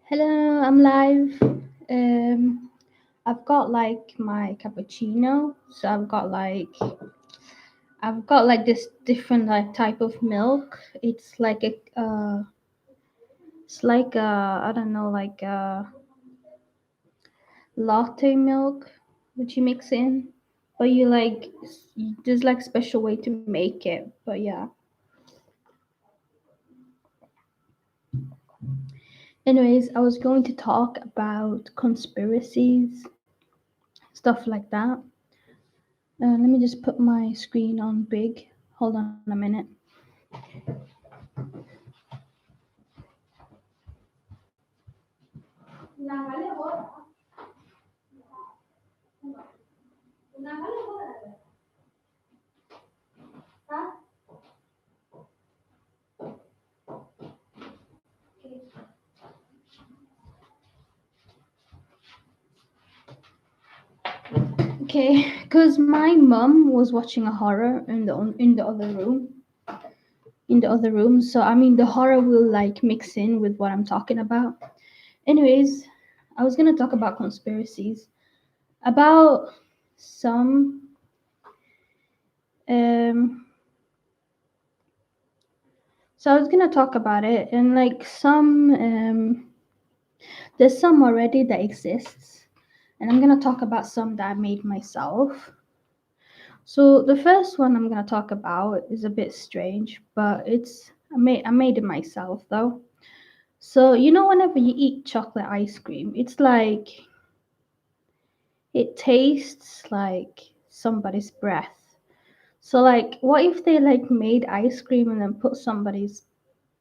Hello, I'm live. Um, I've got like my cappuccino, so I've got like this different like type of milk. It's like I don't know, like latte milk, which you mix in, but there's like special way to make it. But yeah. Anyways, I was going to talk about conspiracies, stuff like that. Let me just put my screen on big. Hold on a minute. Okay, because my mum was watching a horror in the other room. So I mean, the horror will like mix in with what I'm talking about. Anyways, I was gonna talk about conspiracies, about some um. So I was gonna talk about it, and like there's some already that exists, and I'm gonna talk about some that I made myself. So the first one I'm gonna talk about is a bit strange, but I made it myself though. So you know whenever you eat chocolate ice cream, it's like it tastes like somebody's breath. So like what if they like made ice cream and then put somebody's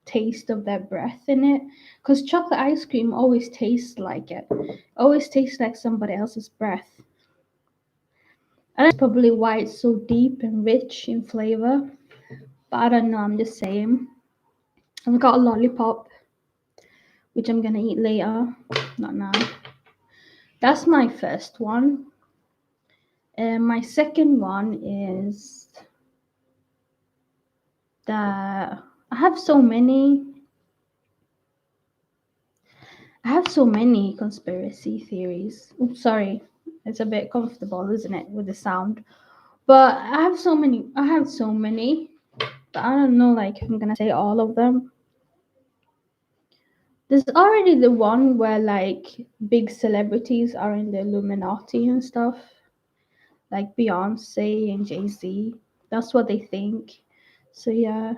taste of their breath in it? Cuz chocolate ice cream always tastes like it. Always tastes like somebody else's breath. And that's probably why it's so deep and rich in flavor. But I don't know, I'm just saying. I've got a lollipop, which I'm gonna eat later, not now. That's my first one. And my second one is that I have so many. I have so many conspiracy theories. Oops, sorry, it's a bit comfortable, isn't it, with the sound? But I have so many. I have so many. But I don't know, like, if I'm gonna say all of them. There's already the one where like big celebrities are in the Illuminati and stuff, like Beyonce and Jay Z. That's what they think. So yeah,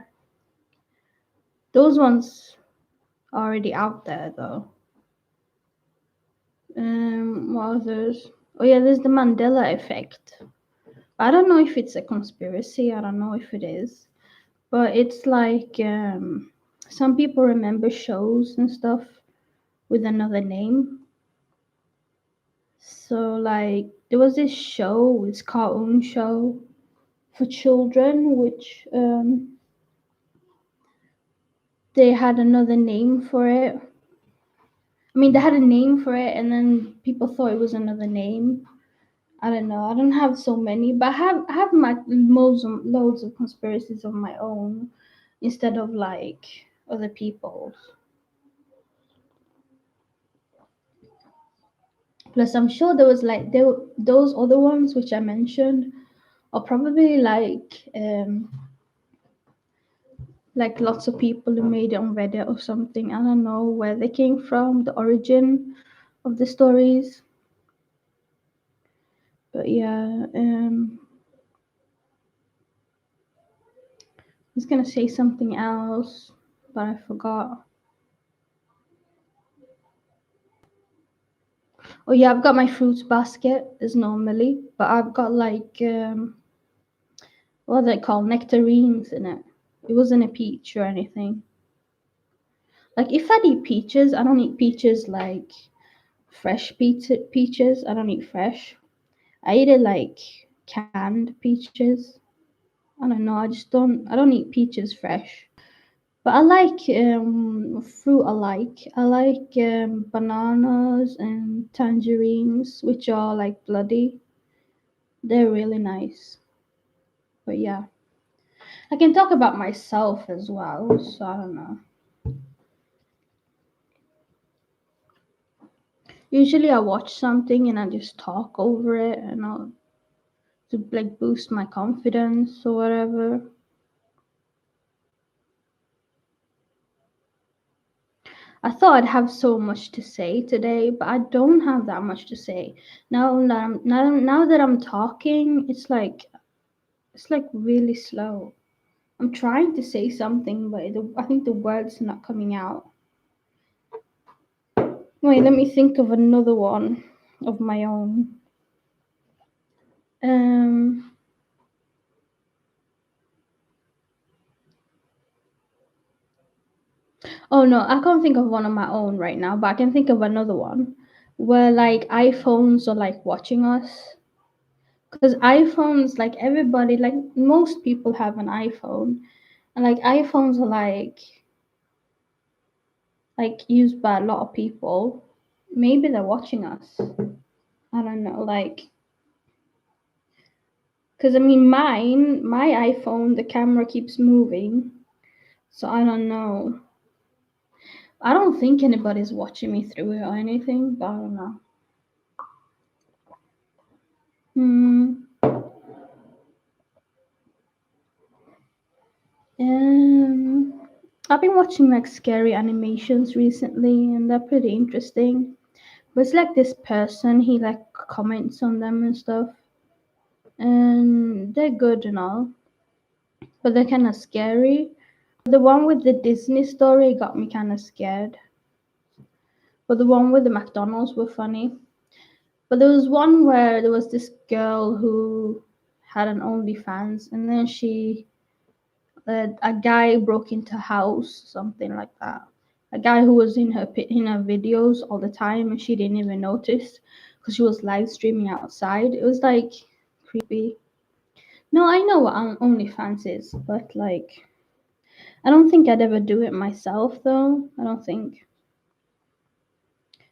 those ones are already out there though. What others? Oh yeah, there's the Mandela effect. I don't know if it's a conspiracy. I don't know if it is, but it's like some people remember shows and stuff with another name. So like there was this show, this cartoon show for children, which they had another name for it. I mean, they had a name for it, and then people thought it was another name. I don't know. I don't have so many, but I have my loads of conspiracies of my own instead of like other people's. Plus, I'm sure there was those other ones which I mentioned are probably like lots of people who made it on Reddit or something. I don't know where they came from, the origin of the stories. But yeah, I was gonna say something else, but I forgot. Oh yeah, I've got my fruits basket as normally, but I've got like what are they called, nectarines in it. It wasn't a peach or anything. Like if I eat peaches, I don't eat peaches like peaches. I don't eat fresh. I eat it like canned peaches. I don't know. I just don't. I don't eat peaches fresh. But I like fruit. I like bananas and tangerines, which are like bloody. They're really nice. But yeah, I can talk about myself as well. So I don't know. Usually I watch something and I just talk over it and I'll to like boost my confidence or whatever. I thought I'd have so much to say today, but I don't have that much to say. Now that I'm talking, it's like really slow. I'm trying to say something, but I think the words are not coming out. Wait, let me think of another one of my own. Um. Oh no, I can't think of one of my own right now, but I can think of another one where like iPhones are like watching us. Because iPhones, like everybody, like most people have an iPhone, and like iPhones are like used by a lot of people. Maybe they're watching us. I don't know, like, because I mean, my iPhone, the camera keeps moving, so I don't know. I don't think anybody's watching me through it or anything, but I don't know. Hmm. I've been watching like scary animations recently, and they're pretty interesting. But it's like this person, he like comments on them and stuff, and they're good and all, but they're kind of scary. The one with the Disney story got me kind of scared, but the one with the McDonald's were funny. But there was one where there was this girl who had an OnlyFans, and then a guy broke into her house, something like that. A guy who was in her videos all the time, and she didn't even notice because she was live streaming outside. It was like creepy. No, I know what OnlyFans is, but like I don't think I'd ever do it myself, though. I don't think.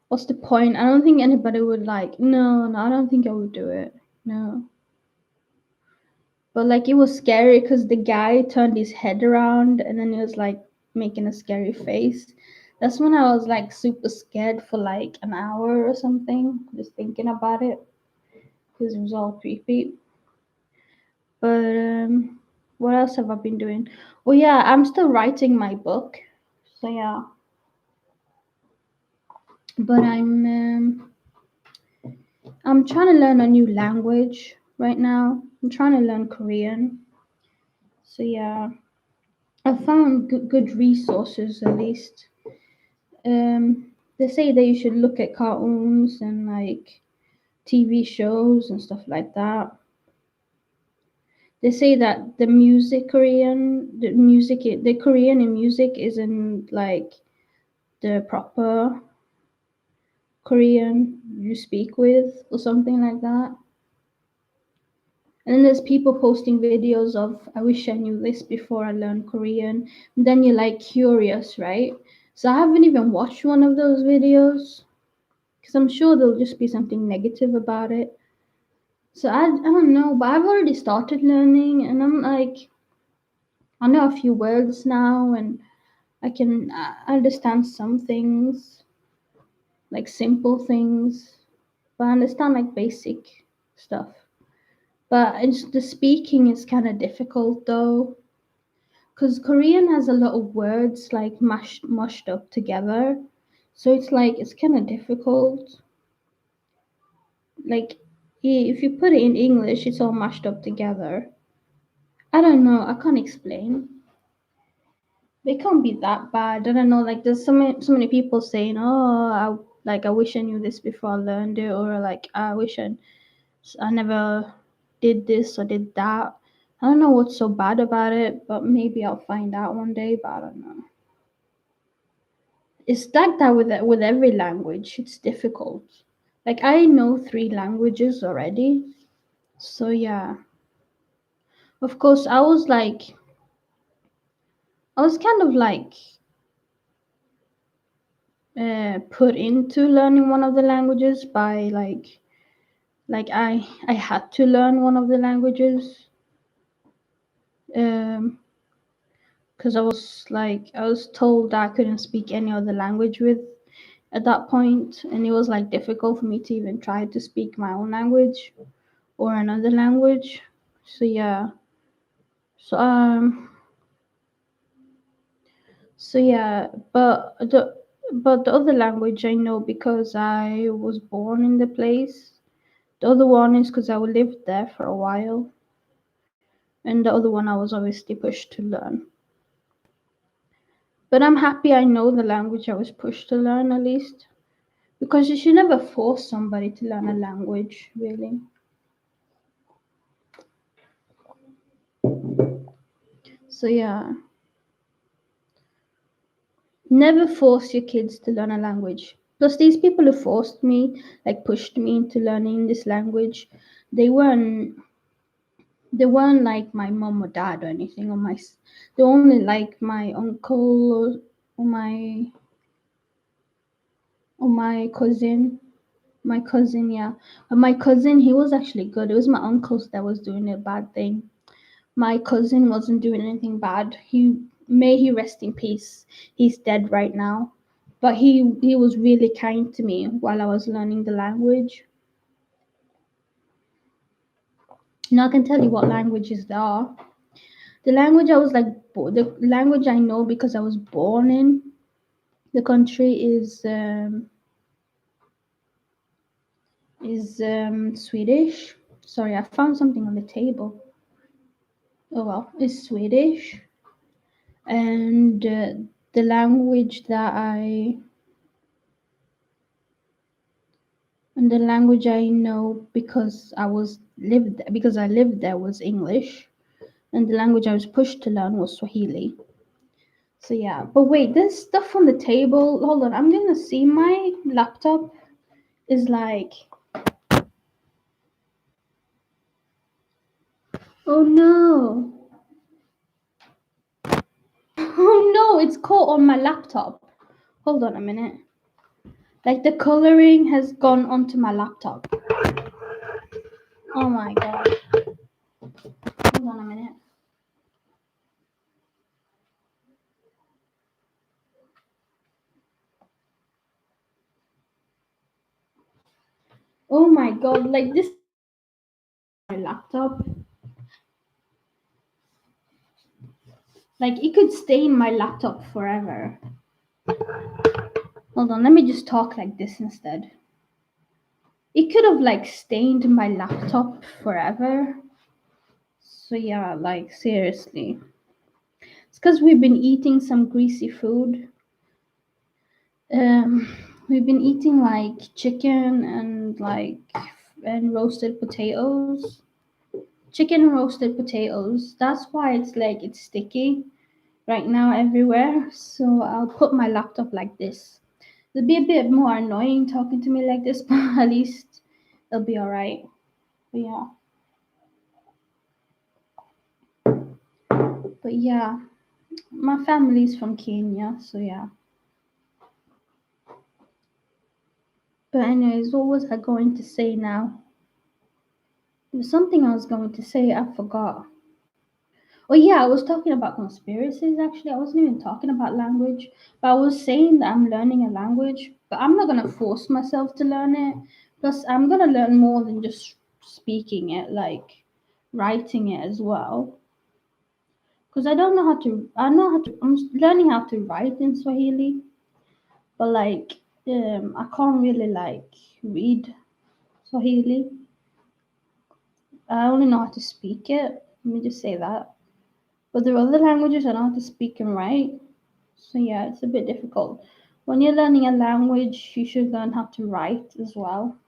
What's the point? I don't think anybody would like. No, no, I don't think I would do it. No. But like it was scary because the guy turned his head around and then he was like making a scary face. That's when I was like super scared for like an hour or something, just thinking about it because it was all creepy. But what else have I been doing? Oh yeah, I'm still writing my book. So yeah, but I'm trying to learn a new language right now. I'm trying to learn Korean. So yeah, I found good resources at least. They say that you should look at cartoons and like TV shows and stuff like that. They say that the Korean in music isn't like the proper Korean you speak with or something like that. And then there's people posting videos of I wish I knew this before I learned Korean. And then you're like curious, right? So I haven't even watched one of those videos because I'm sure there'll just be something negative about it. So I don't know, but I've already started learning, and I'm like I know a few words now, and I can understand some things, like simple things, but I understand like basic stuff. But the speaking is kind of difficult though, because Korean has a lot of words like mushed up together, so it's like it's kind of difficult. Like if you put it in English, it's all mashed up together. I don't know. I can't explain. It can't be that bad. I don't know. Like there's so many people saying, "Oh, I wish I knew this before I learned it," or like I never did this or did that. I don't know what's so bad about it, but maybe I'll find out one day. But I don't know. It's like that with every language. It's difficult. Like I know three languages already, so yeah. Of course, I was kind of like put into learning one of the languages by like I had to learn one of the languages because I was told that I couldn't speak any other language with at that point, and it was like difficult for me to even try to speak my own language or another language. So yeah. So so yeah, but the other language I know because I was born in the place. The other one is because I lived there for a while, and the other one I was obviously pushed to learn. But I'm happy I know the language I was pushed to learn at least, because you should never force somebody to learn a language, really. So yeah, never force your kids to learn a language. Plus, these people who forced me, like pushed me into learning this language, they weren't they weren't like my mom or dad or anything, or they were only like my uncle or my cousin. My cousin, yeah. But my cousin, he was actually good. It was my uncles that was doing a bad thing. My cousin wasn't doing anything bad. May he rest in peace. He's dead right now. But he was really kind to me while I was learning the language. Now I can tell you what languages there are. The language I was like the language I know because I was born in the country is Swedish. Sorry, I found something on the table. Oh well, it's Swedish, and the language that I and the language I know because I lived there was English, and the language I was pushed to learn was Swahili. So yeah, but wait, there's stuff on the table. Hold on, I'm gonna see. My laptop is like, oh no, oh no, it's caught on my laptop. Hold on a minute. Like the coloring has gone onto my laptop. Oh my god. Hold on a minute. Oh my god, like this my laptop. Like it could stain my laptop forever. Hold on, let me just talk like this instead. It could have like stained my laptop forever. So yeah, like seriously. It's because we've been eating some greasy food. Um, we've been eating like chicken and roasted potatoes. Chicken and roasted potatoes. That's why it's sticky right now everywhere. So I'll put my laptop like this. It'll be a bit more annoying talking to me like this, but at least it'll be alright. But yeah. But yeah. My family's from Kenya, so yeah. But anyways, what was I going to say now? There was something I was going to say, I forgot. Oh yeah, I was talking about conspiracies actually. I wasn't even talking about language, but I was saying that I'm learning a language, but I'm not gonna force myself to learn it. Plus, I'm gonna learn more than just speaking it, like writing it as well. Because I don't know how to. I know how to. I'm learning how to write in Swahili, but I can't really read Swahili. I only know how to speak it. Let me just say that. But there are other languages I know how to speak and write. So yeah, it's a bit difficult. When you're learning a language, you should learn how to write as well.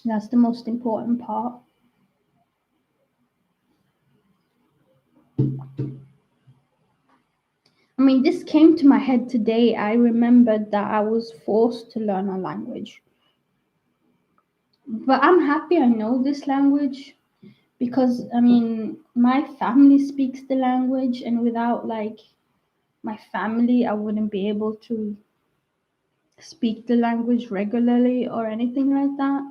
That's the most important part. I mean, this came to my head today. I remembered that I was forced to learn a language. But I'm happy I know this language because I mean, my family speaks the language, and without my family, I wouldn't be able to speak the language regularly or anything like that.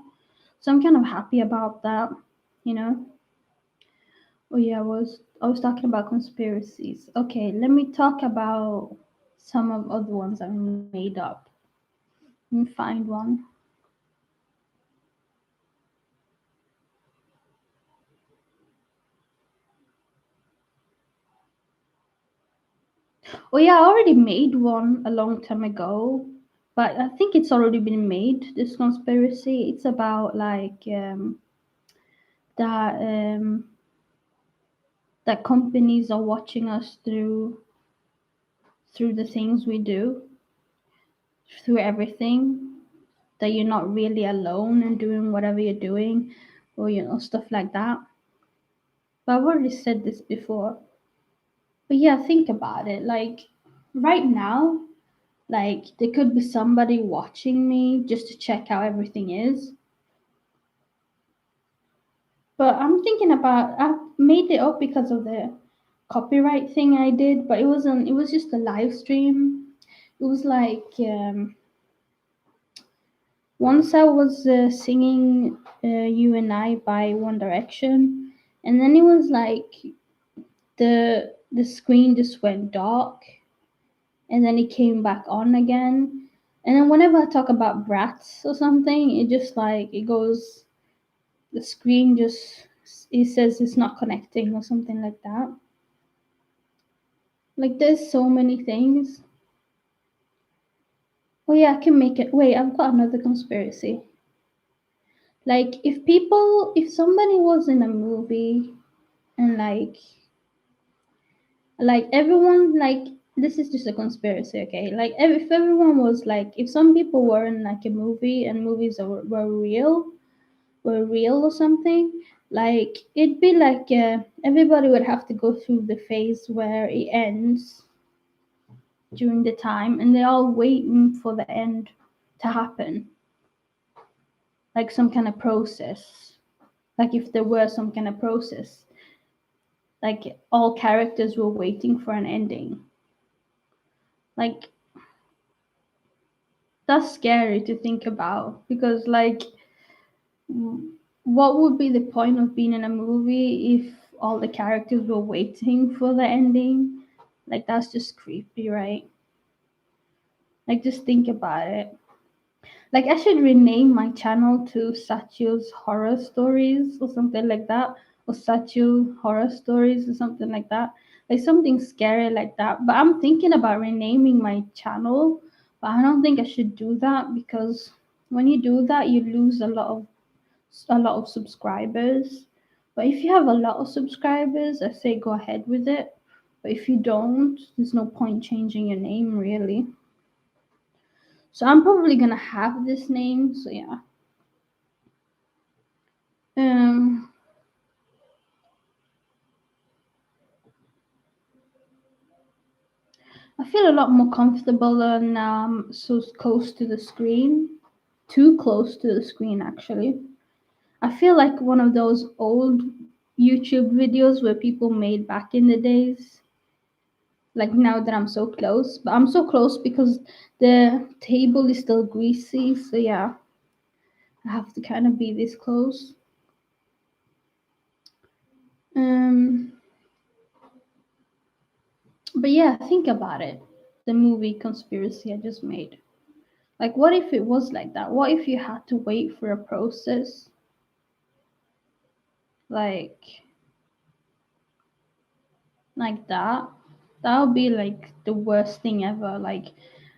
So I'm kind of happy about that, you know. Oh yeah, I was. I was talking about conspiracies. Okay, let me talk about some of other ones I made up. Let me find one. Oh yeah, I already made one a long time ago, but I think it's already been made. This conspiracy, it's about like that that companies are watching us through the things we do, through everything. That you're not really alone and doing whatever you're doing, or stuff like that. But I've already said this before. But yeah, think about it. Like right now, like there could be somebody watching me just to check how everything is. But I'm thinking about I made it up because of the copyright thing I did, but it wasn't. It was just a live stream. It was like once I was singing "You and I" by One Direction, and then it was like the screen just went dark, and then it came back on again. And then whenever I talk about brats or something, it just like it goes. The screen just it says it's not connecting or something like that. Like there's so many things. Oh yeah, I can make it. Wait, I've got another conspiracy. Like if somebody was in a movie and like everyone like this is just a conspiracy, okay? Like if everyone was like if some people were in like a movie and movies were real or something, like it'd be like everybody would have to go through the phase where it ends during the time and they're all waiting for the end to happen, like some kind of process, like if there were some kind of process, like all characters were waiting for an ending. Like that's scary to think about because like what would be the point of being in a movie if all the characters were waiting for the ending? Like that's just creepy, right? Like just think about it. Like I should rename my channel to Satchio's Horror Stories or something like that, or Satchio Horror Stories or something like that, like something scary like that. But I'm thinking about renaming my channel, but I don't think I should do that because when you do that, you lose a lot of subscribers. But if you have a lot of subscribers, I say go ahead with it. But if you don't, there's no point changing your name really. So I'm probably gonna have this name. So yeah. Um, I feel a lot more comfortable now I'm so close to the screen. Too close to the screen, actually. I feel like one of those old YouTube videos where people made back in the days. Like now that I'm so close, but I'm so close because the table is still greasy. So yeah, I have to kind of be this close. Um, but yeah, think about it. The movie Conspiracy I just made. Like, what if it was like that? What if you had to wait for a process? Like, like that? That would be like the worst thing ever. Like,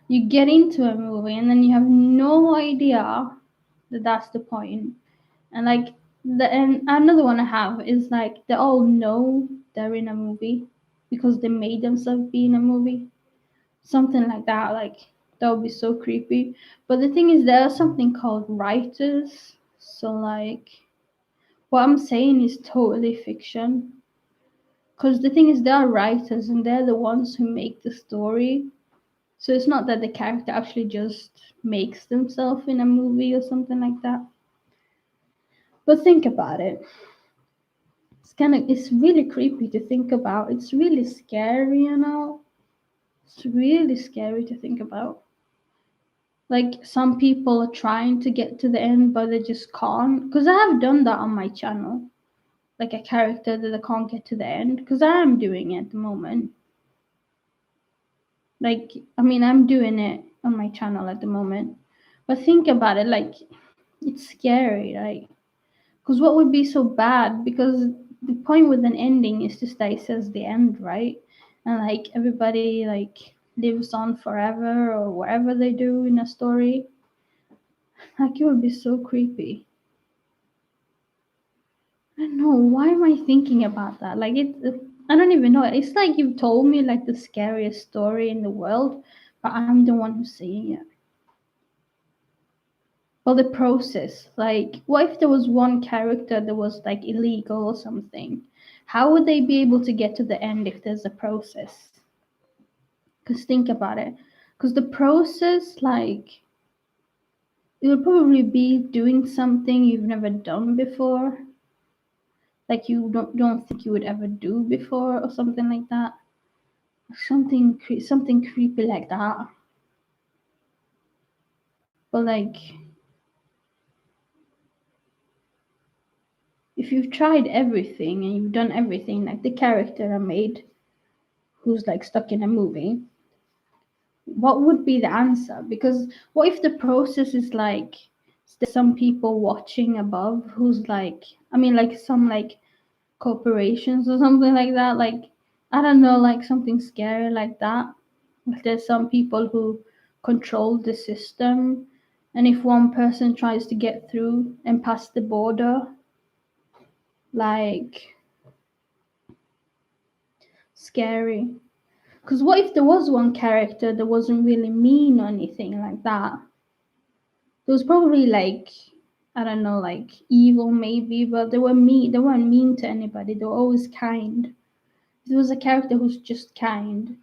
you get into a movie and then you have no idea that that's the point. And like, and another one I have is like they all know they're in a movie because they made themselves be in a movie. Something like that. Like, that would be so creepy. But the thing is, there's something called writers. So, like, what I'm saying is totally fiction. Because the thing is, they are writers and they're the ones who make the story. So it's not that the character actually just makes themselves in a movie or something like that. But think about it. It's really creepy to think about. It's really scary. It's really scary to think about. Like some people are trying to get to the end, but they just can't. Because I have done that on my channel. like a character that I can't get to the end, because I am doing it at the moment. Like, I mean, I'm doing it on my channel at the moment. But think about it, like, it's scary, right? Because what would be so bad? Because the point with an ending is just that it says the end, right? And like everybody like lives on forever or whatever they do in a story. Like it would be so creepy. I don't know, why am I thinking about that? Like I don't even know. It's like you've told me like the scariest story in the world, but I'm the one who's saying it. Or the process. Like, what if there was one character that was like illegal or something? How would they be able to get to the end if there's a process? Because think about it. Because the process, like, it would probably be doing something you've never done before, like you don't think you would ever do before, or something like that. Something creepy like that. But like, if you've tried everything and you've done everything, like the character I made, who's like stuck in a movie, what would be the answer? Because what if the process is like there's some people watching above who's like, I mean, like some like corporations or something like that, like I don't know, like something scary like that. Like there's some people who control the system, and if one person tries to get through and pass the border, like scary. Because what if there was one character that wasn't really mean or anything like that? There was probably like, I don't know, like evil maybe, but they were mean. They weren't mean to anybody. They were always kind. There was a character who's just kind,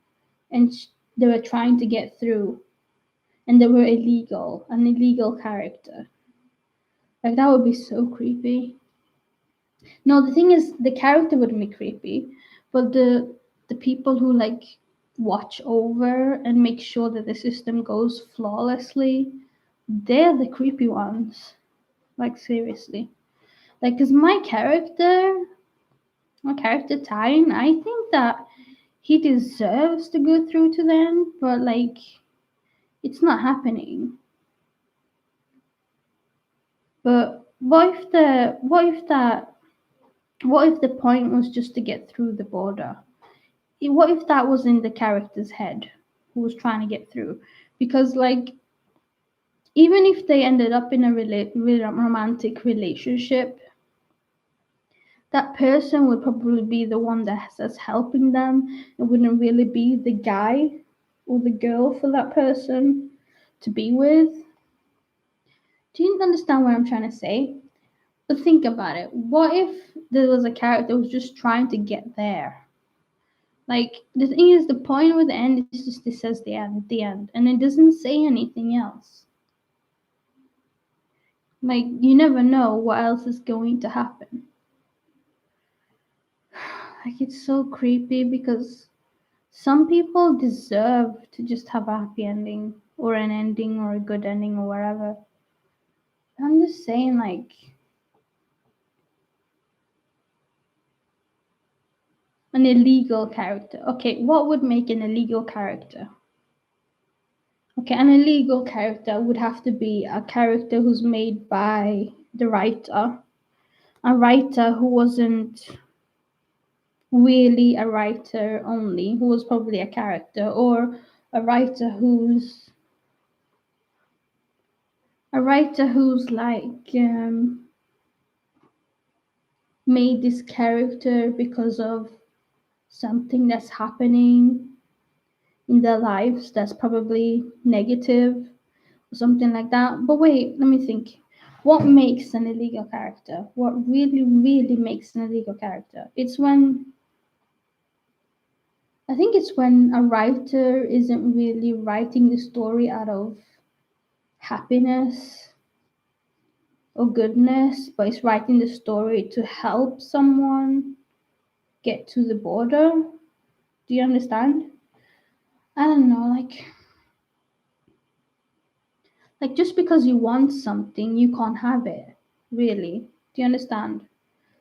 and they were trying to get through, and they were illegal, an illegal character. Like that would be so creepy. No, the thing is, the character wouldn't be creepy, but the people who like watch over and make sure that the system goes flawlessly, they're the creepy ones. Like seriously. Like, cause my character Tyne, I think that he deserves to go through to the end, but like, it's not happening. But what if the point was just to get through the border? What if that was in the character's head who was trying to get through? Because like, even if they ended up in a romantic relationship, that person would probably be the one that's helping them. It wouldn't really be the guy or the girl for that person to be with. Do you understand what I'm trying to say? But think about it. What if there was a character who was just trying to get there? Like the thing is, the point with the end is just it says the end, and it doesn't say anything else. Like you never know what else is going to happen. Like it's so creepy because some people deserve to just have a happy ending or an ending or a good ending or whatever. I'm just saying, like, an illegal character. Okay, what would make an illegal character? Okay, an illegal character would have to be a character who's made by the writer, a writer who wasn't really a writer only, who was probably a character, or a writer who's like made this character because of something that's happening in their lives that's probably negative or something like that. But wait, let me think. What makes an illegal character? What really, really makes an illegal character? I think it's when a writer isn't really writing the story out of happiness or goodness, but is writing the story to help someone get to the border. Do you understand? I don't know, like just because you want something, you can't have it. Really. Do you understand?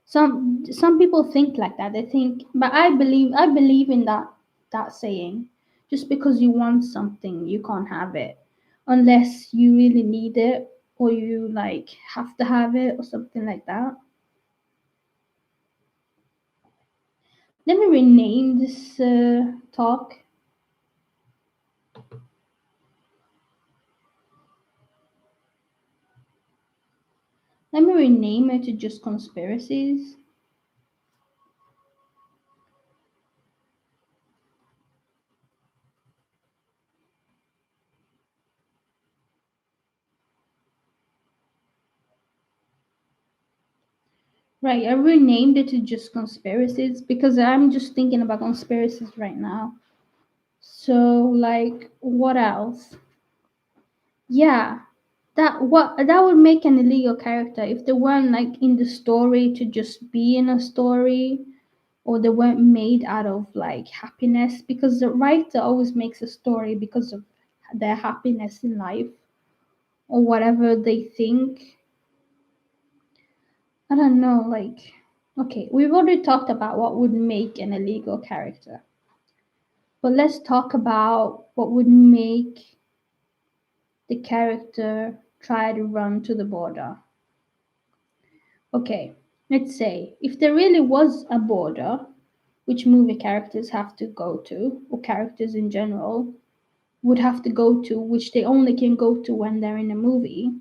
Some people think like that. They think, but I believe in that saying. Just because you want something, you can't have it unless you really need it or you like have to have it or something like that. Let me rename this talk. Let me rename it to just conspiracies. Right, I renamed it to just conspiracies because I'm just thinking about conspiracies right now. So, like, what else? Yeah, that would make an illegal character if they weren't like in the story to just be in a story, or they weren't made out of like happiness. Because the writer always makes a story because of their happiness in life or whatever they think. I don't know, like, okay, we've already talked about what would make an illegal character. But let's talk about what would make the character try to run to the border. Okay, let's say if there really was a border, which movie characters have to go to, or characters in general would have to go to, which they only can go to when they're in a movie,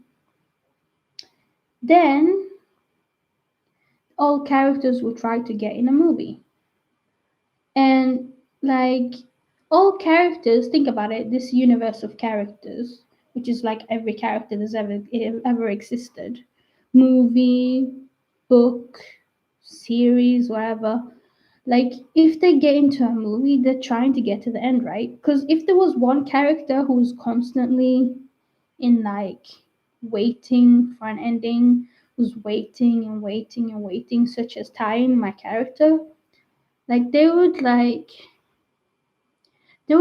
then all characters would try to get in a movie. And like all characters, think about it, this universe of characters, which is like every character that's ever existed, movie, book, series, whatever. Like if they get into a movie, they're trying to get to the end, right? Because if there was one character who's constantly in like waiting for an ending, who's waiting and waiting and waiting, such as Tying, my character, like they would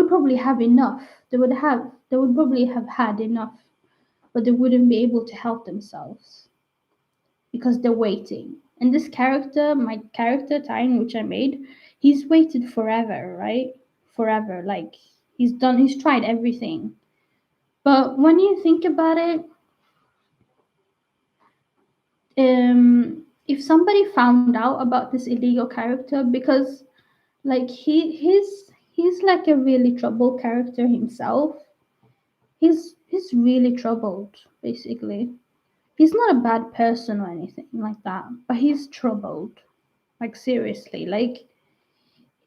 probably have enough. They would probably have had enough, but they wouldn't be able to help themselves because they're waiting. And this character, my character Tyne, which I made, he's waited forever, right? Forever. Like he's tried everything. But when you think about it, if somebody found out about this illegal character, because like he's like a really troubled character himself. He's really troubled, basically. He's not a bad person or anything like that, but he's troubled. Like seriously,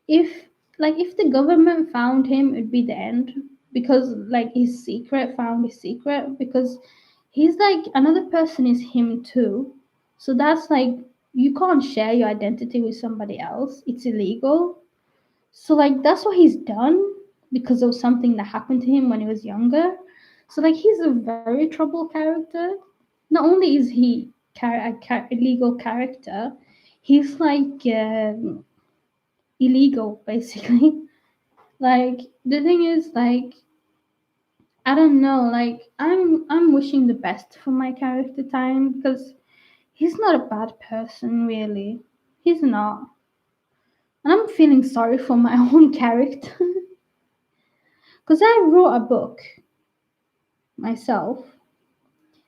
if if the government found him, it'd be the end because like his secret found his secret because he's like another person is him too. So that's like you can't share your identity with somebody else. It's illegal. So like that's what he's done because of something that happened to him when he was younger. So like he's a very troubled character. Not only is he a legal character, he's like illegal basically. Like the thing is like I don't know. Like I'm wishing the best for my character Time because he's not a bad person really. He's not. And I'm feeling sorry for my own character because I wrote a book myself,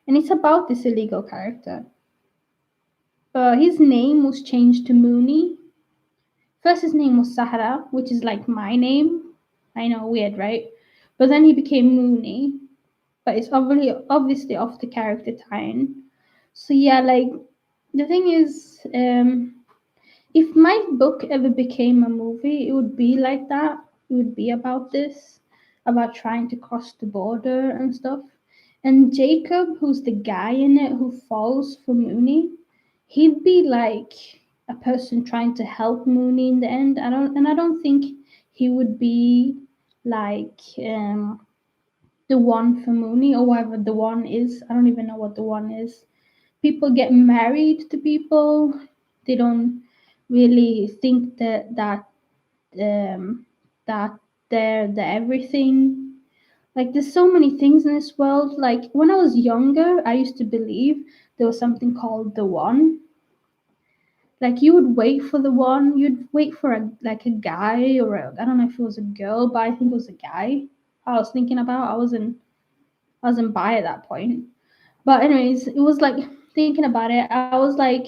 and it's about this illegal character. His name was changed to Mooney. First, his name was Sahara, which is like my name. I know, weird, right? But then he became Mooney. But it's obviously off the character Tyne. So yeah, like the thing is, if my book ever became a movie, it would be like that. It would be about this, about trying to cross the border and stuff. And Jacob, who's the guy in it who falls for Mooney, he'd be like a person trying to help Mooney in the end. I don't think he would be like the one for Mooney or whatever the one is. I don't even know what the one is. People get married to people. They don't really think um, that they're the everything. Like there's so many things in this world. Like when I was younger, I used to believe there was something called the one. Like you would wait for the one, you'd wait for a guy or I don't know if it was a girl, but I think it was a guy I was thinking about. I wasn't bi at that point. But anyways, it was like thinking about it, I was like,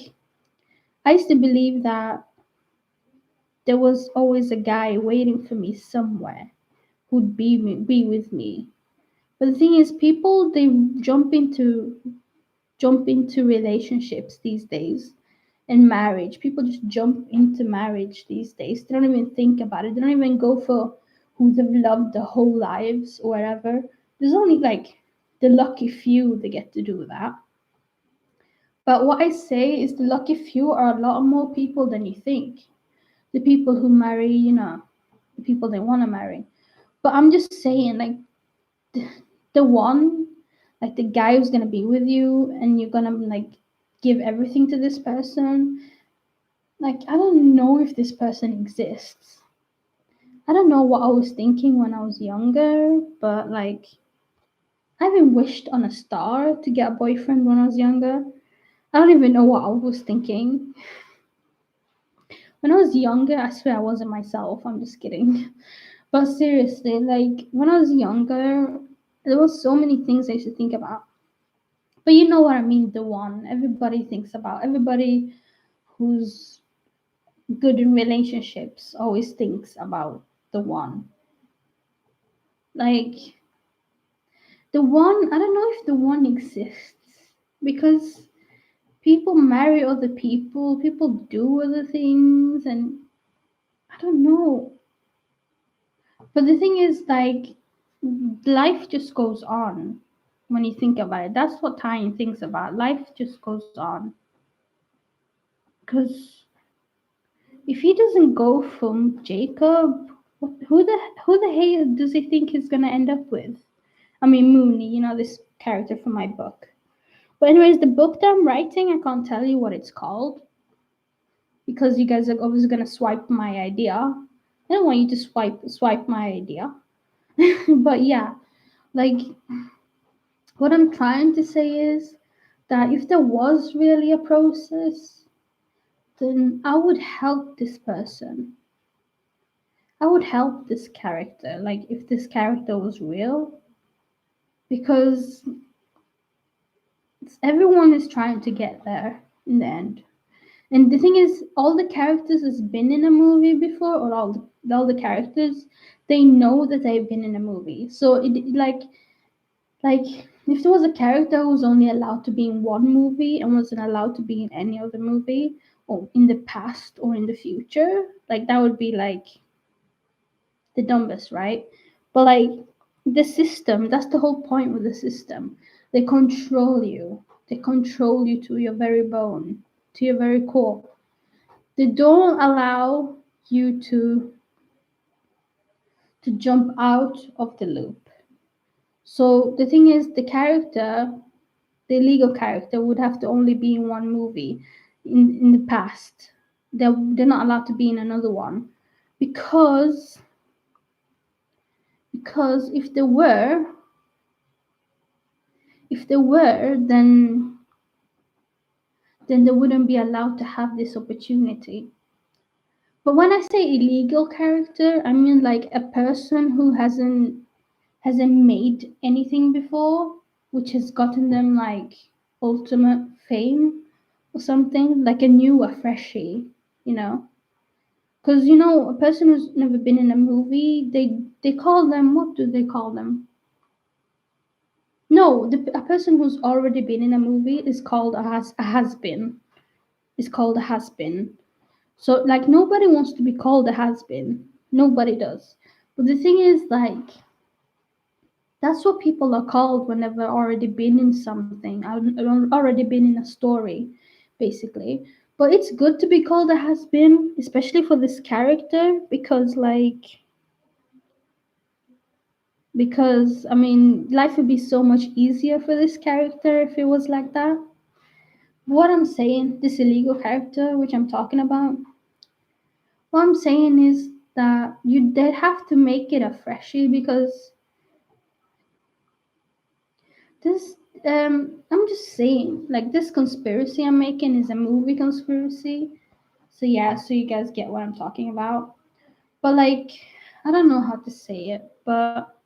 I used to believe that there was always a guy waiting for me somewhere who'd be with me. But the thing is, people they jump into relationships these days and marriage. People just jump into marriage these days. They don't even think about it. They don't even go for who they've loved their whole lives or whatever. There's only like the lucky few that get to do that. But what I say is the lucky few are a lot more people than you think. The people who marry, the people they want to marry. But I'm just saying, like, the, the one, like the guy who's gonna be with you and you're gonna like give everything to this person. Like, I don't know if this person exists. I don't know what I was thinking when I was younger, but like, I even wished on a star to get a boyfriend when I was younger. I don't even know what I was thinking. When I was younger, I swear I wasn't myself. I'm just kidding. But seriously, like when I was younger, there was so many things I used to think about. But you know what I mean, the one everybody thinks about. Everybody who's good in relationships always thinks about the one. Like the one, I don't know if the one exists because people marry other people do other things, and I don't know. But the thing is, like, life just goes on when you think about it. That's what Tyne thinks about. Life just goes on. Because if he doesn't go from Jacob, who the hell does he think he's gonna end up with? I mean, Mooney, this character from my book. But anyways, the book that I'm writing, I can't tell you what it's called because you guys are obviously gonna swipe my idea. I don't want you to swipe my idea. But yeah, like what I'm trying to say is that if there was really a process, then I would help this person. I would help this character, like if this character was real, because everyone is trying to get there in the end. And the thing is, all the characters has been in a movie before, or all the characters, they know that they've been in a movie. So it like if there was a character who was only allowed to be in one movie and wasn't allowed to be in any other movie, or in the past or in the future, like that would be like the dumbest, right? But like the system, that's the whole point with the system. They control you. They control you to your very bone, to your very core. They don't allow you to jump out of the loop. So the thing is, the legal character would have to only be in one movie in the past. They're not allowed to be in another one because if they were, then they wouldn't be allowed to have this opportunity. But when I say illegal character, I mean like a person who hasn't made anything before, which has gotten them like ultimate fame or something, like a freshie, you know. Because a person who's never been in a movie, they call them, what do they call them? No, a person who's already been in a movie is called a has been. Is called a has been. So like nobody wants to be called a has been. Nobody does. But the thing is like that's what people are called when they've already been in something, already been in a story, basically. But it's good to be called a has been, especially for this character, because I mean life would be so much easier for this character if it was like that. What I'm saying, this illegal character which I'm talking about, what I'm saying is that they have to make it a freshie because this I'm just saying, like this conspiracy I'm making is a movie conspiracy. So yeah, so you guys get what I'm talking about. But like, I don't know how to say it, but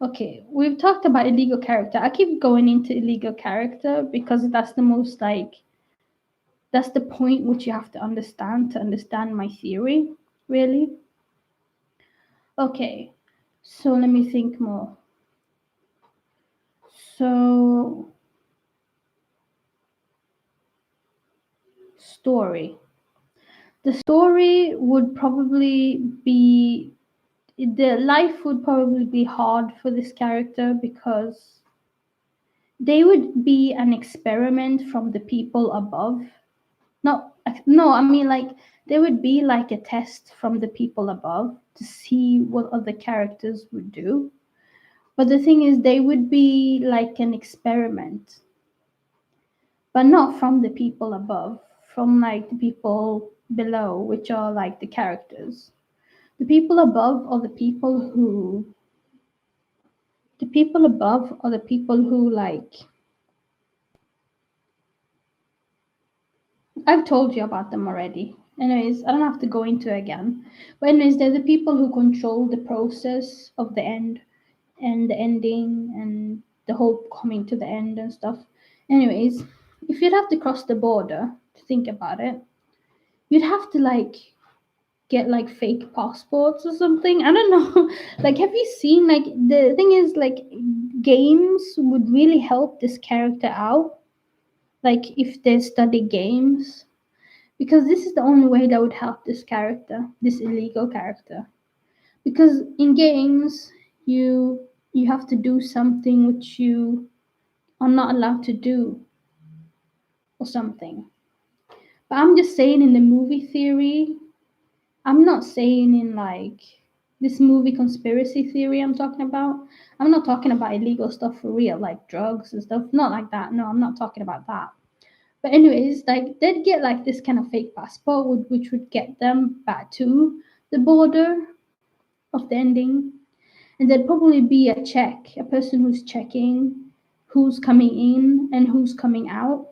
okay, we've talked about illegal character. I keep going into illegal character because that's the most like that's the point which you have to understand my theory, really. Okay, so let me think more. So, story. The story would probably be the life would probably be hard for this character because they would be an experiment from the people above. No, I mean like there would be like a test from the people above to see what other characters would do. But the thing is, they would be like an experiment, but not from the people above, from like the people below, which are like the characters. The people above are the people above are the people who like I've told you about them already. Anyways, I don't have to go into it again. But anyways, they're the people who control the process of the end and the ending and the whole coming to the end and stuff. Anyways, if you'd have to cross the border to think about it, you'd have to like get like fake passports or something. I don't know. Like, have you seen like the thing is like games would really help this character out. Like if they study games, because this is the only way that would help this character, this illegal character. Because in games, you have to do something which you are not allowed to do or something. But I'm just saying in the movie theory, I'm not saying in like this movie conspiracy theory I'm talking about. I'm not talking about illegal stuff for real, like drugs and stuff. Not like that. No, I'm not talking about that. But anyways, like they'd get like this kind of fake passport, which would get them back to the border of the ending, and there'd probably be a check, a person who's checking who's coming in and who's coming out.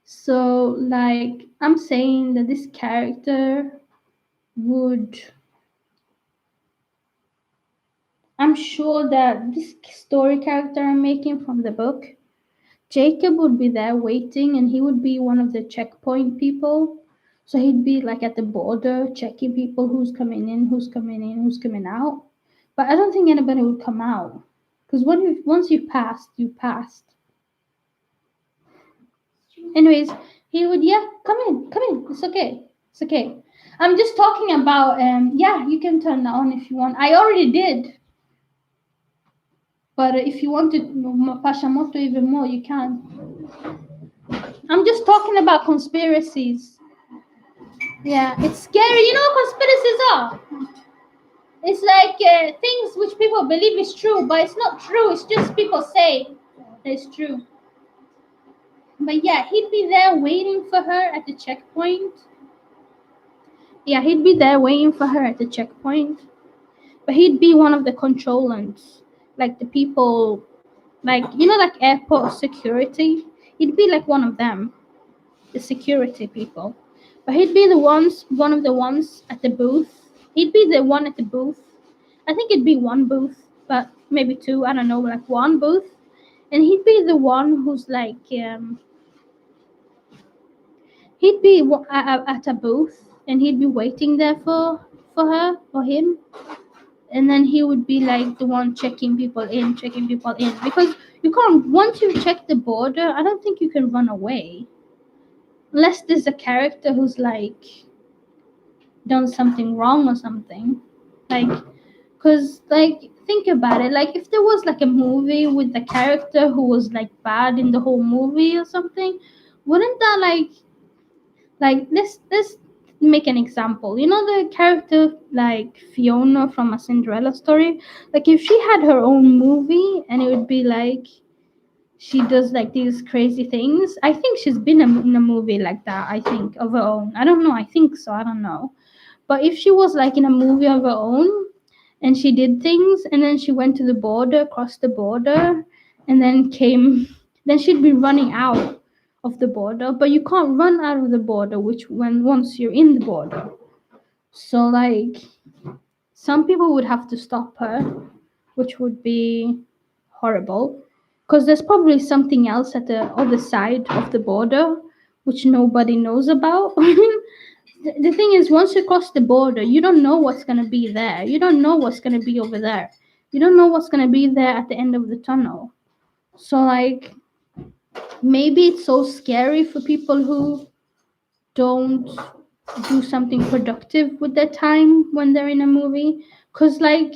So like I'm saying that this character would I'm sure that this story character I'm making from the book, Jacob would be there waiting and he would be one of the checkpoint people. So he'd be like at the border checking people who's coming in, who's coming in, who's coming out. But I don't think anybody would come out. Because once you passed, you passed. Anyways, he would, yeah, come in. It's okay. It's okay. I'm just talking about, yeah, you can turn that on if you want. I already did. But if you want to Pashamoto even more, you can. I'm just talking about conspiracies. Yeah, it's scary. You know what conspiracies are? It's like things which people believe is true, but it's not true. It's just people say it's true. But yeah, he'd be there waiting for her at the checkpoint. Yeah, he'd be there waiting for her at the checkpoint. But he'd be one of the controllants, like the people, like you know, like airport security. He'd be like one of them, the security people. But he'd be one of the ones at the booth. He'd be the one at the booth. I think it'd be one booth, but maybe two. I don't know, like one booth. And he'd be the one who's like, he'd be at a booth, and he'd be waiting there for her or him, and then he would be like the one checking people in, because you can't once you check the border. I don't think you can run away unless there's a character who's like done something wrong or something, like because like think about it, like if there was like a movie with the character who was like bad in the whole movie or something, wouldn't that like let's make an example. You know the character like Fiona from A Cinderella Story? Like if she had her own movie and it would be like she does like these crazy things. I think she's been in a movie like that, I think, of her own. I don't know, I think so, I don't know. But if she was like in a movie of her own and she did things and then she went to the border, crossed the border, and then came, then she'd be running out of the border, but you can't run out of the border, which when once you're in the border. So like some people would have to stop her, which would be horrible, because there's probably something else at the other side of the border which nobody knows about. The thing is, once you cross the border, you don't know what's going to be there. You don't know what's going to be over there. You don't know what's going to be there at the end of the tunnel. So like maybe it's so scary for people who don't do something productive with their time when they're in a movie, because like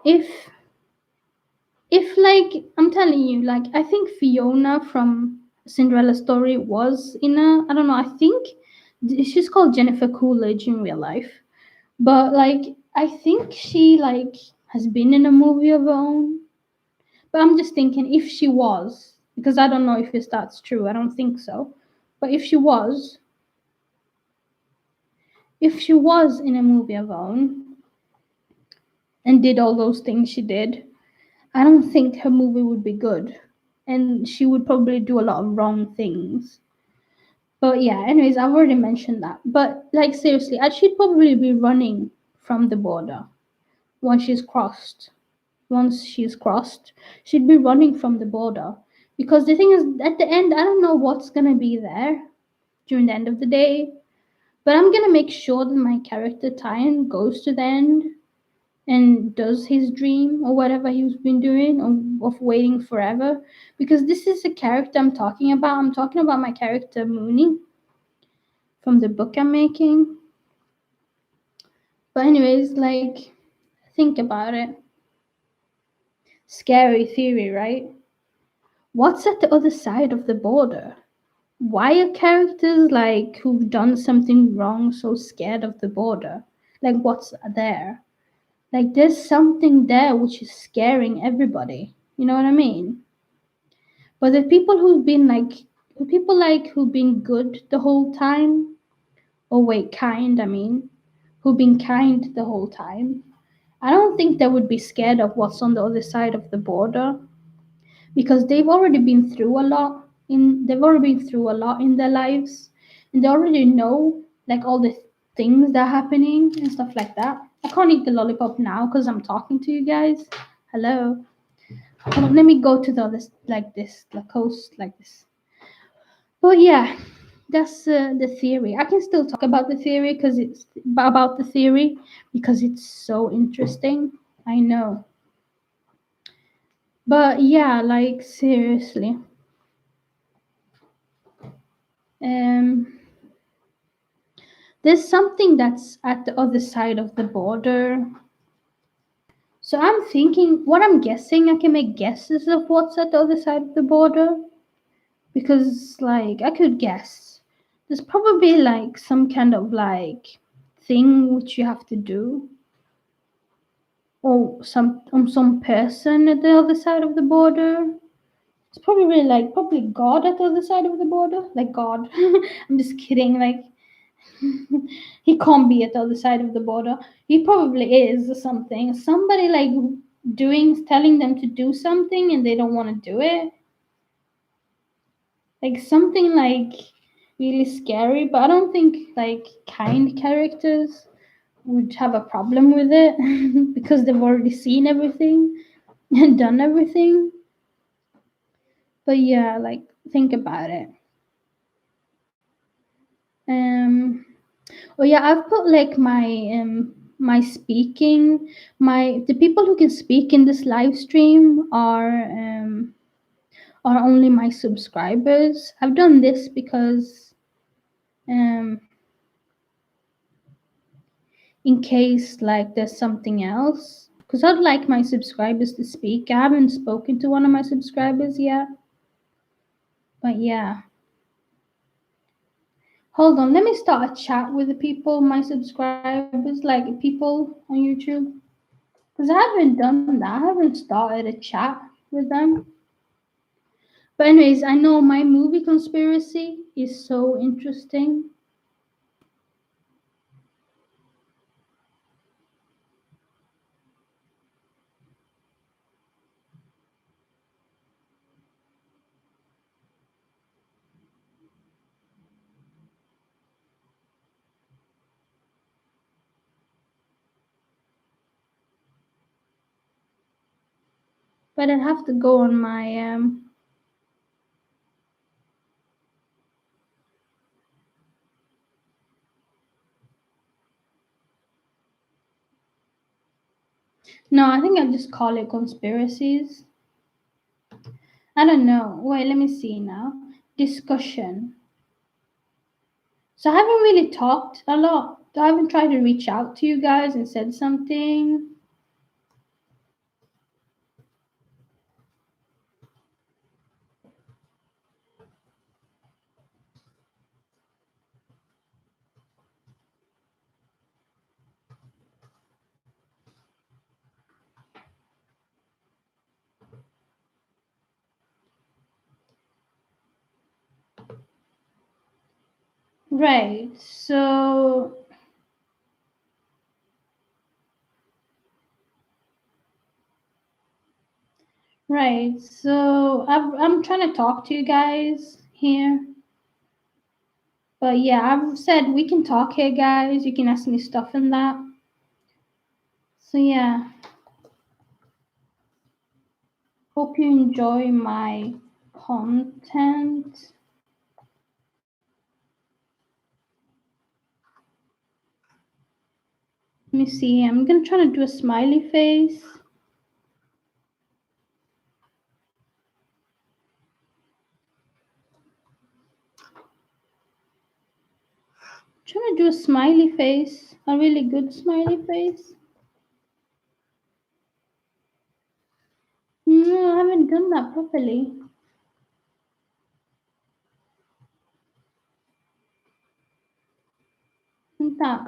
if like I'm telling you, like I think Fiona from Cinderella story was in a, I don't know, I think she's called Jennifer Coolidge in real life, but like I think she like has been in a movie of her own. But I'm just thinking if she was, because I don't know if that's true, I don't think so, but if she was in a movie of her own and did all those things she did, I don't think her movie would be good. And she would probably do a lot of wrong things. But yeah, anyways, I've already mentioned that. But like seriously, she'd probably be running from the border once she's crossed. Once she's crossed, she'd be running from the border. Because the thing is, at the end, I don't know what's gonna be there during the end of the day. But I'm gonna make sure that my character Tyan goes to the end and does his dream or whatever he's been doing of waiting forever, because this is the character I'm talking about. I'm talking about my character Mooney from the book I'm making. But anyways, like think about it. Scary theory, right? What's at the other side of the border? Why are characters like who've done something wrong so scared of the border? Like what's there? Like there's something there which is scaring everybody. You know what I mean? But the people who've been like people like who've been good the whole time, or wait, kind, I mean, who've been kind the whole time, I don't think they would be scared of what's on the other side of the border, because they've already been through a lot in their lives, and they already know like all the things that are happening and stuff like that. I can't eat the lollipop now because I'm talking to you guys. Hello. Let me go to the other like this, the coast like this. But yeah, that's the theory. I can still talk about the theory because it's so interesting. I know. But yeah, like seriously. Um there's something that's at the other side of the border. So I'm thinking what I'm guessing, I can make guesses of what's at the other side of the border, because like I could guess. There's probably like some kind of like thing which you have to do, or some person at the other side of the border. It's probably like probably God at the other side of the border, like God. I'm just kidding. Like he can't be at the other side of the border. He probably is or something. Somebody like telling them to do something and they don't want to do it. Like something like really scary, but I don't think like kind characters would have a problem with it because they've already seen everything and done everything. But yeah, like think about it. Um oh yeah, I've put like my speaking, my the people who can speak in this live stream are only my subscribers. I've done this because um in case like there's something else, because I'd like my subscribers to speak. I haven't spoken to one of my subscribers yet, but yeah. Hold on, let me start a chat with the people, my subscribers, like people on YouTube, because I haven't done that. I haven't started a chat with them. But anyways, I know my movie conspiracy is so interesting. But I'd have to go on my no, I think I'll just call it conspiracies. I don't know. Wait, let me see now. Discussion. So I haven't really talked a lot. I haven't tried to reach out to you guys and said something. Right. I'm trying to talk to you guys here. But yeah, I've said we can talk here, guys. You can ask me stuff and that. So yeah, hope you enjoy my content. Let me see. I'm gonna try to do a smiley face. Trying to do a smiley face, a really good smiley face. No, I haven't done that properly. Isn't that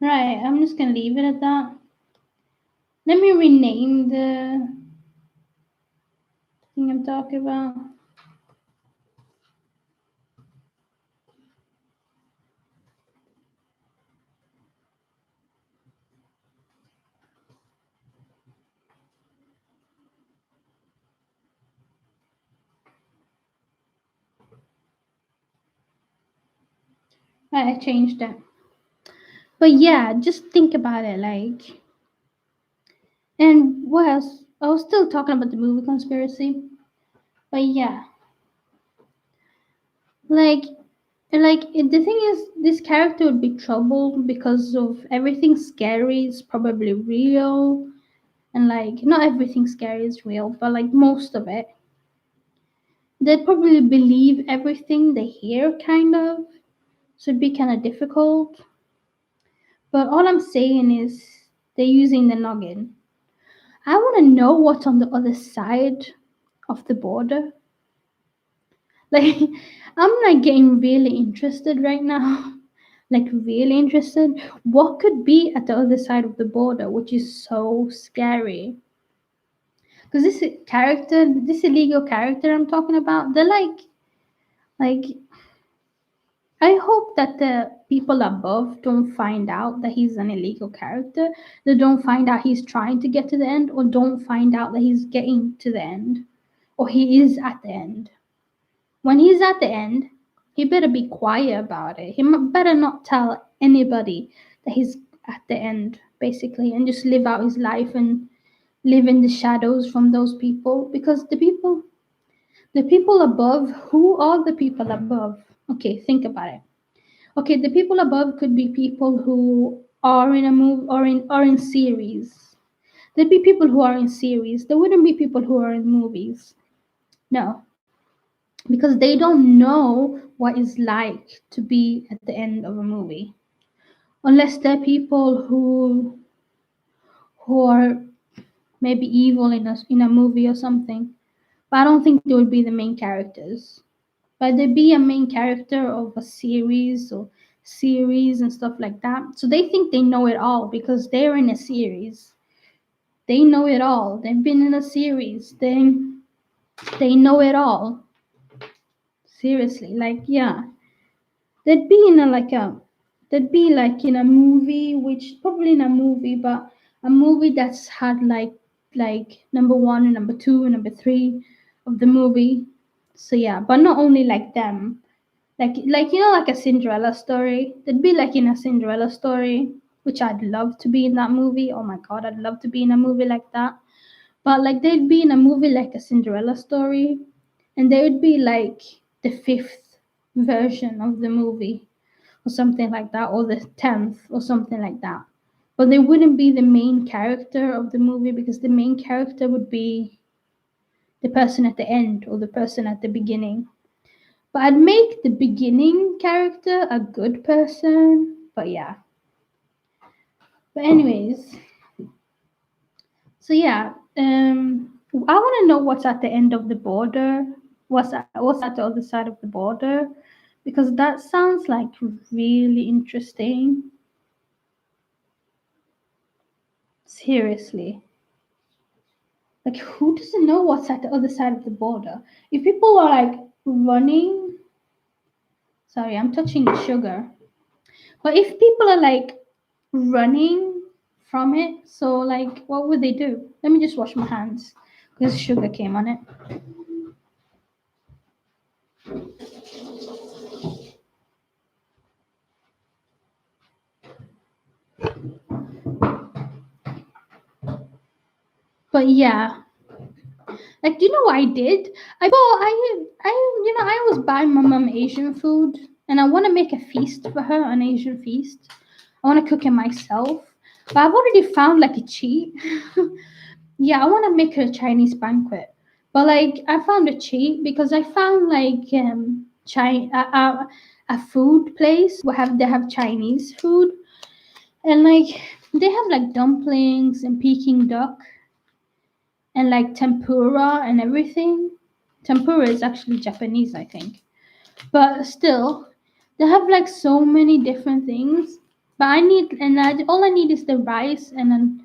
right? I'm just gonna leave it at that. Let me rename the thing I'm talking about. Right, I changed it. But yeah, just think about it, like. And what else? I was still talking about the movie Conspiracy. But yeah, like, the thing is, this character would be troubled because of everything scary is probably real, and like, not everything scary is real, but like most of it. They'd probably believe everything they hear, kind of. So it'd be kind of difficult. But all I'm saying is, they're using the noggin. I want to know what's on the other side of the border. Like, I'm like getting really interested right now. Like, really interested. What could be at the other side of the border, which is so scary? Because this illegal character I'm talking about, they're like, I hope that the people above don't find out that he's an illegal character. They don't find out he's trying to get to the end, or don't find out that he's getting to the end, or he is at the end. When he's at the end, he better be quiet about it. Better not tell anybody that he's at the end, basically, and just live out his life and live in the shadows from those people. Because the people above, who are the people above? Okay, think about it. Okay, the people above could be people who are in a movie or in series. There'd be people who are in series. There wouldn't be people who are in movies. No, because they don't know what it's like to be at the end of a movie, unless they're people who are maybe evil in a movie or something. But I don't think they would be the main characters. But they'd be a main character of a series and stuff like that. So they think they know it all because they're in a series. They know it all. They've been in a series. They know it all. Seriously, like, yeah. They'd be in a like a they'd be like in a movie, which probably in a movie, but a movie that's had like like number one and number two and number three of the movie. So yeah, but not only like them, like like a Cinderella story. They'd be like in a Cinderella story, which I'd love to be in that movie. Oh my god, I'd love to be in a movie like that. But like they'd be in a movie like a Cinderella story, and they would be like the fifth version of the movie or something like that, or the 10th or something like that. But they wouldn't be the main character of the movie because the main character would be the person at the end or the person at the beginning. But I'd make the beginning character a good person. But yeah. But anyways, so yeah, I want to know what's at the end of the border. What's at the other side of the border? Because that sounds like really interesting. Seriously. Like, who doesn't know what's at the other side of the border? If people are like running, sorry, I'm touching the sugar. But if people are like running from it, so like, what would they do? Let me just wash my hands because sugar came on it. But yeah, like, do you know what I did? I was buying my mom Asian food, and I want to make a feast for her, an Asian feast. I want to cook it myself, but I've already found like a cheat. Yeah, I want to make her a Chinese banquet, but like I found a cheat because I found like a food place where they have Chinese food, and like they have like dumplings and Peking duck and like tempura and everything. Tempura is actually Japanese, I think. But still, they have like so many different things. But all I need is the rice and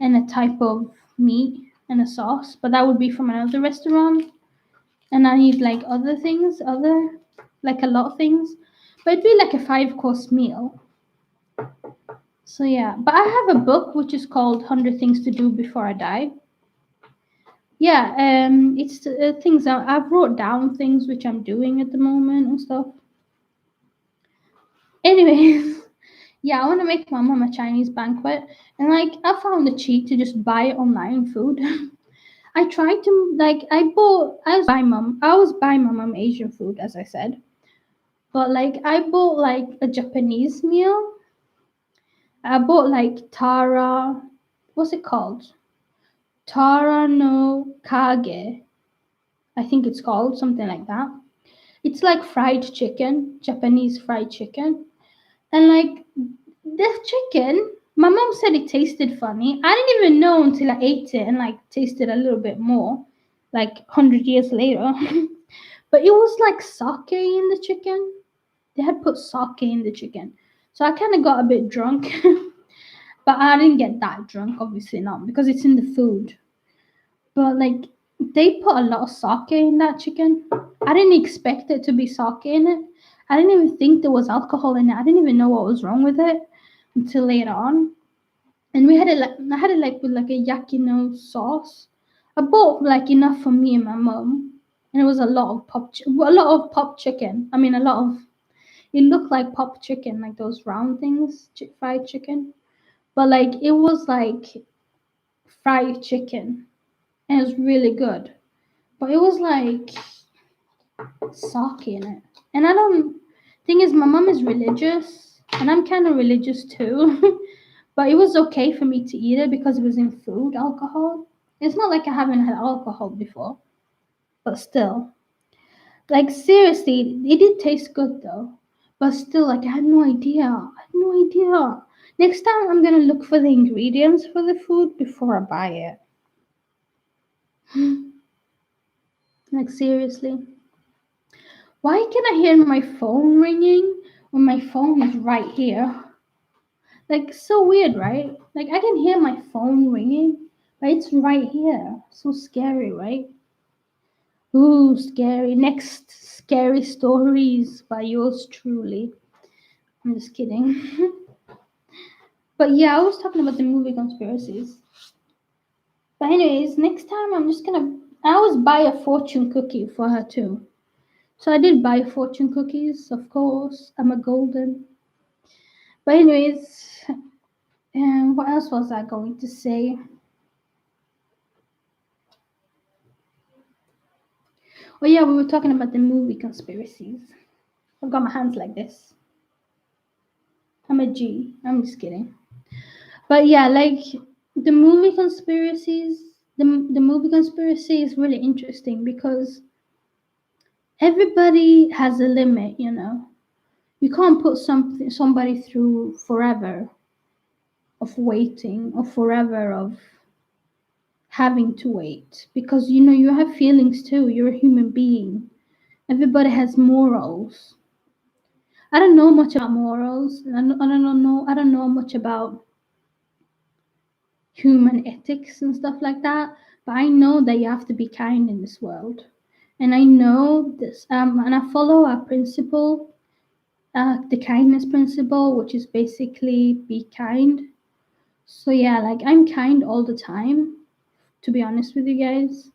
a type of meat and a sauce. But that would be from another restaurant. And I need like other things, other like a lot of things. But it'd be like a 5 course meal. So yeah, but I have a book which is called 100 Things to Do Before I Die. Yeah, it's things I've wrote down things which I'm doing at the moment and stuff. Anyways, yeah, I want to make my mom a Chinese banquet, and like I found the cheat to just buy online food. I tried to like I was buying my mom Asian food as I said, but like I bought like a Japanese meal. I bought like Tara, what's it called? Tara no Kage, I think it's called something like that. It's like fried chicken, Japanese fried chicken. And like the chicken, my mom said it tasted funny. I didn't even know until I ate it and like tasted a little bit more, like 100 years later. But it was like sake in the chicken. They had put sake in the chicken. So I kind of got a bit drunk. But I didn't get that drunk, obviously not, because it's in the food. But like they put a lot of sake in that chicken. I didn't expect it to be sake in it. I didn't even think there was alcohol in it. I didn't even know what was wrong with it until later on. And we had it like I had it like with like a yakino sauce. I bought like enough for me and my mom, and it was a lot of a lot of pop chicken. I mean, a lot of it looked like pop chicken, like those round things, fried chicken. But like it was like fried chicken, and it was really good. But it was like sake in it. And I don't thing is my mom is religious and I'm kind of religious too. But it was okay for me to eat it because it was in food alcohol. It's not like I haven't had alcohol before, but still. Like seriously, it did taste good though. But still like I had no idea. I had no idea. Next time I'm gonna look for the ingredients for the food before I buy it. Like seriously. Why can I hear my phone ringing when my phone is right here? Like, so weird, right? Like, I can hear my phone ringing, but it's right here. So scary, right? Ooh, scary. Next, scary stories by yours truly. I'm just kidding. But yeah, I was talking about the movie Conspiracies. But anyways, next time I'm just gonna. I always buy a fortune cookie for her too. So I did buy fortune cookies, of course. I'm a golden. But anyways, and what else was I going to say? Oh yeah, we were talking about the movie Conspiracies. I've got my hands like this. I'm a G. I'm just kidding. But yeah, like the movie Conspiracies, the movie Conspiracy is really interesting because everybody has a limit, you know. You can't put somebody through forever of waiting or forever of having to wait because you know you have feelings too. You're a human being. Everybody has morals. I don't know much about morals. I don't know much about human ethics and stuff like that. But I know that you have to be kind in this world, and I know this. And I follow a principle, the kindness principle, which is basically be kind. So yeah, like I'm kind all the time. To be honest with you guys.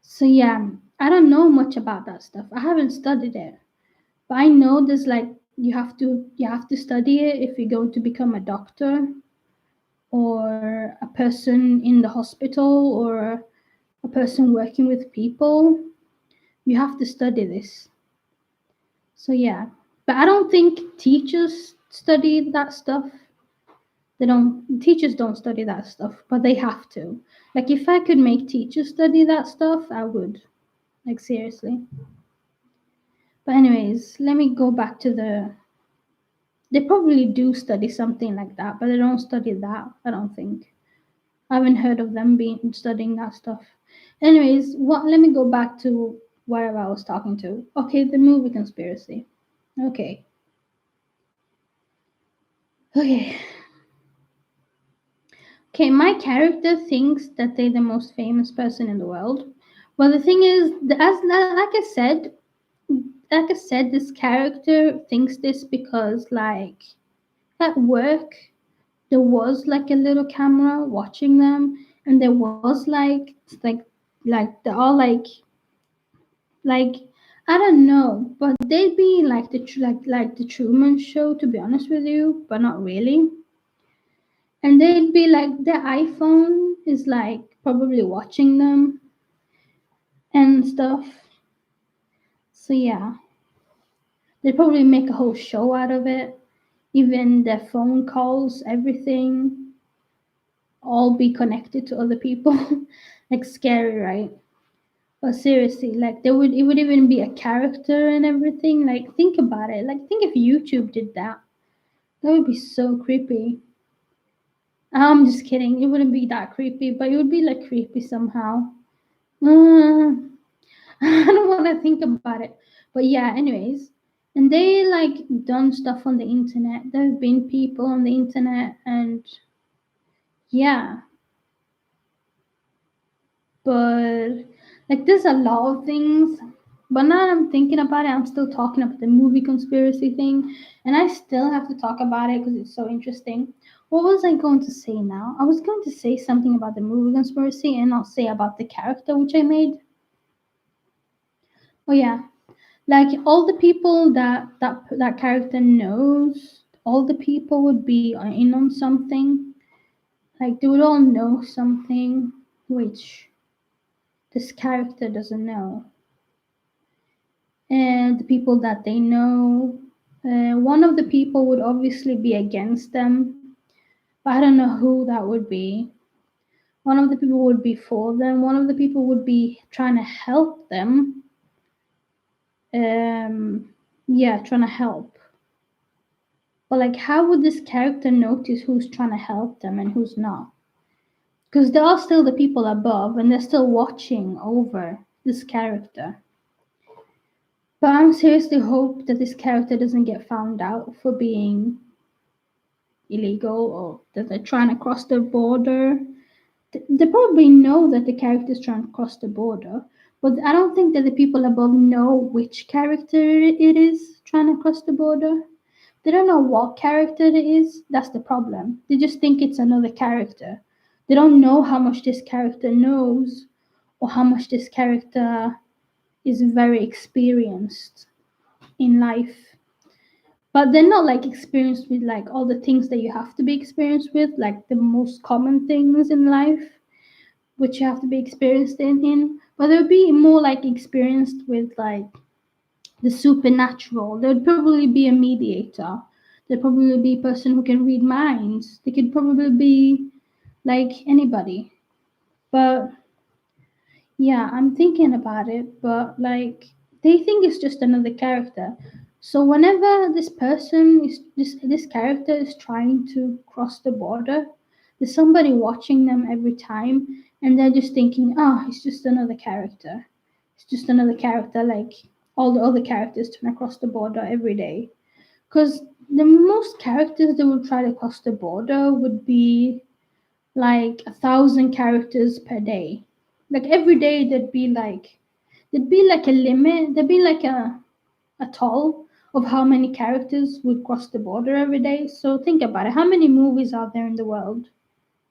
So yeah, I don't know much about that stuff. I haven't studied it, but I know there's like you have to study it if you're going to become a doctor or a person in the hospital or a person working with people. You have to study this. So yeah, but I don't think teachers study that stuff. They don't. Teachers don't study that stuff, but they have to. Like if I could make teachers study that stuff, I would. Like seriously. But anyways, let me go back to the. They probably do study something like that, but they don't study that. I don't think. I haven't heard of them being studying that stuff. Anyways, what? Let me go back to wherever I was talking to. Okay, the movie Conspiracy. Okay. Okay. Okay, my character thinks that they're the most famous person in the world. Well, the thing is, like I said, this character thinks this because, like, at work, there was like a little camera watching them, and there was like they're all like I don't know, but they'd be like like the Truman Show, to be honest with you, but not really. And they'd be like their iPhone is like probably watching them and stuff. So yeah, they'd probably make a whole show out of it. Even their phone calls, everything, all be connected to other people. Like scary, right? But seriously, like it would even be a character and everything. Like think about it. Like think if YouTube did that. That would be so creepy. I'm just kidding. It wouldn't be that creepy, but it would be like creepy somehow. Uh, I don't want to think about it. But yeah, anyways. And they like done stuff on the internet. There have been people on the internet and yeah. But like there's a lot of things. But now that I'm thinking about it, I'm still talking about the movie Conspiracy thing, and I still have to talk about it because it's so interesting. What was I going to say now? I was going to say something about the movie Conspiracy, and I'll say about the character which I made. Oh yeah, like all the people that character knows, all the people would be in on something. Like they would all know something which this character doesn't know. And the people that they know. One of the people would obviously be against them, but I don't know who that would be. One of the people would be for them. One of the people would be trying to help them. Yeah, trying to help. But like, how would this character notice who's trying to help them and who's not? Because there are still the people above, and they're still watching over this character. But I'm seriously hope that this character doesn't get found out for being illegal or that they're trying to cross the border. They probably know that the character is trying to cross the border, but I don't think that the people above know which character it is trying to cross the border. They don't know what character it is. That's the problem. They just think it's another character. They don't know how much this character knows or how much this character is very experienced in life. But they're not like experienced with like all the things that you have to be experienced with, like the most common things in life, which you have to be experienced in. But they'll be more like experienced with like the supernatural. There'd probably be a mediator. There'd probably be a person who can read minds. They could probably be like anybody. But yeah, I'm thinking about it, but like they think it's just another character. So whenever this character is trying to cross the border, there's somebody watching them every time, and they're just thinking, "Oh, it's just another character. It's just another character like all the other characters trying to cross the border every day." Because the most characters that would try to cross the border would be like 1,000 characters per day. Like every day there'd be like a limit, there'd be like a toll of how many characters would cross the border every day. So think about it. How many movies are there in the world?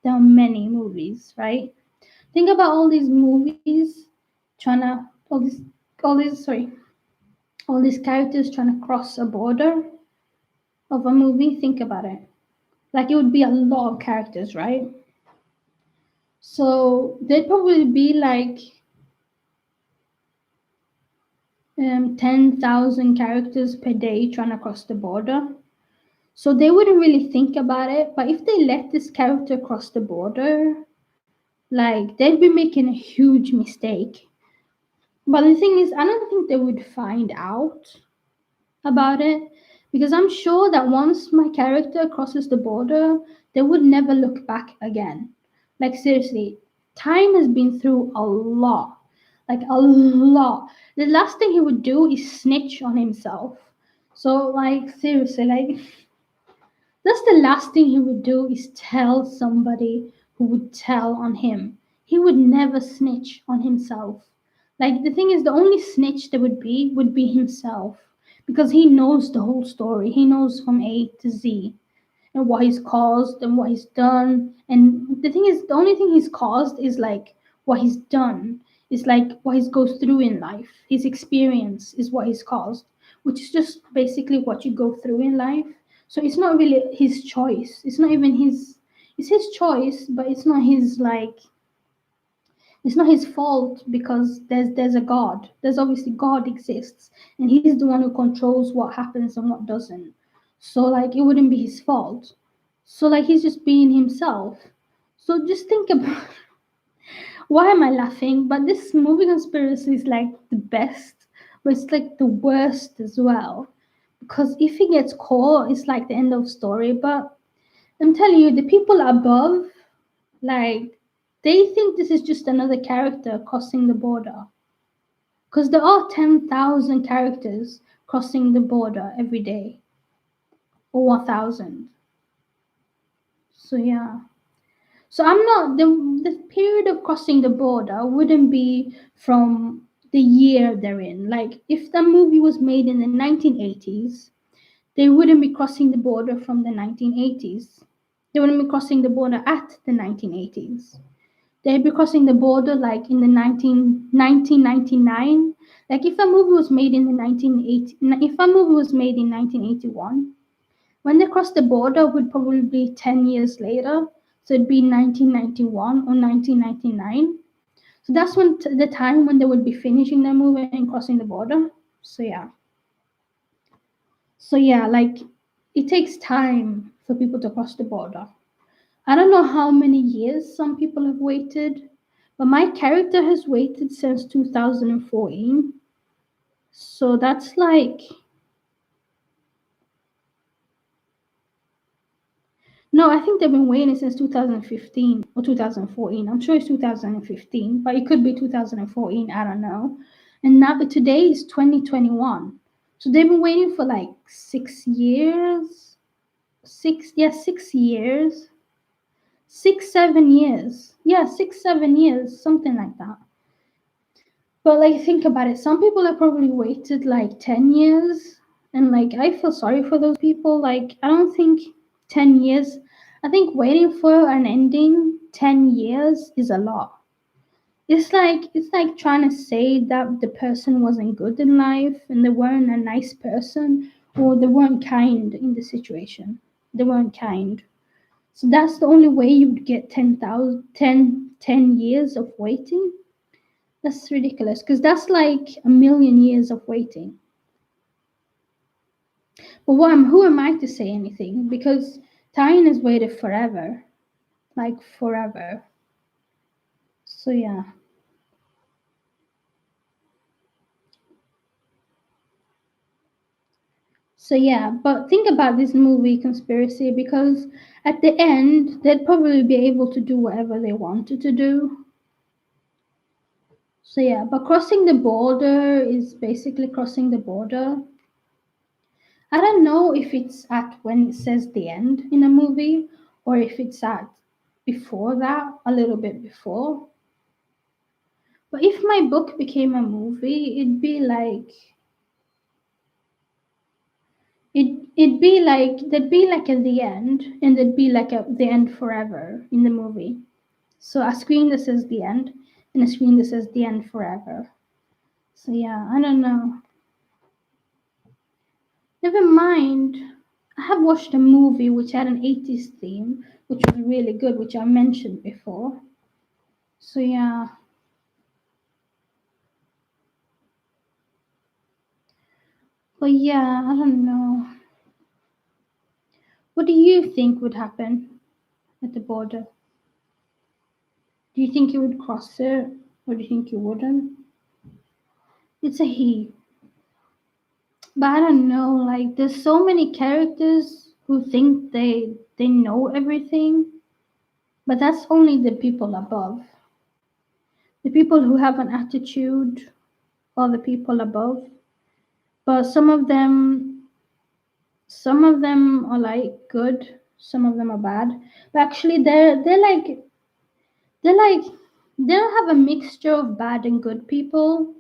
There are many movies, right? Think about all these movies trying to all these characters trying to cross a border of a movie. Think about it. Like it would be a lot of characters, right? So there'd probably be like 10,000 characters per day trying to cross the border. So they wouldn't really think about it. But if they let this character cross the border, like they'd be making a huge mistake. But the thing is, I don't think they would find out about it because I'm sure that once my character crosses the border, they would never look back again. Like, seriously, time has been through a lot. Like, a lot. The last thing he would do is snitch on himself. So, like, seriously, like, that's the last thing he would do is tell somebody who would tell on him. He would never snitch on himself. Like the thing is the only snitch there would be himself because he knows the whole story. He knows from A to Z and what he's caused and what he's done. And the thing is the only thing he's caused is like what he's done. Is like what he goes through in life. His experience is what he's caused, which is just basically what you go through in life. So it's not really his choice. It's not even his. It's his choice, but it's not his like. It's not his fault because there's a God. There's obviously God exists, and he's the one who controls what happens and what doesn't. So like it wouldn't be his fault. So like he's just being himself. So just think about why am I laughing? But this movie Conspiracy is like the best, but it's like the worst as well. Because if he gets caught, it's like the end of story. But I'm telling you, the people above, like, they think this is just another character crossing the border. Because there are 10,000 characters crossing the border every day, or 1,000. So, yeah. So I'm not the period of crossing the border wouldn't be from the year they're in. Like if the movie was made in the 1980s, they wouldn't be crossing the border from the 1980s. They wouldn't be crossing the border at the 1980s. They'd be crossing the border like in the 1999. Like if a movie was made in the 1980, if a movie was made in 1981, when they cross the border would probably be 10 years later. So it'd be 1991 or 1999. So that's when the time when they would be finishing their movie and crossing the border. So yeah. So yeah, like it takes time for people to cross the border. I don't know how many years some people have waited, but my character has waited since 2014. So that's like no, I think they've been waiting since 2015 or 2014. I'm sure it's 2015, but it could be 2014. I don't know. And now today is 2021. So they've been waiting for like 6 years. 6 years. 6, 7 years. Yeah, 6, 7 years, something like that. But like think about it. Some people have probably waited like 10 years. And like I feel sorry for those people. Like I don't think 10 years I think waiting for an ending 10 years is a lot. It's like trying to say that the person wasn't good in life and they weren't a nice person or they weren't kind in the situation. They weren't kind. So that's the only way you would get 10 years of waiting. That's ridiculous because that's like a million years of waiting. But who am I to say anything? Because Tyne has waited forever, like forever. So yeah. So yeah, but think about this movie Conspiracy because at the end they'd probably be able to do whatever they wanted to do. So yeah, but crossing the border is basically crossing the border. I don't know if it's at when it says the end in a movie or if it's at before that, a little bit before. But if my book became a movie, it'd be like there'd be like at the end and there'd be like the end forever in the movie. So a screen that says the end and a screen that says the end forever. So yeah, I don't know. Never mind. I have watched a movie which had an 80s theme, which was really good, which I mentioned before. So yeah. But yeah, I don't know. What do you think would happen at the border? Do you think you would cross it or do you think you wouldn't? It's a he. But I don't know, like there's so many characters who think they know everything, but that's only the people above. The people who have an attitude are the people above. But some of them are like good, some of them are bad. But actually they're like they don't have a mixture of bad and good people.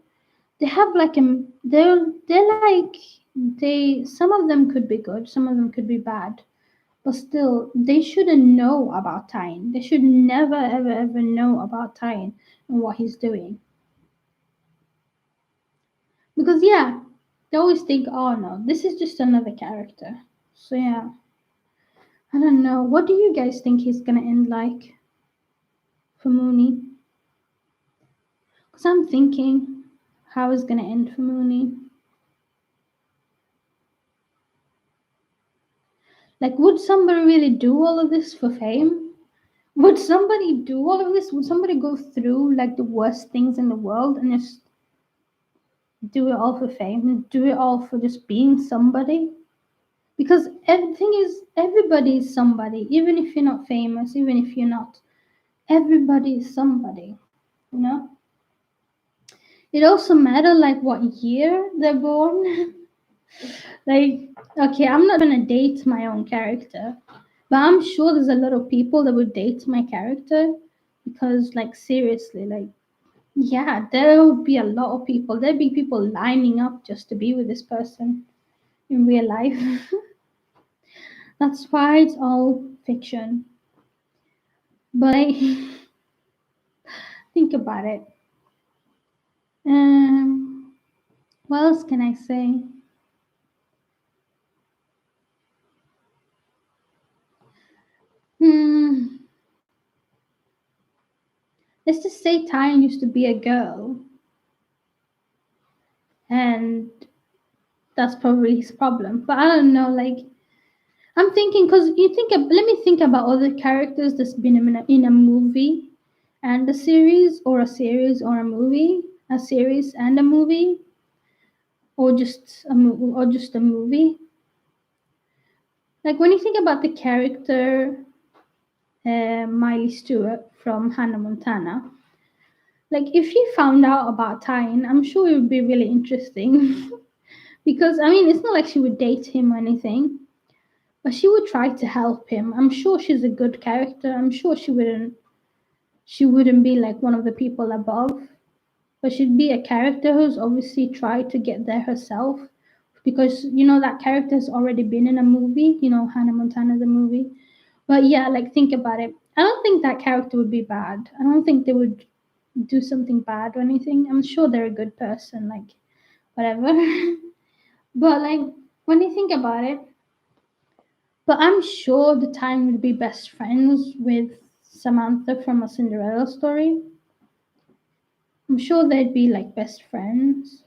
They have like a they're like they some of them could be good, some of them could be bad. But still, they shouldn't know about Tyne. They should never, ever, ever know about Tyne and what he's doing. Because, yeah, they always think, oh no, this is just another character. So, yeah, I don't know. What do you guys think he's gonna end like for Mooney? Because I'm thinking how he's gonna end for Mooney. Like, would somebody really do all of this for fame? Would somebody do all of this? Would somebody go through like the worst things in the world and just do it all for fame, do it all for just being somebody. Because everything is everybody is somebody, even if you're not famous, even if you're not. Everybody is somebody, you know? It also matter like what year they're born. Like, okay, I'm not gonna date my own character, but I'm sure there's a lot of people that would date my character because like seriously, like yeah, there would be a lot of people. There'd be people lining up just to be with this person in real life. That's why it's all fiction. But I think about it. Um, what else can I say? Hmm. Let's just say Tyne used to be a girl, and that's probably his problem. But I don't know. Like I'm thinking, cause you think. Let me think about other characters that's been in a movie, and a series, or a series, or a movie, a series and a movie, or just a movie. Like when you think about the character Miley Stewart from Hannah Montana, like if she found out about Tyne, I'm sure it would be really interesting. Because I mean, it's not like she would date him or anything, but she would try to help him. I'm sure she's a good character. I'm sure she wouldn't be like one of the people above, but she'd be a character who's obviously tried to get there herself. Because you know that character's already been in a movie. You know, Hannah Montana the movie, But yeah, like think about it. I don't think that character would be bad. I don't think they would do something bad or anything. I'm sure they're a good person, like whatever. But like when you think about it, but I'm sure the time would be best friends with Samantha from a Cinderella story. I'm sure they'd be like best friends.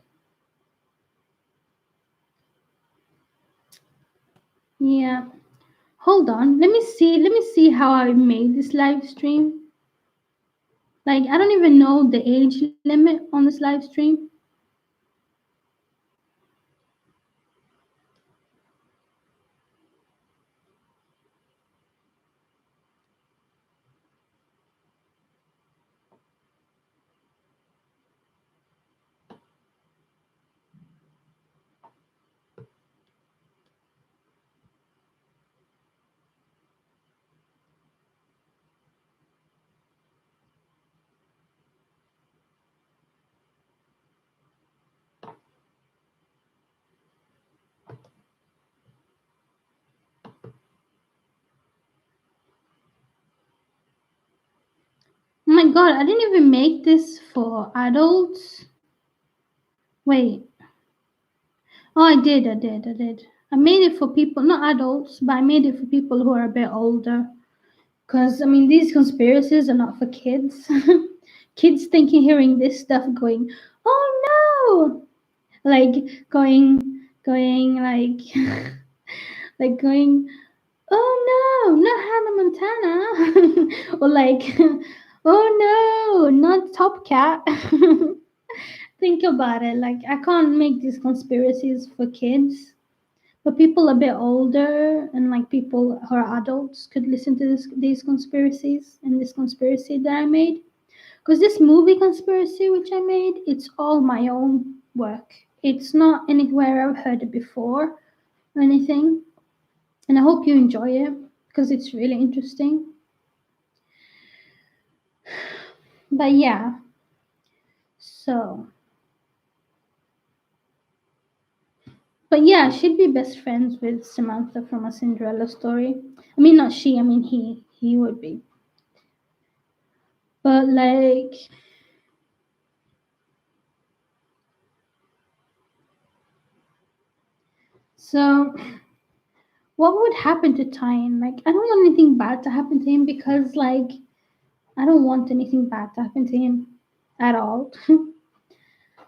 Yeah. Hold on. Let me see. Let me see how I made this live stream. Like I don't even know the age limit on this live stream. Oh my god, I didn't even make this for adults. Wait. Oh, I did. I made it for people, not adults, but I made it for people who are a bit older. Because, I mean, these conspiracies are not for kids. Kids thinking, hearing this stuff going, oh no! Like, going, like, like going, oh no, not Hannah Montana. Or like, oh no, not Top Cat. Think about it. Like, I can't make these conspiracies for kids. But people a bit older and like people who are adults could listen to these conspiracies and this conspiracy that I made. Because this movie conspiracy which I made, it's all my own work. It's not anywhere I've heard it before or anything. And I hope you enjoy it because it's really interesting. But yeah, so but yeah, she'd be best friends with Samantha from a Cinderella story. I mean not she, I mean he would be. But like so what would happen to Tyne? Like, I don't want anything bad to happen to him because, like, I don't want anything bad to happen to him at all.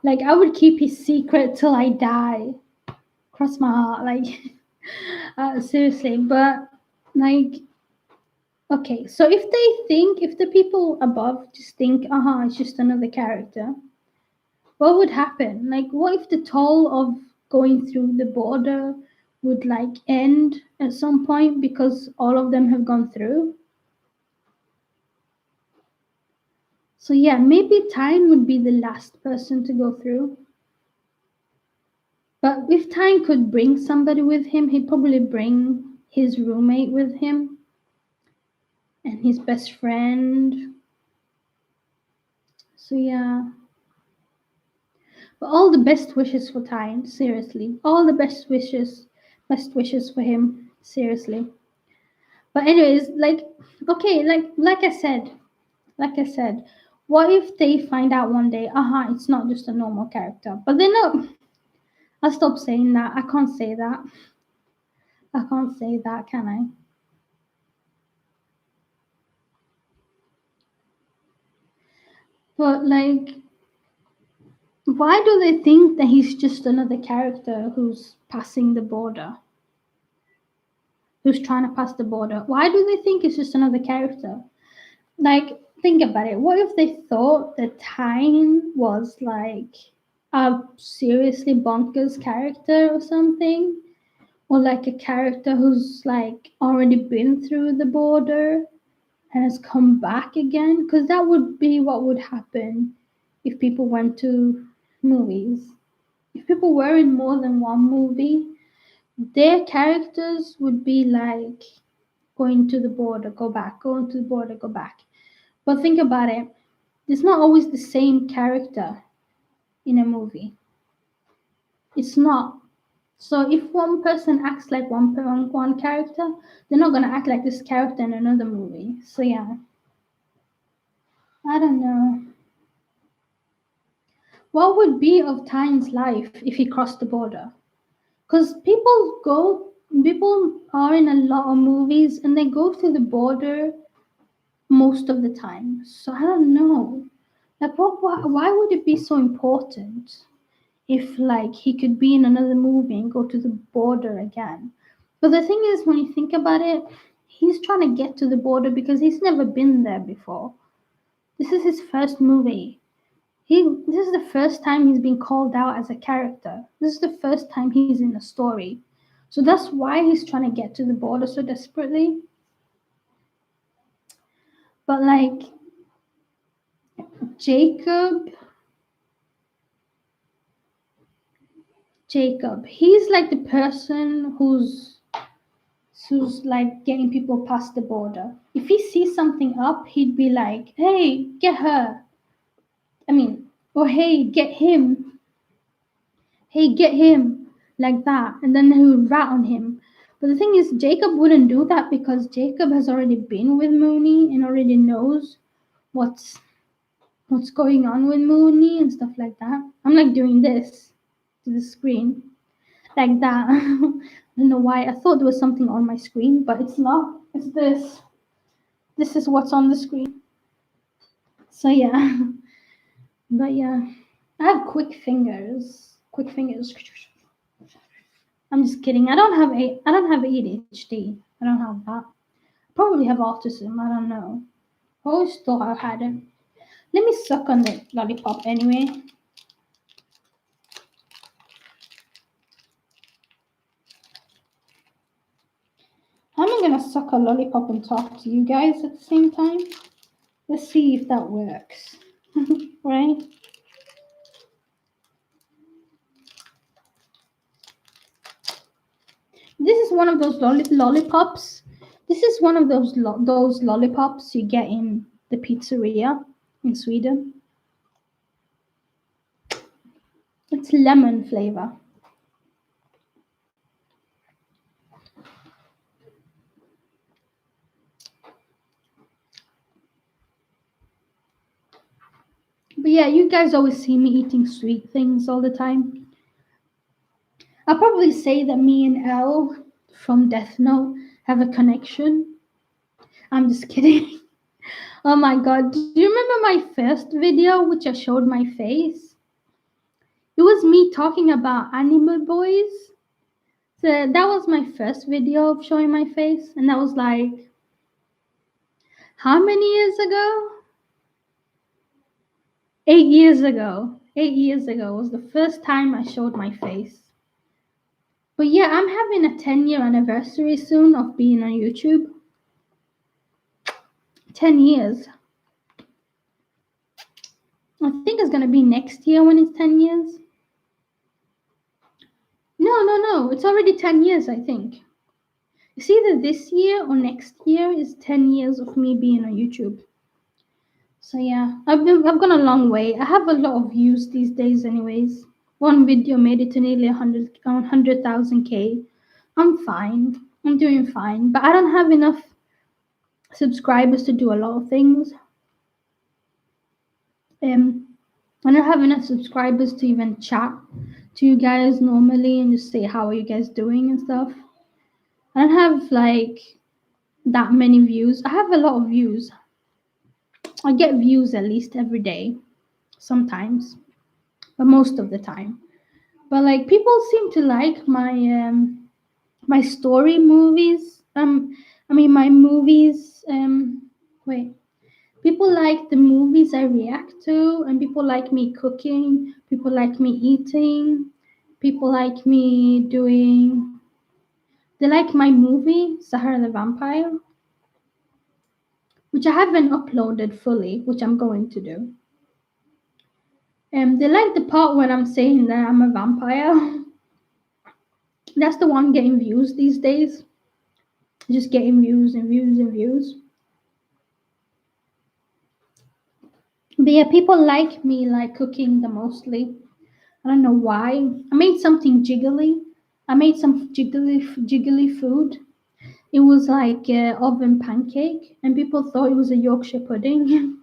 Like, I would keep his secret till I die. Cross my heart, like, seriously. But, like, okay, so if the people above just think, it's just another character, what would happen? Like, what if the toll of going through the border would, like, end at some point because all of them have gone through? So yeah, maybe Tyne would be the last person to go through. But if Tyne could bring somebody with him, he'd probably bring his roommate with him and his best friend. So yeah. But all the best wishes for Tyne, seriously. All the best wishes for him, seriously. But anyways, like okay, like I said, what if they find out one day, it's not just a normal character. But then no, I'll stop saying that. I can't say that. I can't say that, can I? But like, why do they think that he's just another character who's passing the border? Who's trying to pass the border? Why do they think it's just another character? Like, think about it. What if they thought that Tyne was like a seriously bonkers character or something? Or like a character who's like already been through the border and has come back again? Because that would be what would happen if people went to movies. If people were in more than one movie, their characters would be like going to the border, go back, going to the border, go back. But think about it, it's not always the same character in a movie. It's not. So if one person acts like one character, they're not gonna act like this character in another movie. So yeah, I don't know. What would be of Tyne's life if he crossed the border? Because people are in a lot of movies and they go through the border most of the time. So I don't know. Like, why would it be so important if, like, he could be in another movie and go to the border again? But the thing is, when you think about it, he's trying to get to the border because he's never been there before. This is his first movie. This is the first time he's been called out as a character. This is the first time he's in a story. So that's why he's trying to get to the border so desperately. But like Jacob, he's like the person who's like getting people past the border. If he sees something up, he'd be like, "Hey, get her." I mean, or "Hey, get him." "Hey, get him," like that, and then he would rat on him. But the thing is, Jacob wouldn't do that because Jacob has already been with Mooney and already knows what's what's going on with Mooney and stuff like that. I'm like doing this to the screen like that. I don't know why. I thought there was something on my screen, but it's not. It's this. This is what's on the screen. So yeah, but yeah, I have quick fingers. Quick fingers. I'm just kidding. I don't have ADHD. I don't have that. Probably have autism. I don't know. I always thought I had it. Let me suck on the lollipop anyway. I'm gonna suck a lollipop and talk to you guys at the same time. Let's see if that works. Right? This is one of those lollipops. This is one of those lollipops you get in the pizzeria in Sweden. It's lemon flavor. But yeah, you guys always see me eating sweet things all the time. I'll probably say that me and Elle from Death Note have a connection. I'm just kidding. Oh my god, do you remember my first video which I showed my face? It was me talking about anime boys. So that was my first video of showing my face, and that was like how many years ago? 8 years ago. 8 years ago was the first time I showed my face. But yeah, I'm having a 10-year anniversary soon of being on YouTube. 10 years. I think it's gonna be next year when it's 10 years. No. It's already 10 years, I think. It's either this year or next year is 10 years of me being on YouTube. So yeah, I've gone a long way. I have a lot of views these days, anyways. One video made it to nearly 100,000 K. I'm fine. I'm doing fine, but I don't have enough subscribers to do a lot of things. I don't have enough subscribers to even chat to you guys normally and just say how are you guys doing and stuff. I don't have like that many views. I have a lot of views. I get views at least every day, sometimes, but most of the time. But like people seem to like my story movies. I mean my movies. Wait. People like the movies I react to, and people like me cooking. People like me eating. People like me doing. They like my movie Sahara the Vampire, which I haven't uploaded fully, which I'm going to do. They like the part when I'm saying that I'm a vampire. That's the one getting views these days. Just getting views and views and views. But yeah, people like me like cooking the mostly. I don't know why. I made something jiggly. I made some jiggly food. It was like oven pancake, and people thought it was a Yorkshire pudding.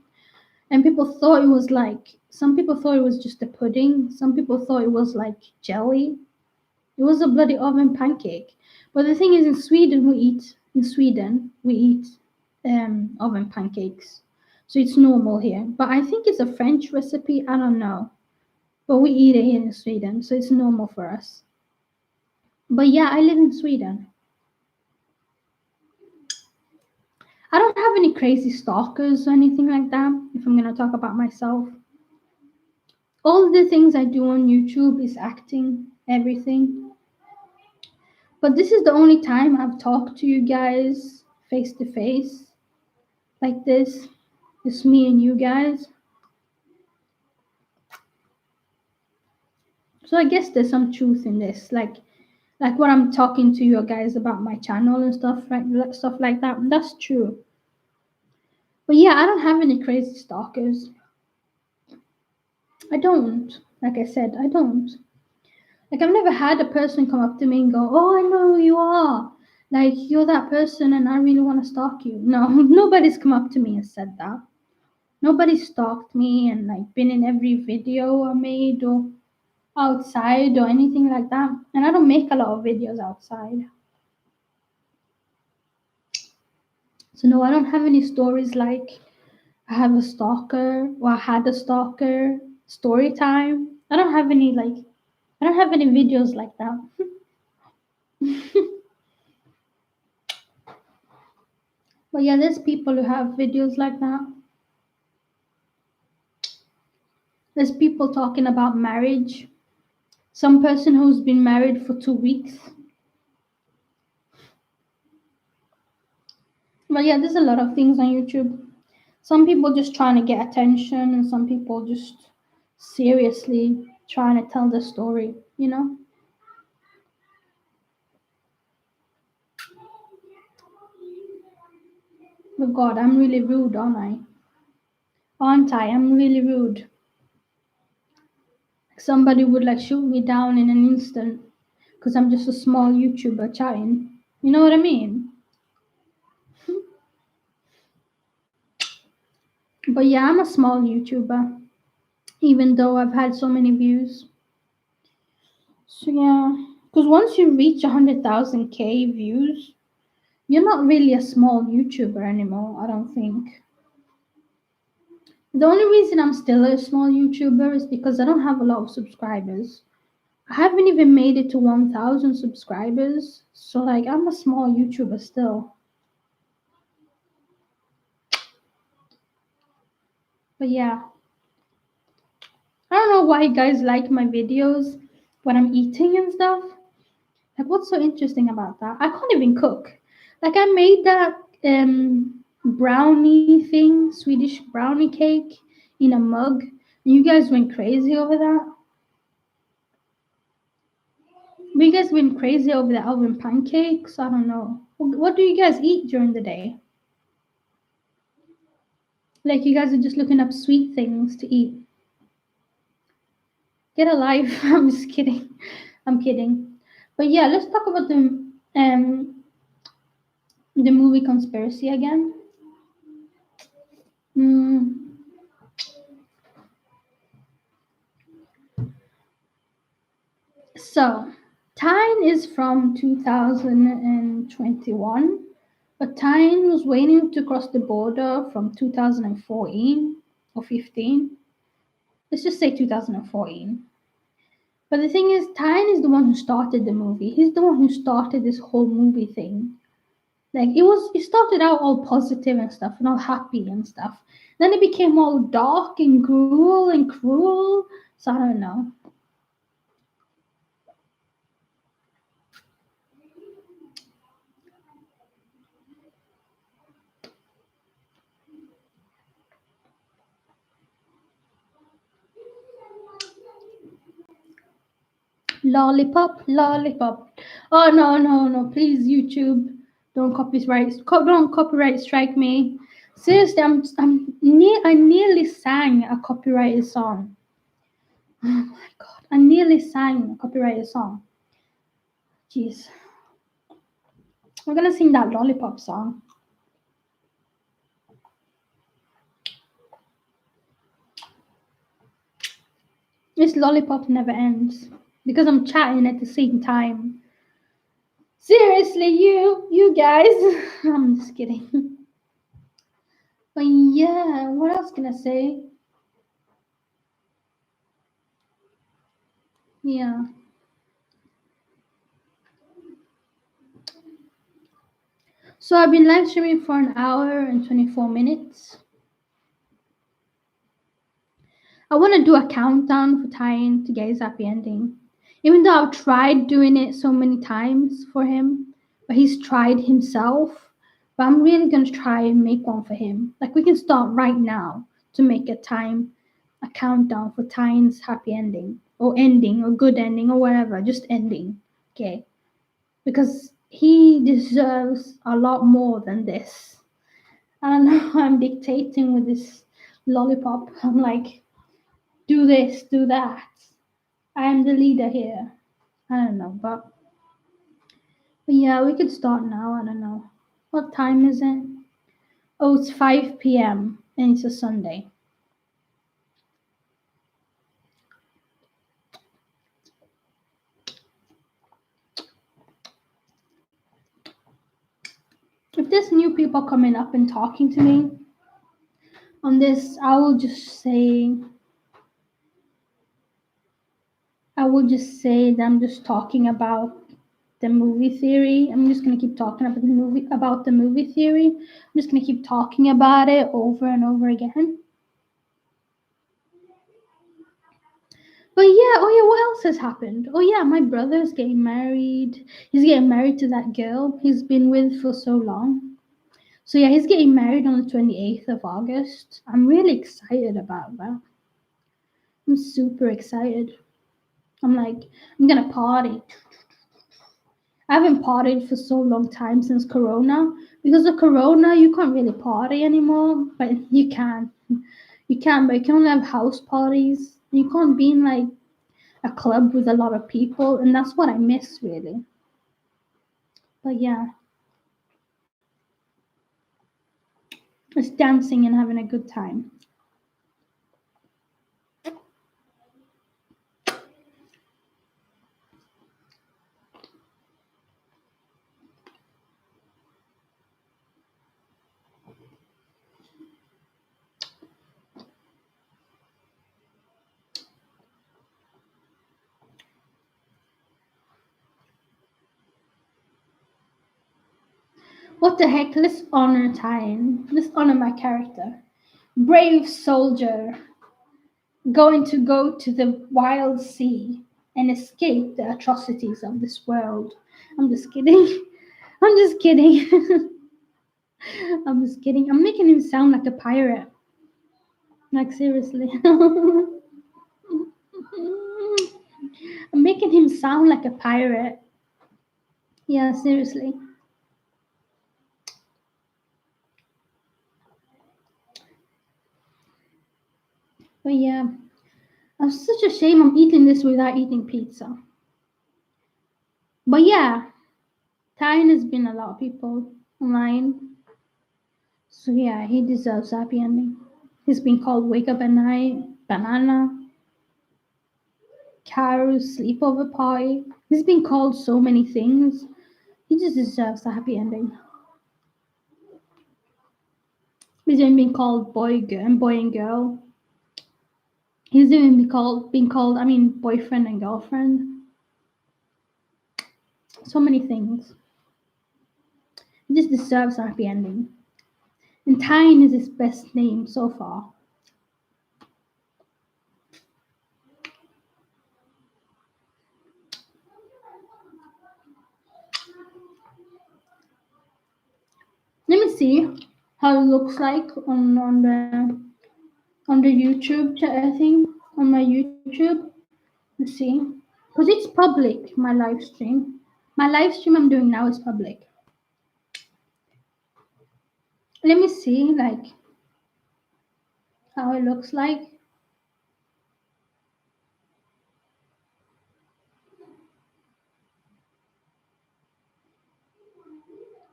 And people thought it was like, some people thought it was just a pudding. Some people thought it was like jelly. It was a bloody oven pancake. But the thing is, in Sweden we eat oven pancakes, so it's normal here. But I think it's a French recipe. I don't know, but we eat it here in Sweden, so it's normal for us. But yeah, I live in Sweden. I don't have any crazy stalkers or anything like that. If I'm gonna talk about myself, all the things I do on YouTube is acting, everything. But this is the only time I've talked to you guys face to face like this. It's me and you guys. So I guess there's some truth in this. Like what I'm talking to you guys about my channel and stuff, right? Stuff like that. That's true. But yeah, I don't have any crazy stalkers. I don't. Like I said, I don't. Like I've never had a person come up to me and go, "Oh, I know who you are. Like you're that person, and I really want to stalk you." No, nobody's come up to me and said that. Nobody stalked me and like been in every video I made or outside or anything like that. And I don't make a lot of videos outside. So no, I don't have any stories like I have a stalker or I had a stalker story time. I don't have any videos like that. But yeah, there's people who have videos like that. There's people talking about marriage. Some person who's been married for 2 weeks. But yeah, there's a lot of things on YouTube. Some people just trying to get attention, and some people just seriously trying to tell the story, you know? But God, I'm really rude, aren't I? Aren't I? I'm really rude. Somebody would like shoot me down in an instant because I'm just a small YouTuber chatting. You know what I mean? But yeah, I'm a small YouTuber, even though I've had so many views. So yeah, because once you reach 100,000 views, you're not really a small YouTuber anymore, I don't think. The only reason I'm still a small YouTuber is because I don't have a lot of subscribers. I haven't even made it to 1,000 subscribers, so like I'm a small YouTuber still. But yeah, I don't know why you guys like my videos when I'm eating and stuff. Like, what's so interesting about that? I can't even cook. Like, I made that brownie thing, Swedish brownie cake in a mug. You guys went crazy over that. But you guys went crazy over the oven pancakes. I don't know. What do you guys eat during the day? Like, you guys are just looking up sweet things to eat. Get a life. I'm just kidding. I'm kidding. But yeah, let's talk about the movie Conspiracy again. Mm, so, Tyne is from 2021, but Tyne was waiting to cross the border from 2014 or 15. Let's just say 2014. But the thing is, Tyne is the one who started the movie. He's the one who started this whole movie thing. Like it started out all positive and stuff and all happy and stuff. Then it became all dark and cruel and cruel. So I don't know. Lollipop, lollipop. Oh no, no, no! Please, YouTube, don't copyright strike me. Seriously, I nearly sang a copyrighted song. Oh my God, I nearly sang a copyrighted song. Jeez. We're gonna sing that lollipop song. This lollipop never ends because I'm chatting at the same time. Seriously, you guys. I'm just kidding. But yeah, what else can I say? Yeah. So I've been live streaming for an hour and 24 minutes. I want to do a countdown for Tyne to get his happy ending. Even though I've tried doing it so many times for him, but he's tried himself. But I'm really going to try and make one for him. Like, we can start right now to make a countdown for Tyne's happy ending, or good ending, or whatever, just ending. Okay? Because he deserves a lot more than this. I don't know, I'm dictating with this lollipop. I'm like, do this, do that. I am the leader here. I don't know, but yeah, we could start now. I don't know. What time is it? Oh, it's 5 p.m. and it's a Sunday. If there's new people coming up and talking to me on this, I will just say that I'm just talking about the movie theory. I'm just gonna keep talking about the movie theory. I'm just gonna keep talking about it over and over again. But yeah, oh yeah, what else has happened? Oh yeah, my brother's getting married. He's getting married to that girl he's been with for so long. So yeah, he's getting married on the 28th of August. I'm really excited about that. I'm super excited. I'm like, I'm gonna party. I haven't partied for so long time since Corona. Because of Corona, you can't really party anymore, but you can. You can, but you can only have house parties. You can't be in like a club with a lot of people, and that's what I miss really. But yeah, just dancing and having a good time. What the heck? Let's honor time. Let's honor my character. Brave soldier, going to go to the wild sea and escape the atrocities of this world. I'm just kidding. I'm just kidding. I'm just kidding. I'm making him sound like a pirate. Like seriously. I'm making him sound like a pirate. Yeah, seriously. But yeah, it's such a shame I'm eating this without eating pizza. But yeah, Tyne has been a lot of people online. So yeah, he deserves a happy ending. He's been called Wake Up at Night, Banana, Carol's Sleepover Party. He's been called so many things. He just deserves a happy ending. He's even been called boy and girl. He's even been called, boyfriend and girlfriend. So many things. He just deserves a happy ending. And Tyne is his best name so far. Let me see how it looks like on the YouTube. I think on my YouTube. Let's see, because it's public. My live stream. My live stream I'm doing now is public. Let me see like how it looks like.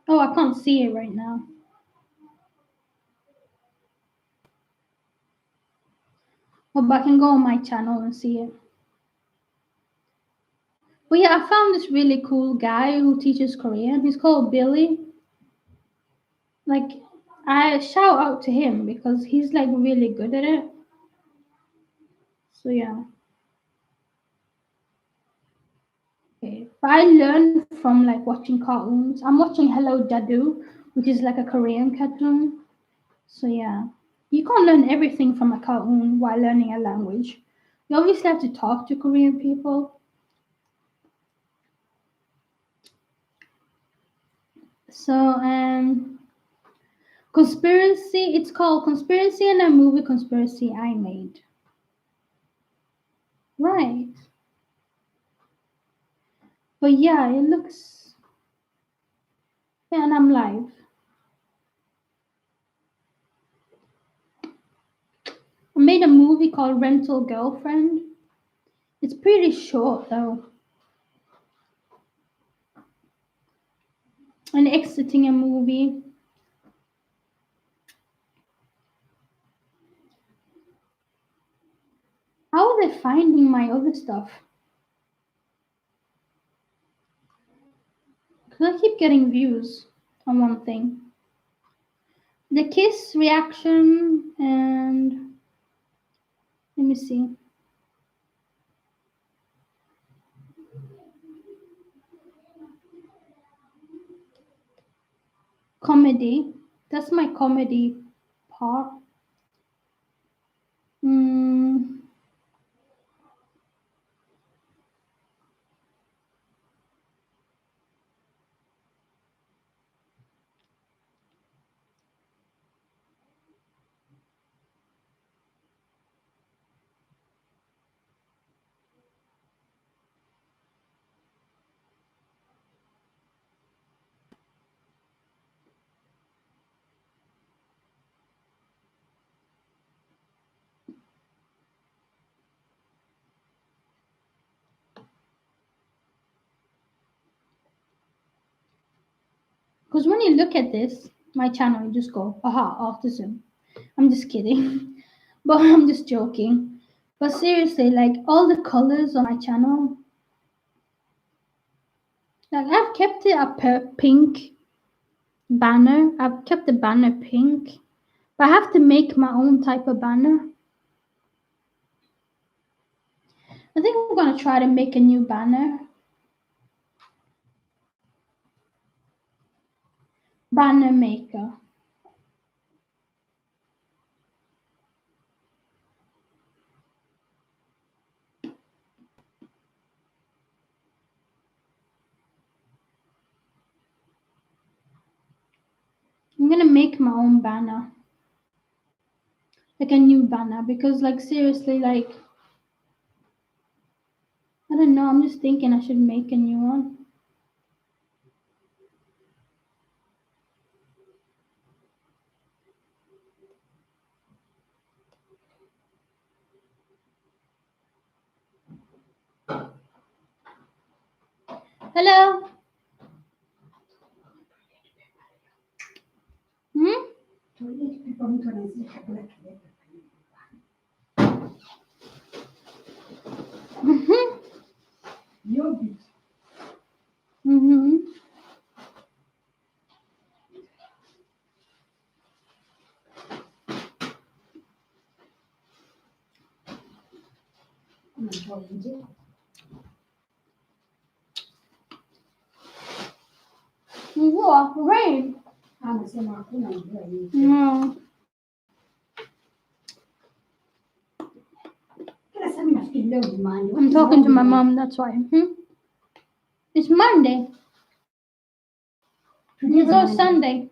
Oh, I can't see it right now. Oh, but I can go on my channel and see it. But yeah, I found this really cool guy who teaches Korean. He's called Billy. Like, I shout out to him because he's like really good at it. So yeah. Okay. But I learned from like watching cartoons. I'm watching Hello Jadu, which is like a Korean cartoon. So yeah. You can't learn everything from a cartoon while learning a language. You obviously have to talk to Korean people. So conspiracy, it's called Conspiracy and a Movie Conspiracy I Made. Right. But yeah, it looks, yeah, and I'm live. I made a movie called Rental Girlfriend. It's pretty short though. And exiting a movie. How are they finding my other stuff? Because I keep getting views on one thing. The kiss reaction and let me see. Comedy. That's my comedy part. Mm, Because when you look at this, my channel, you just go, aha, autism. I'm just kidding. But I'm just joking. But seriously, like all the colors on my channel, like I've kept it a pink banner. I've kept the banner pink. But I have to make my own type of banner. I think I'm gonna try to make a new banner. Banner maker. I'm gonna make my own banner. Like a new banner because like seriously, like I don't know, I'm just thinking I should make a new one. Hello? Hmm? Mm-hmm. Mm-hmm. What? Rain? No. I'm talking to my mom, that's why. Hmm? It's Monday. It's not Sunday.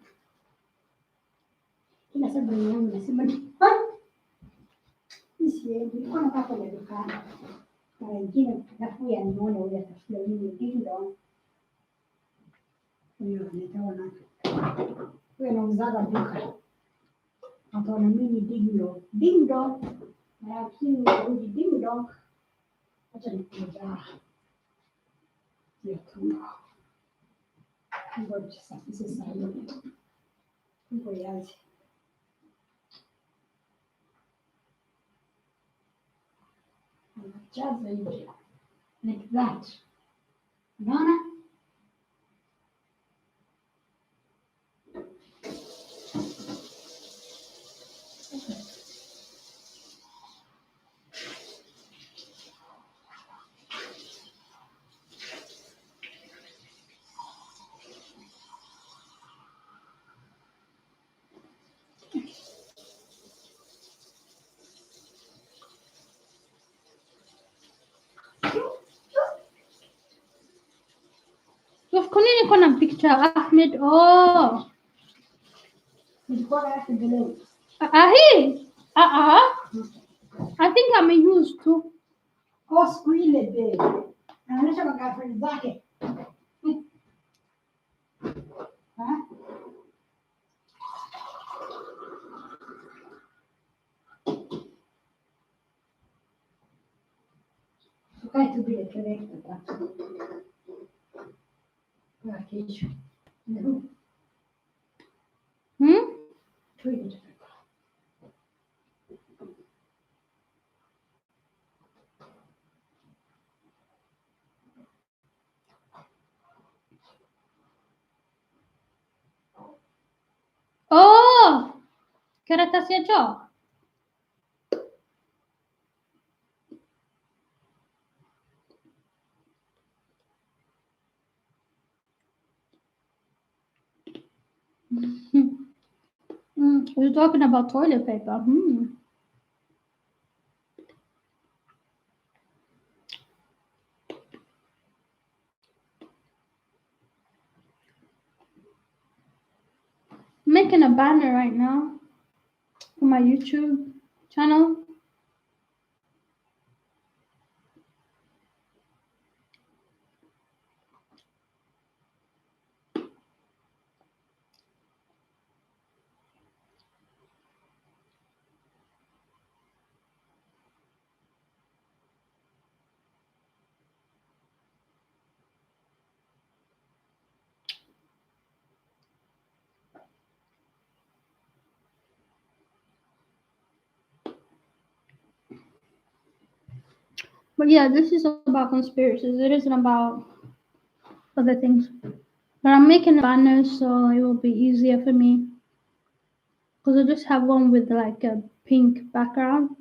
Ngoja sasa hivi ngoja jaza hivi like that. Unaona? Kwa nini niko na picture ya Ahmed? Oh. Nilikuwa nafikiria Hii. I think ameuse tu. kwa siku ile babe. Anaonyesha magafrend zake. Ha? Tukae tu vile kelele tatu. Kwa kesho. Ndio. Twende. Oh. Karatasi ya choo. We're talking about toilet paper. I'm making a banner right now for my YouTube channel. But yeah, this is about conspiracies. It isn't about other things. But I'm making a banner so it will be easier for me. Because I just have one with like a pink background.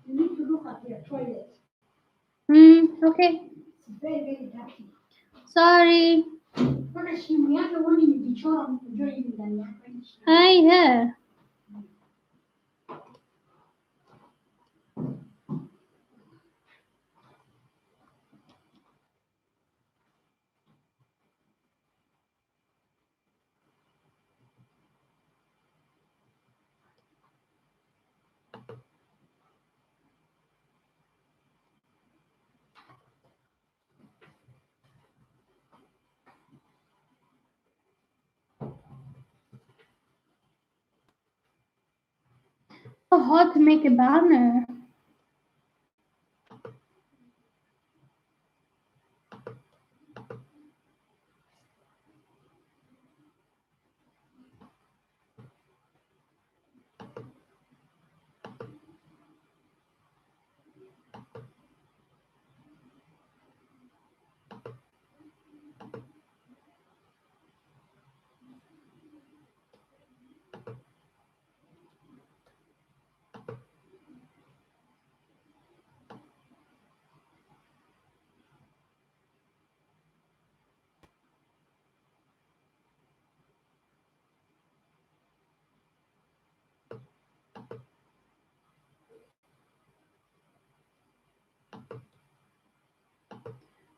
You need to look at your toilet. Okay. It's very, very dirty. Sorry. Mbona shimo yake uone ni vichoro mkujua hivi ndani yake. Hi, yeah. Hard to make a banner.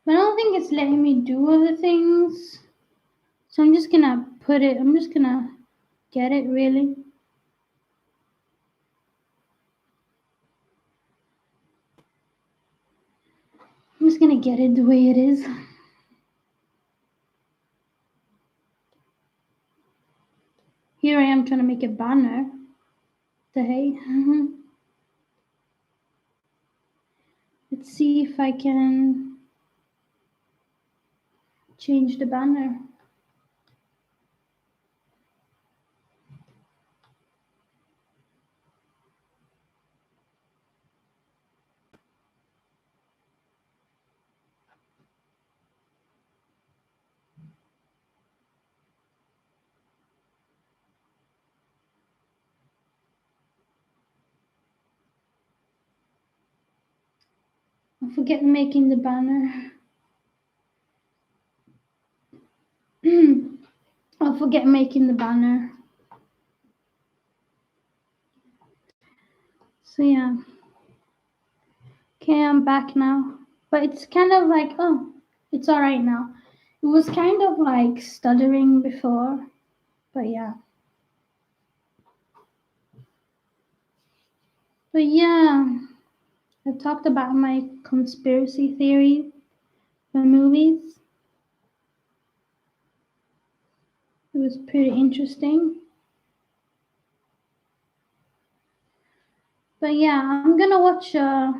But I don't think it's letting me do other things. So I'm just gonna get it really. I'm just gonna get it the way it is. Here I am trying to make a banner. The hey. Let's see if I can change the banner. I forget making the banner. I'll forget making the banner. So yeah. Okay, I'm back now. But it's kind of like, oh, it's alright now. It was kind of like stuttering before. But yeah. But yeah, I talked about my conspiracy theory for movies. It was pretty interesting. But yeah, I'm gonna watch a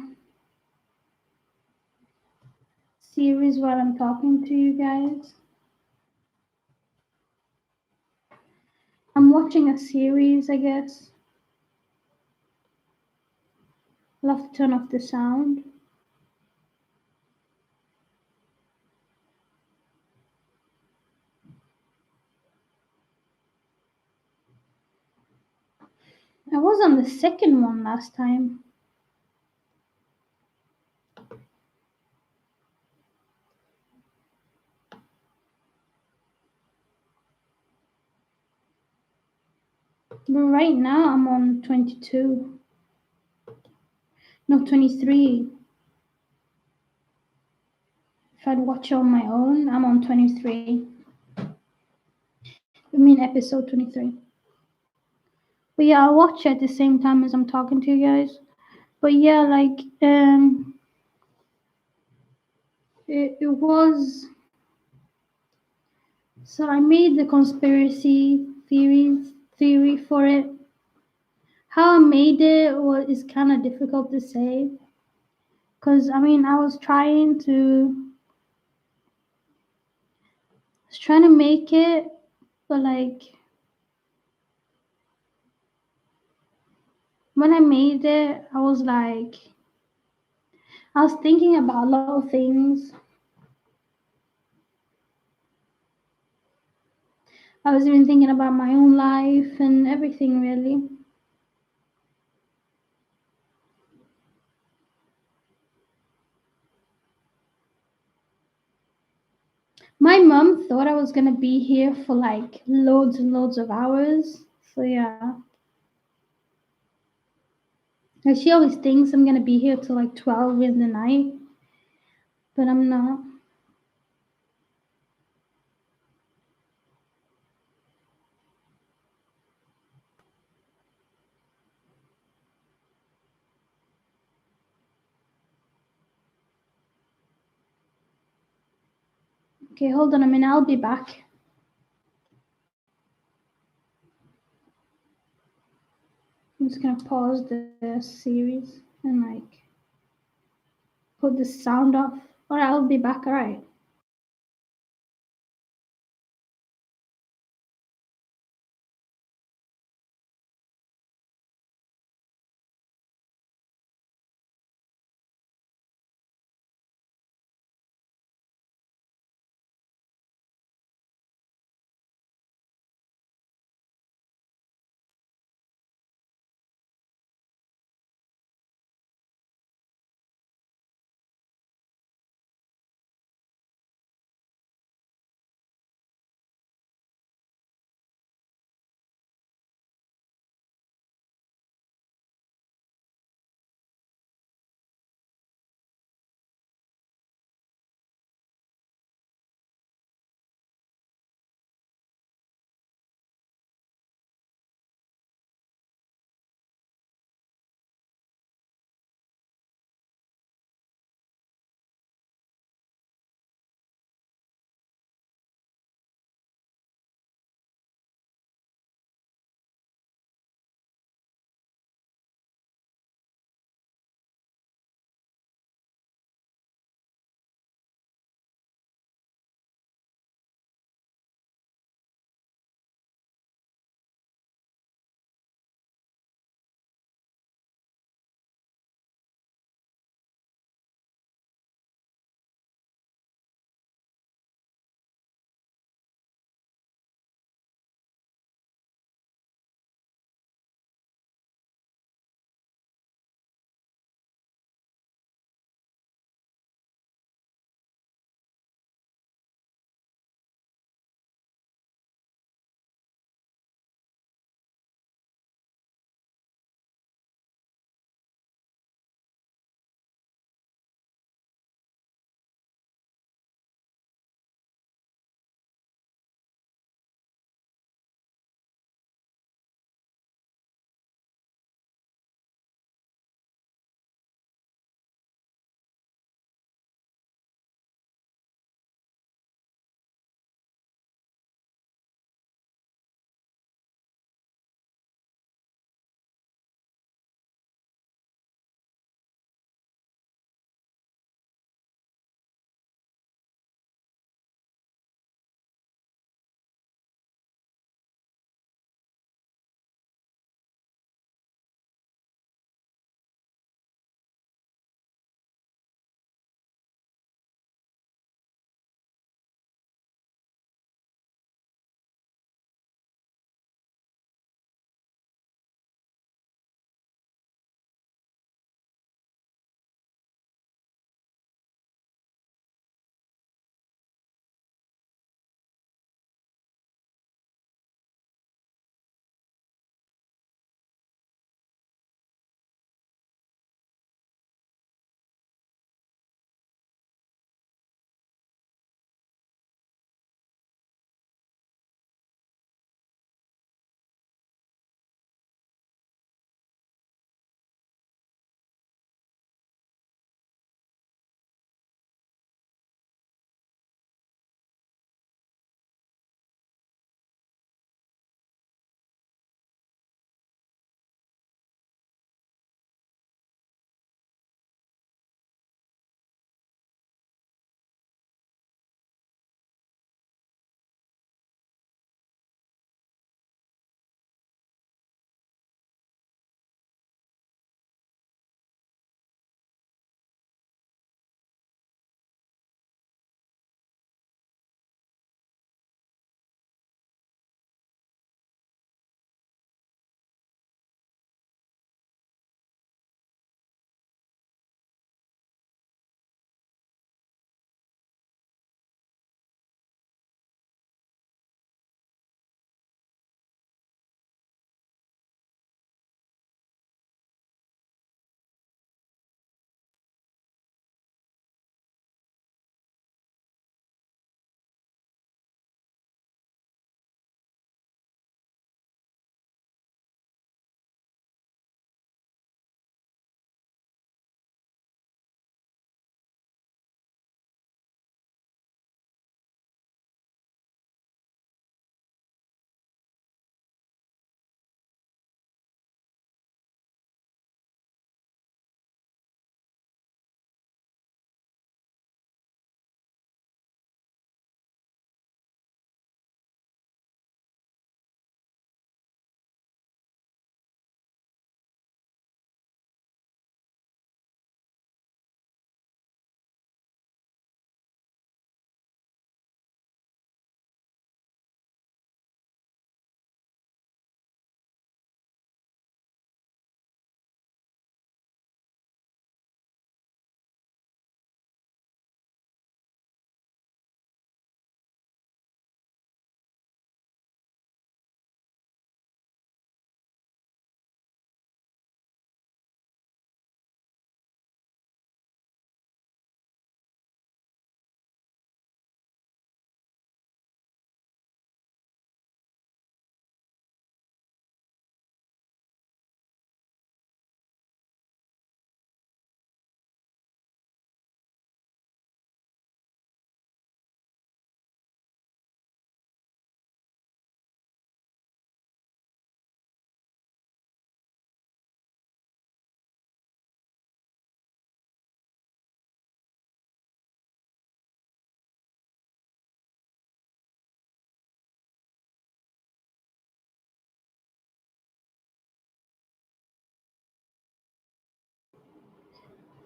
series while I'm talking to you guys. I'm watching a series, I guess. I'll have to turn off the sound. I was on the second one last time. But right now I'm on 22. No, 23. If I'd watch on my own, I'm on 23. I mean, episode 23. But yeah, I'll watch it at the same time as I'm talking to you guys. But yeah, like, it was. So I made the conspiracy theory for it. How I made it is kind of difficult to say. Cause I mean, I was trying to make it, but like when I made it, I was thinking about a lot of things. I was even thinking about my own life and everything, really. My mom thought I was gonna be here for like loads and loads of hours. So yeah. Like she always thinks I'm gonna be here till like 12 in the night, but I'm not. Okay, hold on a minute. I'll be back. I'm just gonna pause the series and like put the sound off. Alright, I'll be back, alright.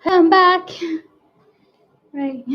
I'm back. Right.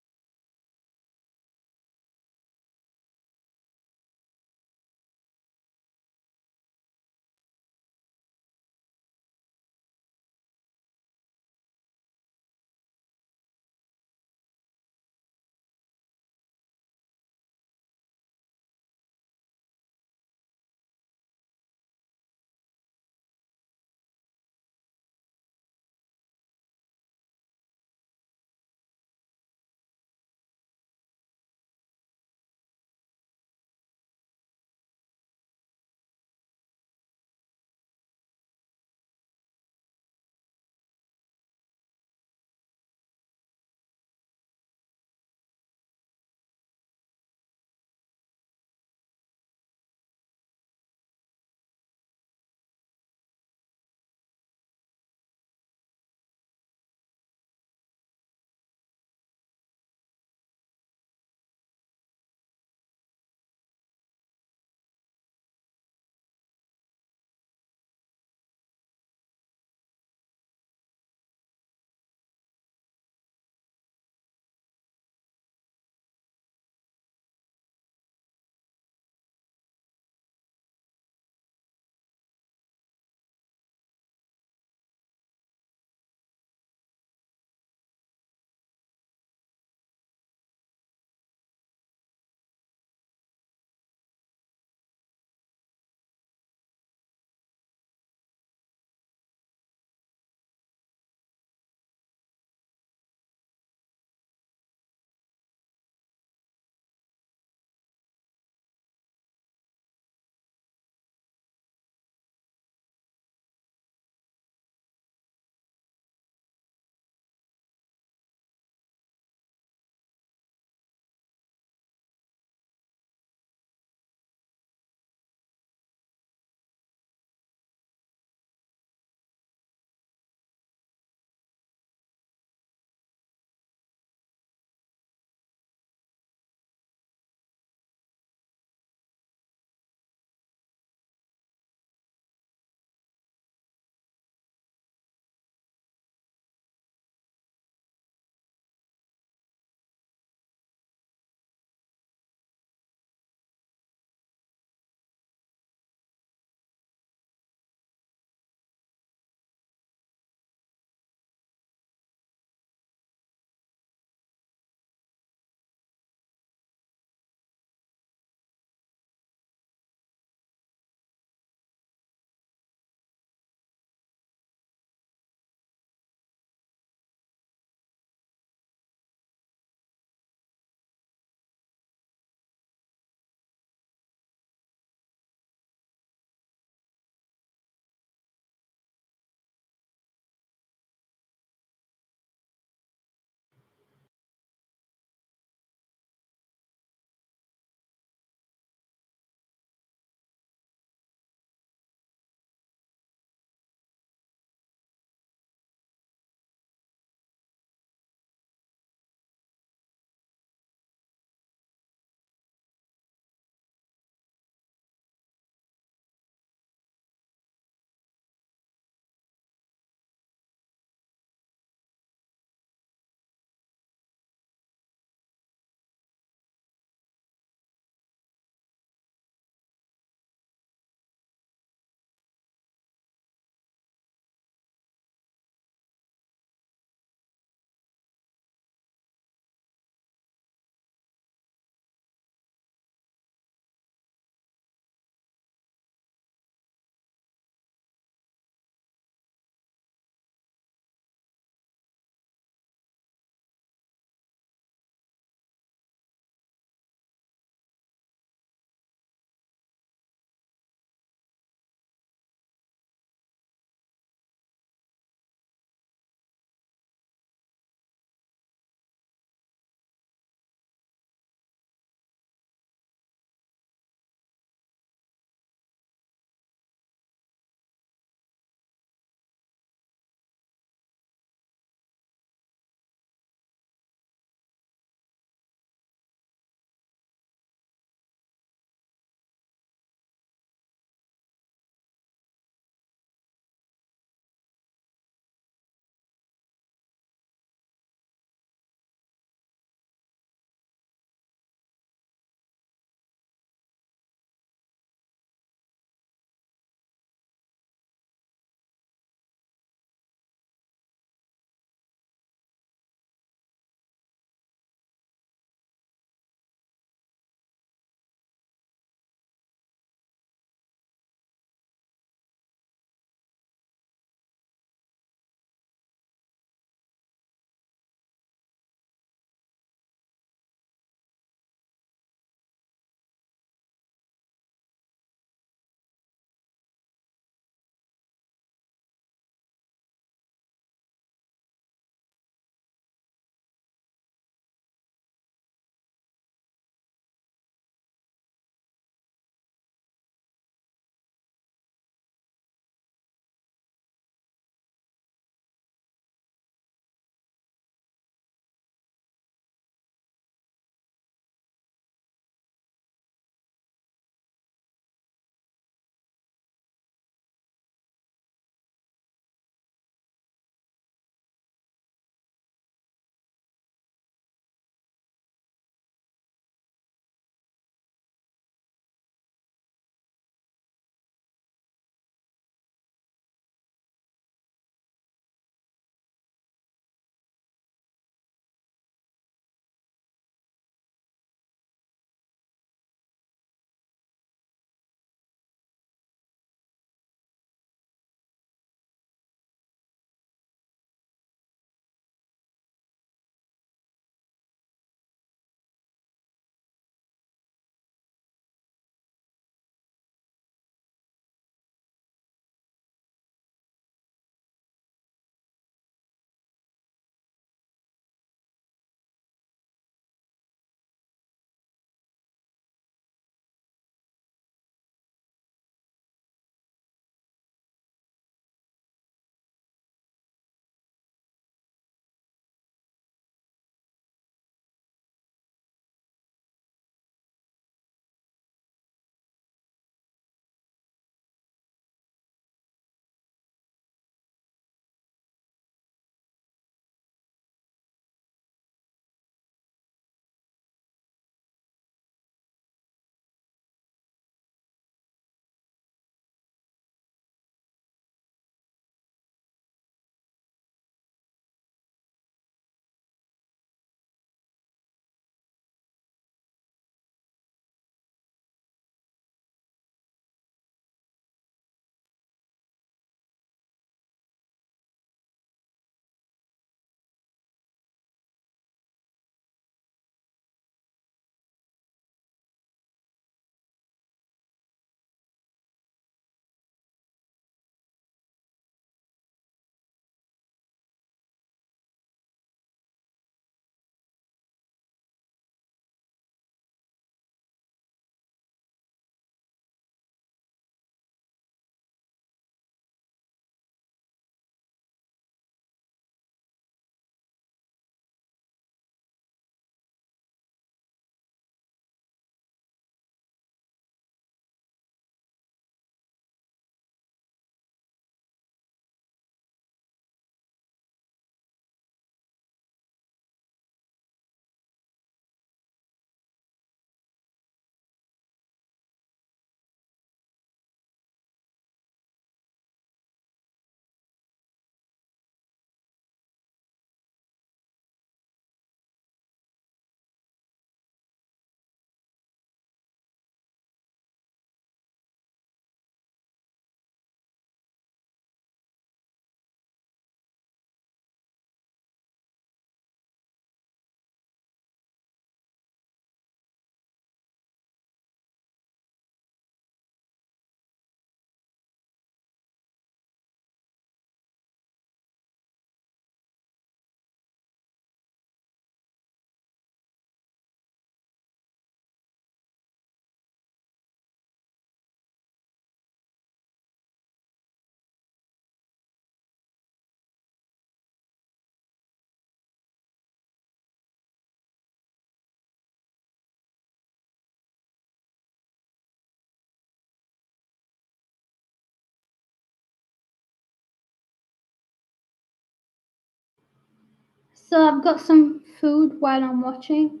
So I've got some food while I'm watching.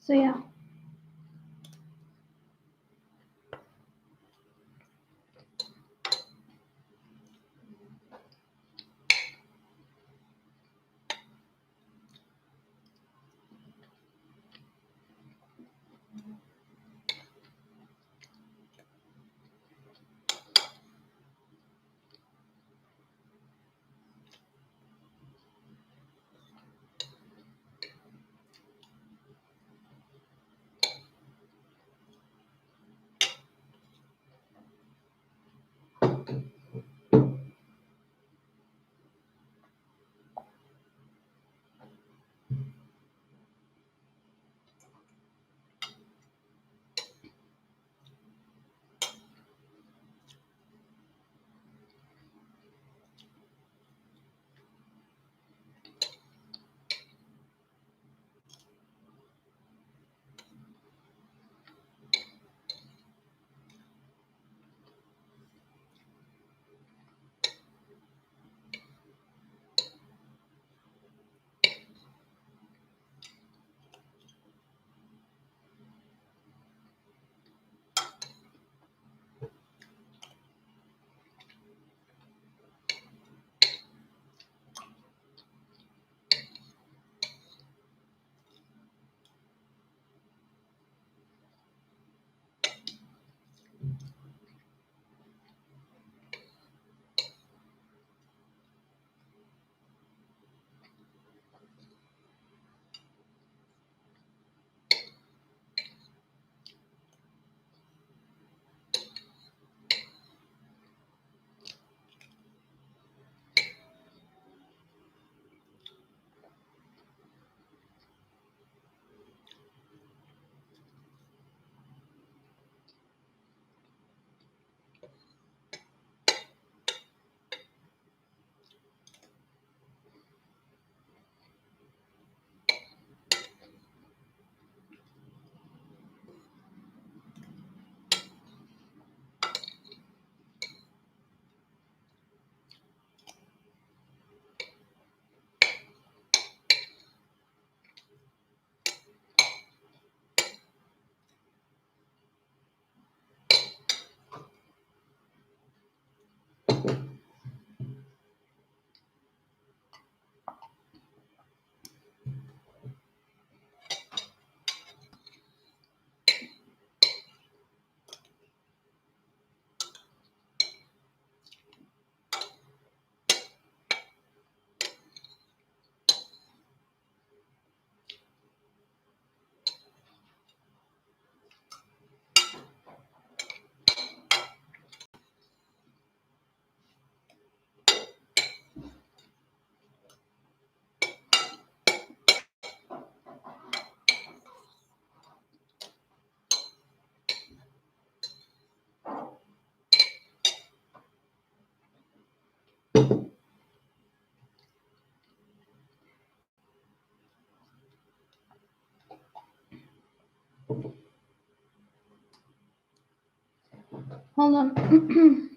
So yeah. Hold on.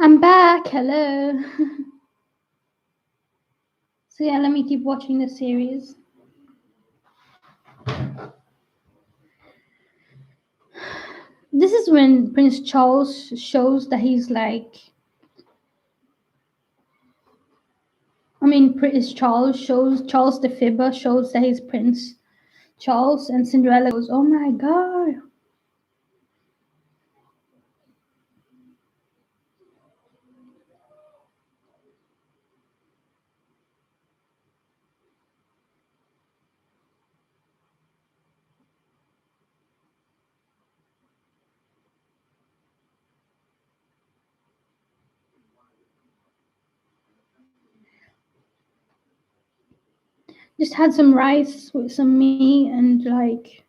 I'm back. Hello. So yeah, let me keep watching the series. This is when Prince Charles shows that he's like. I mean, Prince Charles shows Charles the Fibber shows that he's Prince Charles, and Cinderella goes, "Oh my god!" Just had some rice with some meat and like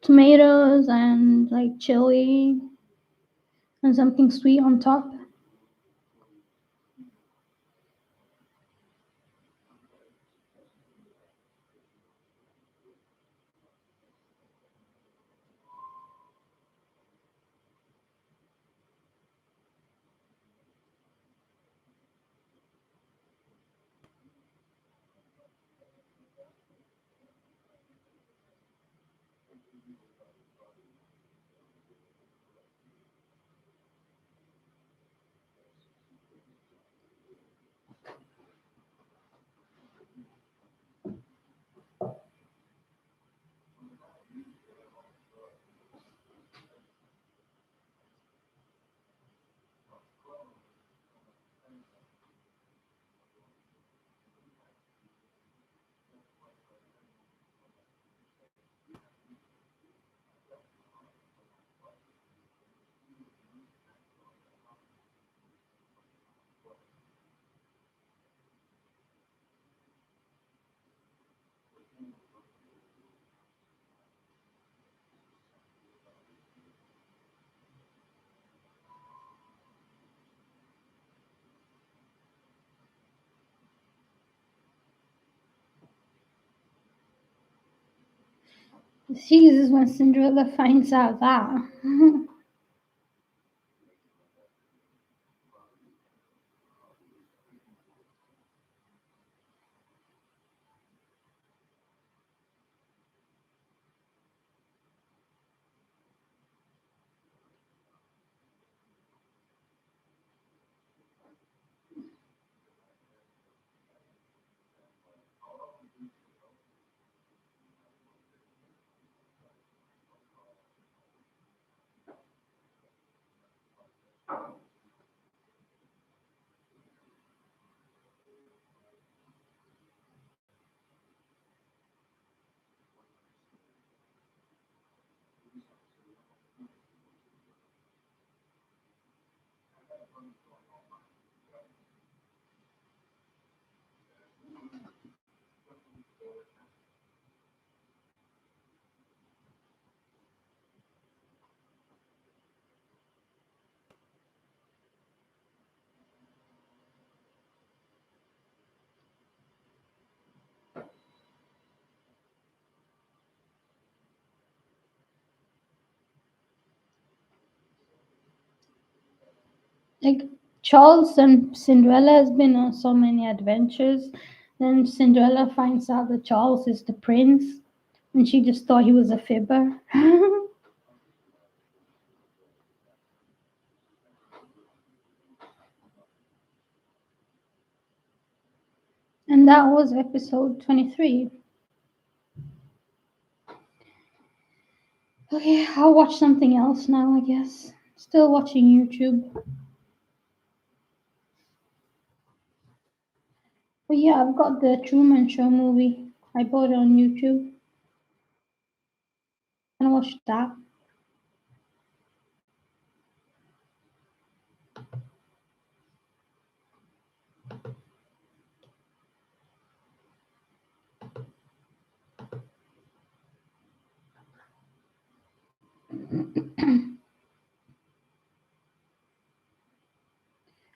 tomatoes and like chili and something sweet on top. Jesus, when Cinderella finds out that. Like Charles and Cinderella has been on so many adventures. Then Cinderella finds out that Charles is the prince, and she just thought he was a fibber. And that was episode 23. Okay, I'll watch something else now, I guess. Still watching YouTube. But yeah, I've got the Truman Show movie. I bought it on YouTube and I watched that.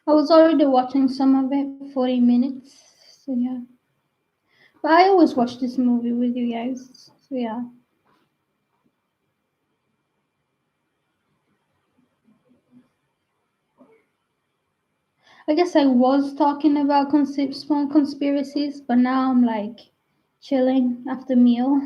I was already watching some of it, 40 minutes. So yeah. But I always watch this movie with you guys. So yeah. I guess I was talking about small conspiracies, but now I'm like chilling after meal.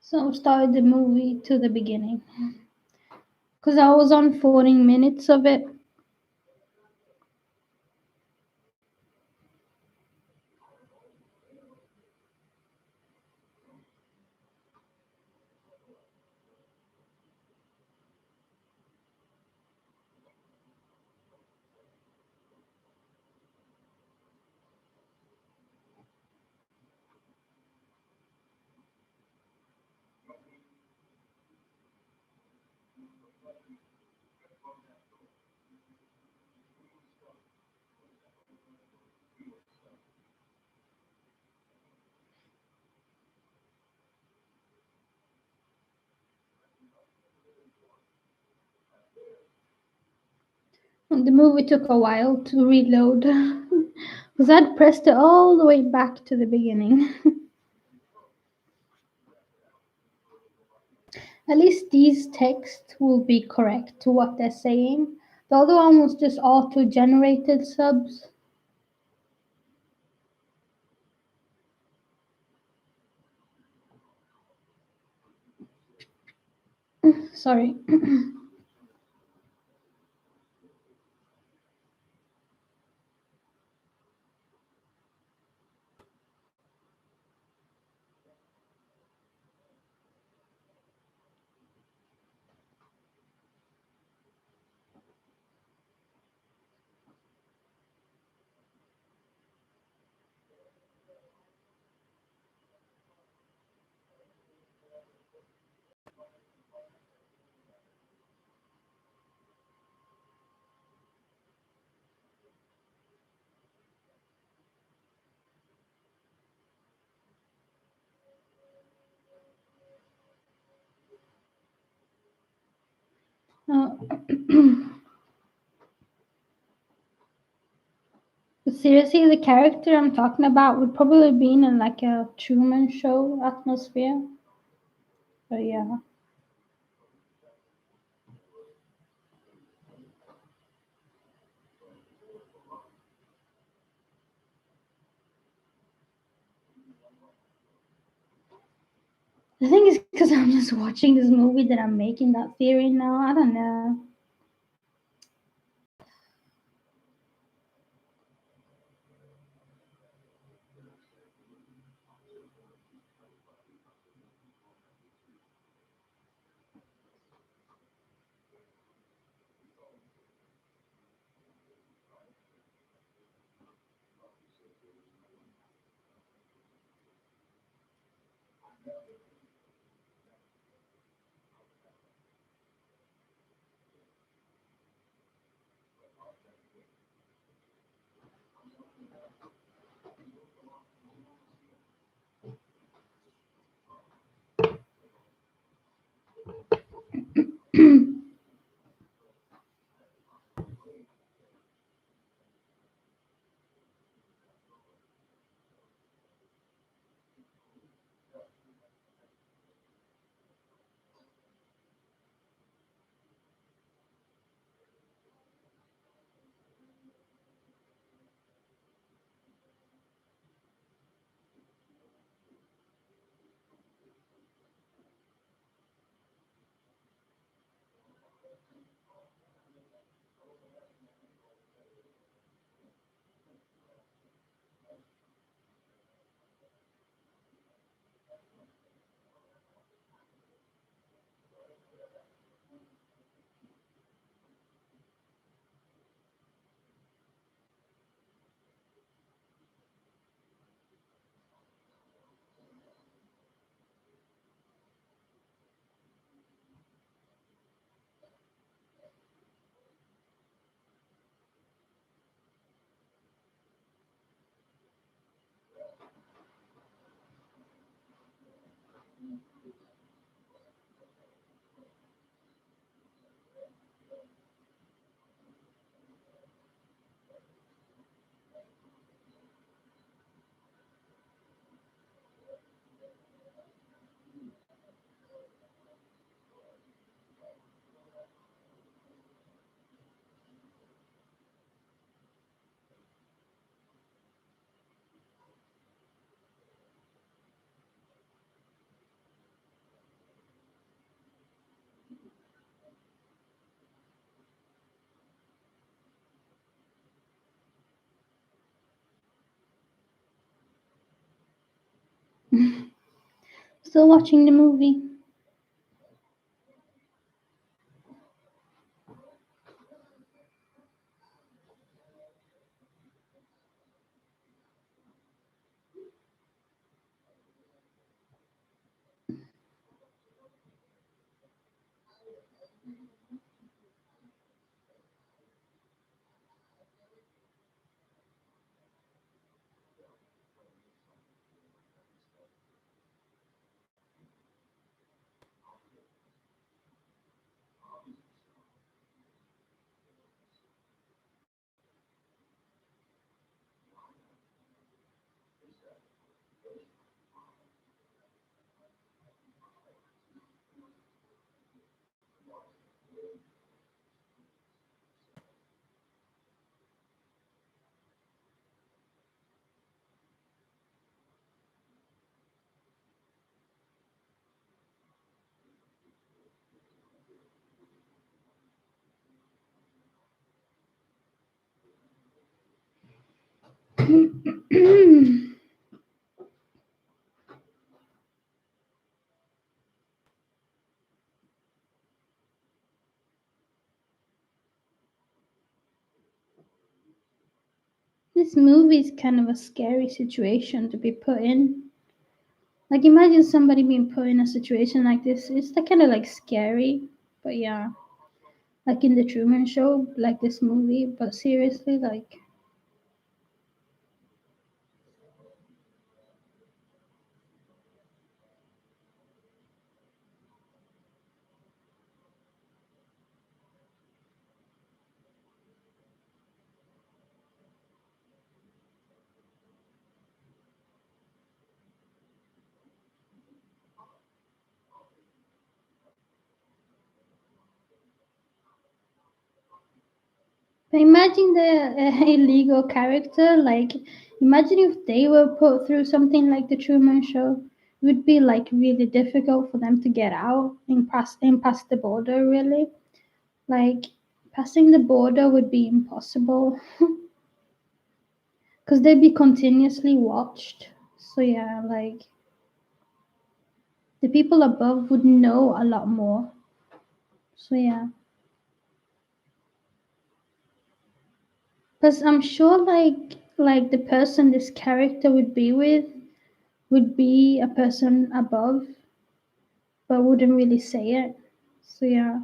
So I started the movie to the beginning because I was on 40 minutes of it. And the movie took a while to reload because I'd pressed it all the way back to the beginning. At least these texts will be correct to what they're saying. The other one was just auto generated subs. Sorry. Uh, but seriously, the character I'm talking about would probably be in like a Truman Show atmosphere. But yeah. The thing is, because I'm just watching this movie that I'm making that theory now. I don't know. Still watching the movie. This movie is kind of a scary situation to be put in. Like imagine somebody being put in a situation like this. It's kind of like scary, but yeah, like in the Truman Show, like this movie. But seriously, like but imagine the illegal character. Like imagine if they were put through something like the Truman Show. It would be like really difficult for them to get out and pass the border. Really, like passing the border would be impossible because they'd be continuously watched. So yeah, like the people above would know a lot more. So yeah, because I'm sure like the person this character would be with would be a person above, but wouldn't really say it. So yeah,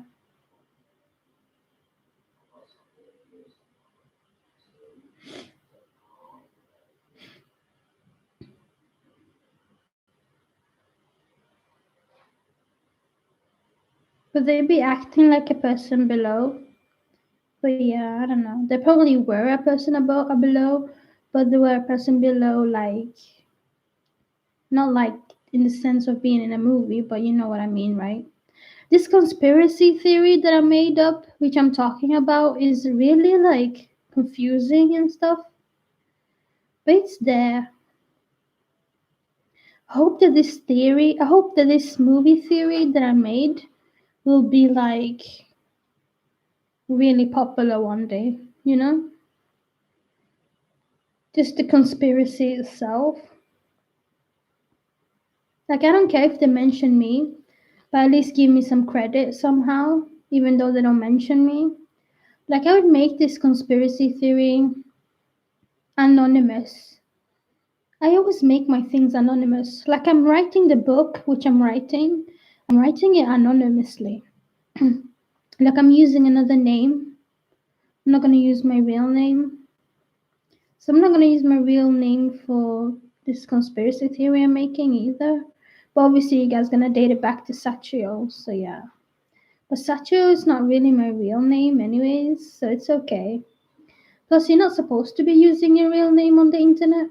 but they'd be acting like a person below. But yeah, I don't know. They probably were a person above or below, but they were a person below, like not like in the sense of being in a movie, but you know what I mean, right? This conspiracy theory that I made up, which I'm talking about, is really like confusing and stuff, but it's there. I hope that this movie theory that I made will be like really popular one day, you know? Just the conspiracy itself. Like, I don't care if they mention me, but at least give me some credit somehow, even though they don't mention me. Like, I would make this conspiracy theory anonymous. I always make my things anonymous. Like, I'm writing the book, which I'm writing it anonymously. Like, I'm using another name. I'm not going to use my real name. So, I'm not going to use my real name for this conspiracy theory I'm making either. But obviously, you guys gonna date it back to Sachio, so yeah. But Sachio is not really my real name, anyways, so it's okay. Plus, you're not supposed to be using your real name on the internet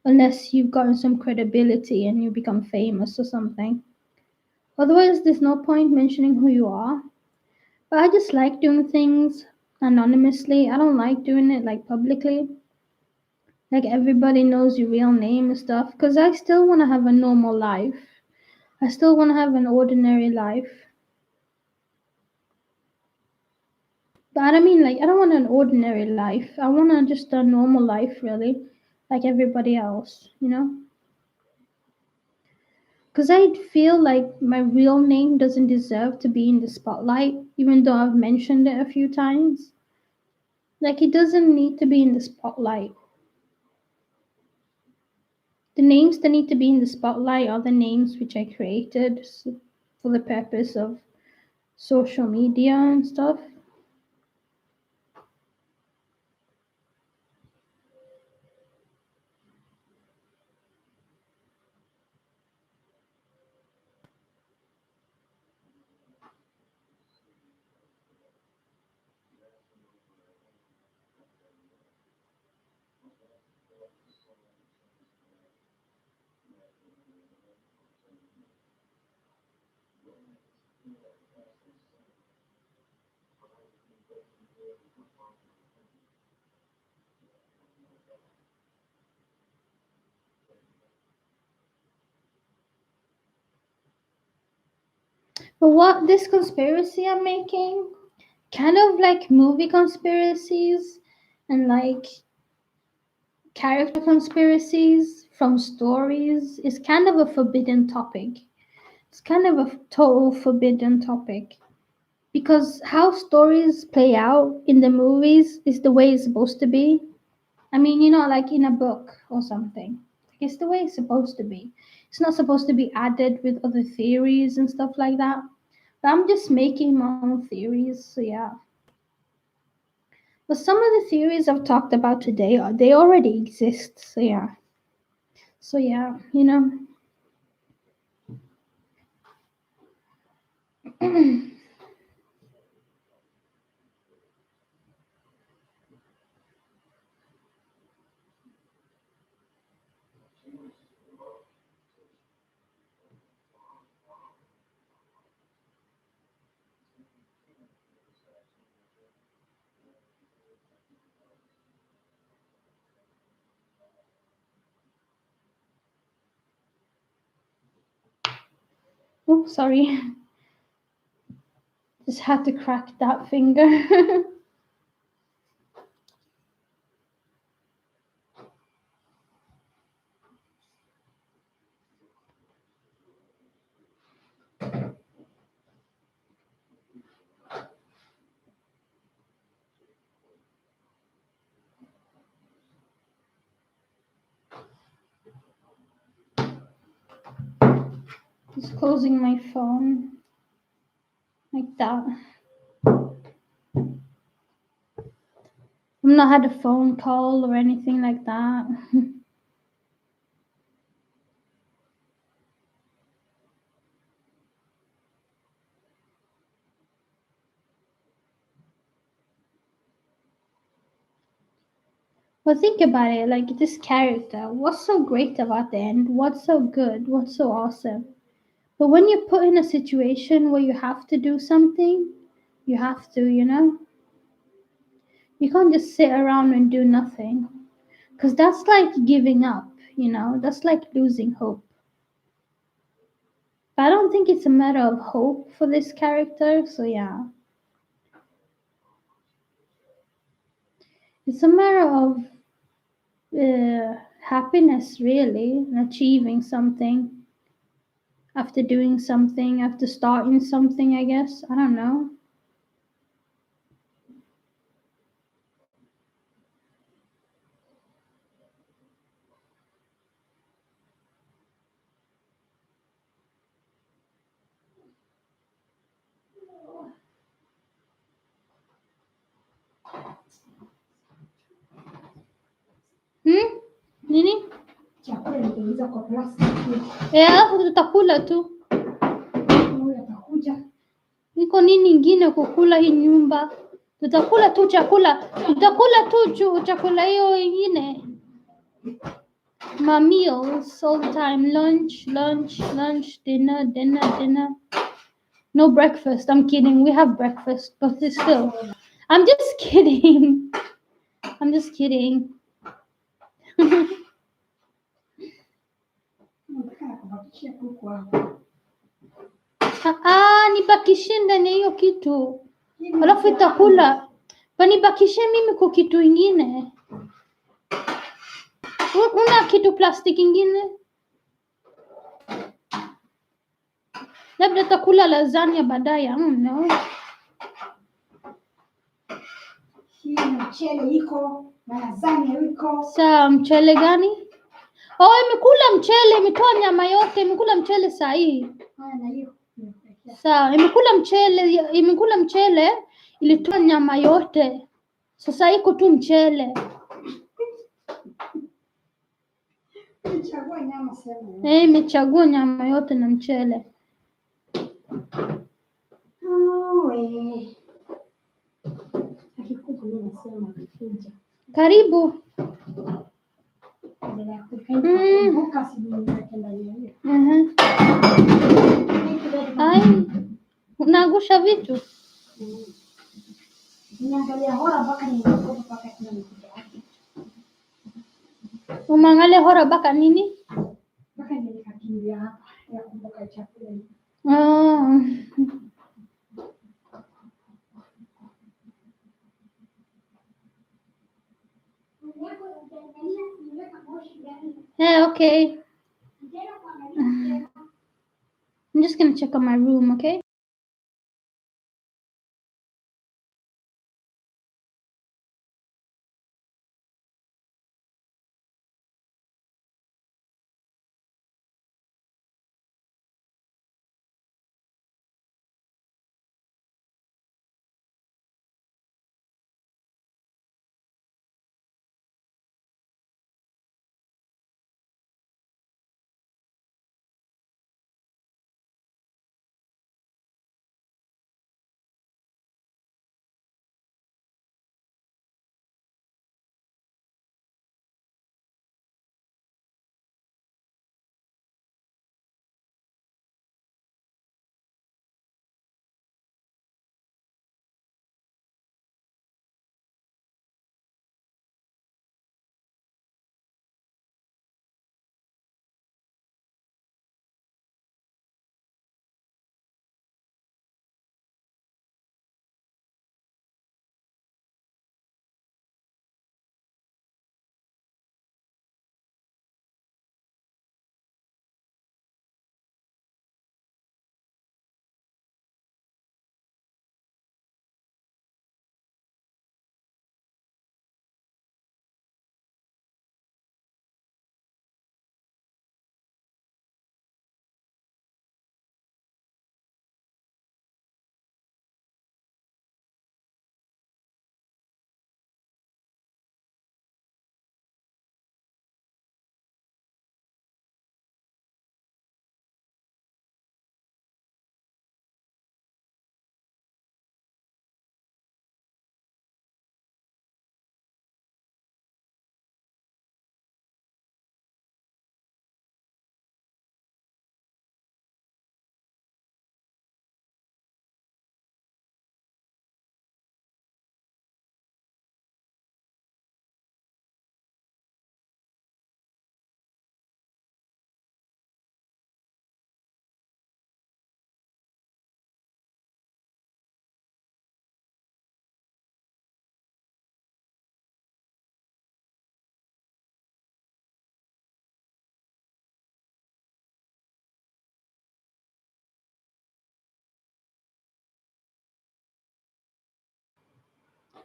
unless you've gotten some credibility and you become famous or something. Otherwise, there's no point mentioning who you are. But I just like doing things anonymously. I don't like doing it like publicly. Like everybody knows your real name and stuff. Because I still want to have a normal life. I still want to have an ordinary life. But I don't mean like I don't want an ordinary life. I want just a normal life, really, like everybody else, you know? Because I feel like my real name doesn't deserve to be in the spotlight, even though I've mentioned it a few times. Like, it doesn't need to be in the spotlight. The names that need to be in the spotlight are the names which I created for the purpose of social media and stuff. But what this conspiracy I'm making, kind of like movie conspiracies and like character conspiracies from stories, is kind of a forbidden topic. It's kind of a total forbidden topic because how stories play out in the movies is the way it's supposed to be. I mean, like in a book or something. It's the way it's supposed to be. It's not supposed to be added with other theories and stuff like that. But I'm just making my own theories, so yeah. But some of the theories I've talked about today they already exist, so yeah. So yeah. Oh, sorry. Just had to crack that finger. Just closing my phone like that. I've not had a phone call or anything like that. But think about it, like this character, what's so great about the end? What's so good? What's so awesome? But when you're put in a situation where you have to do something, you have to. You can't just sit around and do nothing. Because that's like giving up. That's like losing hope. But I don't think it's a matter of hope for this character, so yeah. It's a matter of happiness, really, and achieving something after doing something, after starting something, I guess. I don't know. Hmm? Nini? kuingiza kwa plastiki. Alafu tutakula tu. Huyu atakuja. Iko nini ingine kukula hii nyumba? Tutakula tu chakula. Tutakula tu chakula hiyo ingine. My meals all the time. Lunch, dinner. No breakfast. I'm kidding. We have breakfast, but it's still. I'm just kidding. I'm just kidding. Nataka kubakishia kuku hapo. Nibakishie ndani ya hiyo kitu. Alafu itakula. Panibakishie mimi kwa kitu ingine. Una kitu plastiki ingine? Labda takula lasagna baadaye. I don't know. Hii mchele iko na lasagna iko. Saa mchele gani? Imekula mchele, imetoa nyama yote, imekula mchele saa hii. Haya na hiyo. Sawa, imekula mchele, ilitoa nyama yote. Sasa iko tu mchele. Chagua nyama sema. Imechagua nyama yote na mchele. Akikuku mimi nasema kuja. Karibu. Kumbuka sijui nitaenda hiyo. Ai, unaangusha vitu. Niangalia hora mpaka ninakuja mpaka tunakuja. Umeangalia hora mpaka nini? Mpaka nikakimbia hapa ya kumbuka chakula. Okay. I'm just gonna check on my room, okay?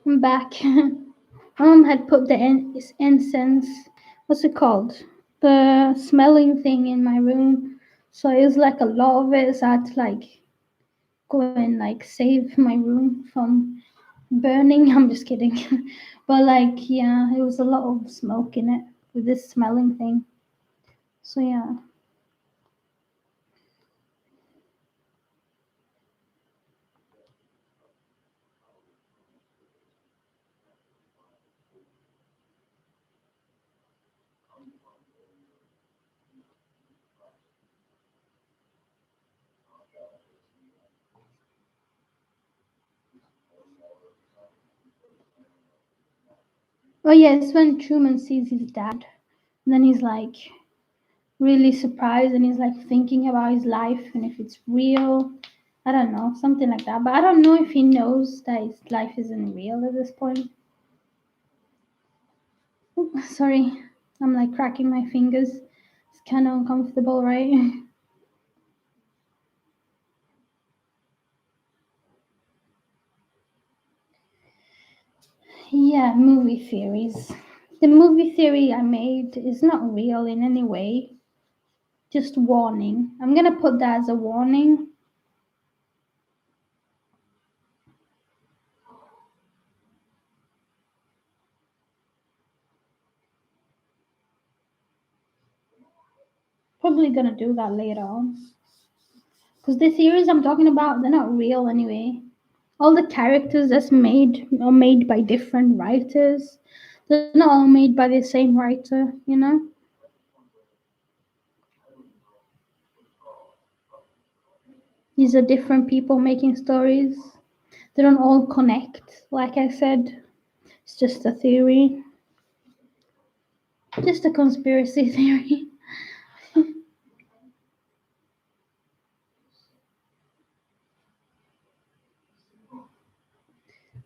I'm back. Mom had put the incense, what's it called? The smelling thing in my room. So it was like a lot of it. So I had to like go and like save my room from burning. I'm just kidding. But like, yeah, it was a lot of smoke in it with this smelling thing. So yeah. Oh yes, when Truman sees his dad, and then he's like really surprised, and he's like thinking about his life and if it's real. I don't know, something like that. But I don't know if he knows that his life isn't real at this point. Oop, sorry, I'm like cracking my fingers. It's kind of uncomfortable, right? Yeah, movie theories. The movie theory I made is not real in any way. Just warning. I'm gonna put that as a warning. Probably gonna do that later on. Because the theories I'm talking about, they're not real anyway. All the characters that's made are made by different writers. They're not all made by the same writer, you know? These are different people making stories. They don't all connect, like I said. It's just a theory. Just a conspiracy theory.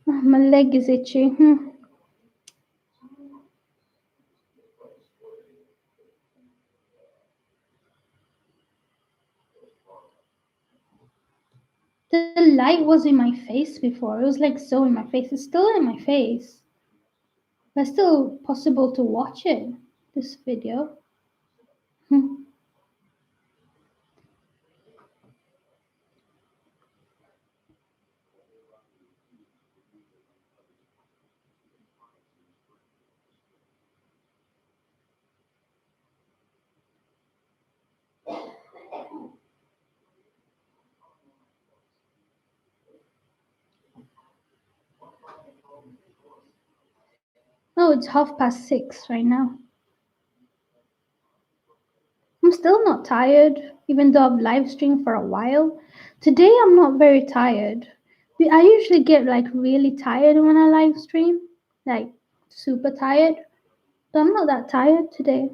Oh, my leg is itchy. The light was in my face before. It was like so in my face. It's still in my face. But it's still possible to watch it. This video. Oh, it's 6:30 right now. I'm still not tired, even though I've live streamed for a while. Today I'm not very tired. I usually get like really tired when I live stream, like super tired. But I'm not that tired today.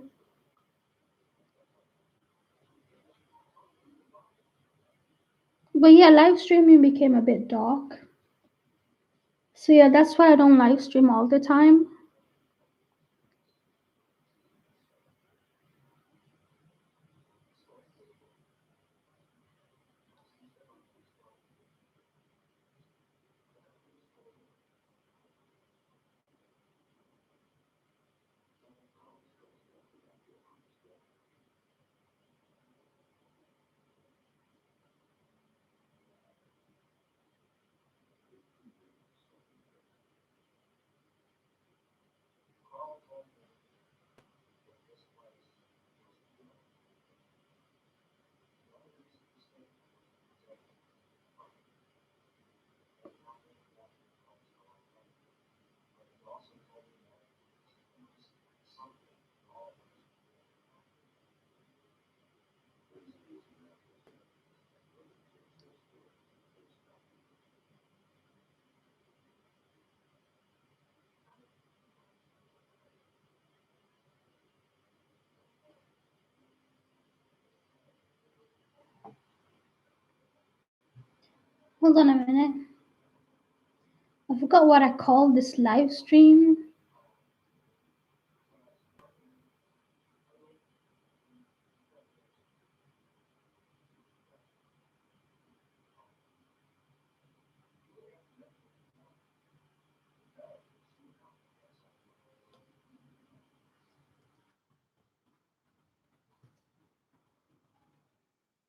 But yeah, live streaming became a bit dark. So yeah, that's why I don't live stream all the time. Hold on a minute. I forgot what I called this live stream.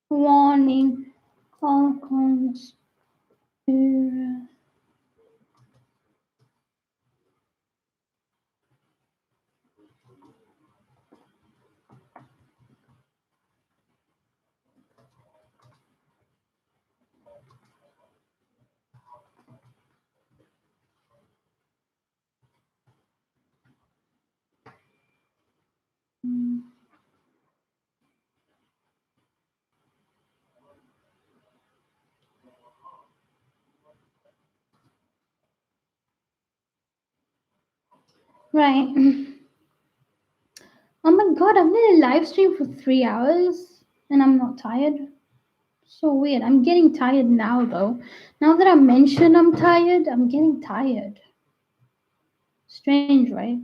Warning. All conspiracy. Right. Oh my god, I've been a live stream for 3 hours and I'm not tired. So weird. I'm getting tired now though. Now that I mentioned I'm tired, I'm getting tired. Strange, right?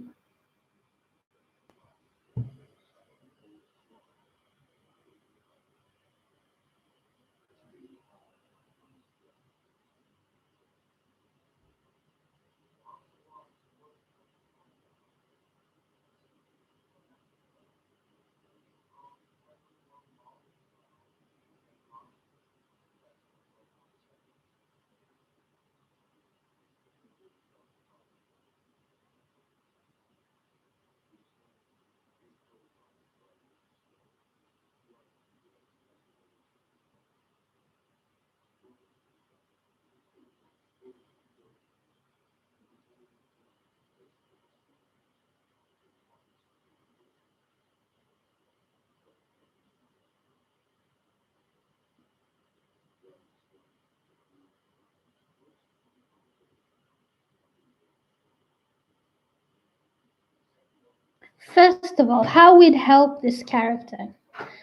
First of all, how we'd help this character.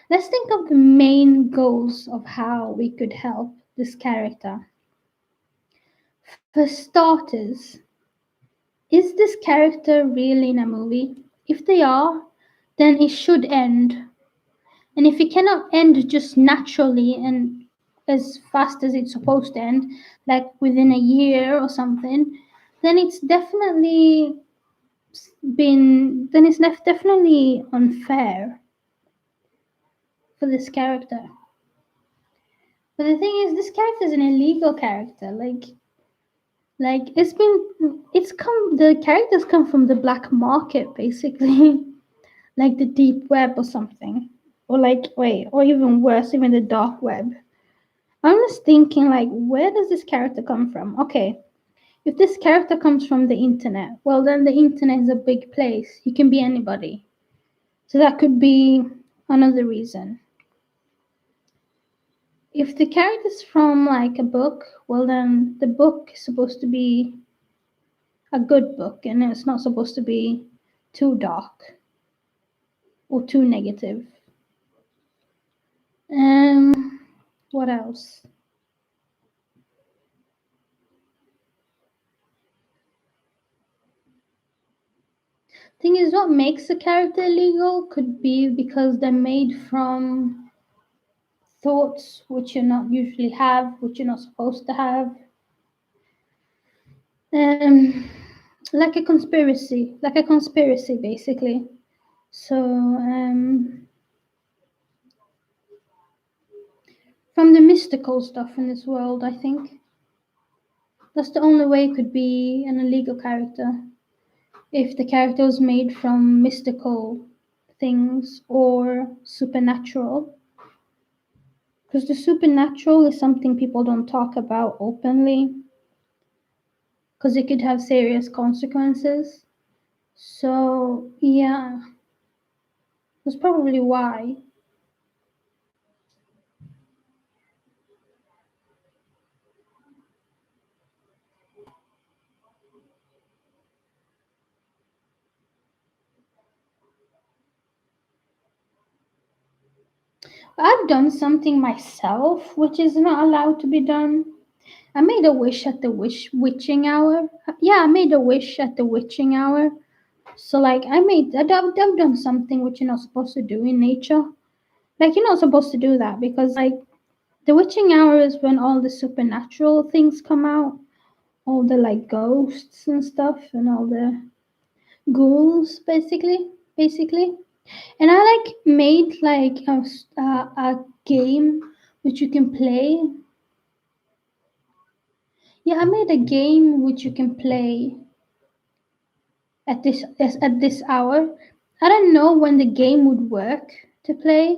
Let's think of the main goals of how we could help this character. For starters, is this character really in a movie? If they are, then it should end. And if it cannot end just naturally and as fast as it's supposed to end, like within a year or something, then it's definitely definitely unfair for this character. But the thing is, this character is an illegal character. Like it's come. The characters come from the black market, basically, like the deep web or something, or like wait, or even worse, even the dark web. I'm just thinking, like, where does this character come from? Okay, if this character comes from the internet, well, then the internet is a big place. You can be anybody. So that could be another reason. If the character's from like a book, well, then the book is supposed to be a good book and it's not supposed to be too dark or too negative. What else? Thing is, what makes a character illegal could be because they're made from thoughts which you not usually have, which you're not supposed to have. Um, like a conspiracy, basically. So, from the mystical stuff in this world, I think that's the only way it could be an illegal character. If the character was made from mystical things or supernatural. Because the supernatural is something people don't talk about openly because it could have serious consequences. So, yeah, that's probably why. I've done something myself which is not allowed to be done. I made a wish at the witching hour. Yeah, I made a wish at the witching hour. So, like, I've done something which you're not supposed to do in nature. Like, you're not supposed to do that because, like, the witching hour is when all the supernatural things come out, all the like ghosts and stuff, and all the ghouls, basically. And I like made like a game which you can play. Yeah, I made a game which you can play at this hour. I don't know when the game would work to play.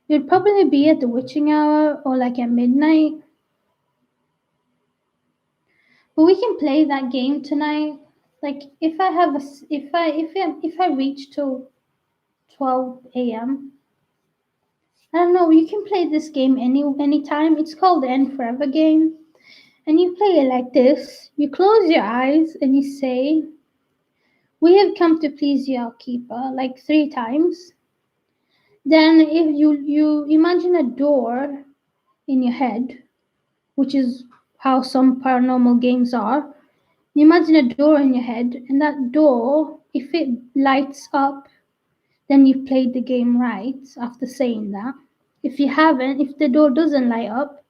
It would probably be at the witching hour or like at midnight. But we can play that game tonight. Like if I have a s- if I reach till 12 a.m. I don't know. You can play this game anytime. It's called the End Forever game, and you play it like this. You close your eyes and you say, We have come to please you, our keeper, like 3 times. Then if you imagine a door in your head, which is how some paranormal games are. You imagine a door in your head, and that door, if it lights up, then you've played the game right after saying that. If you haven't, if the door doesn't light up,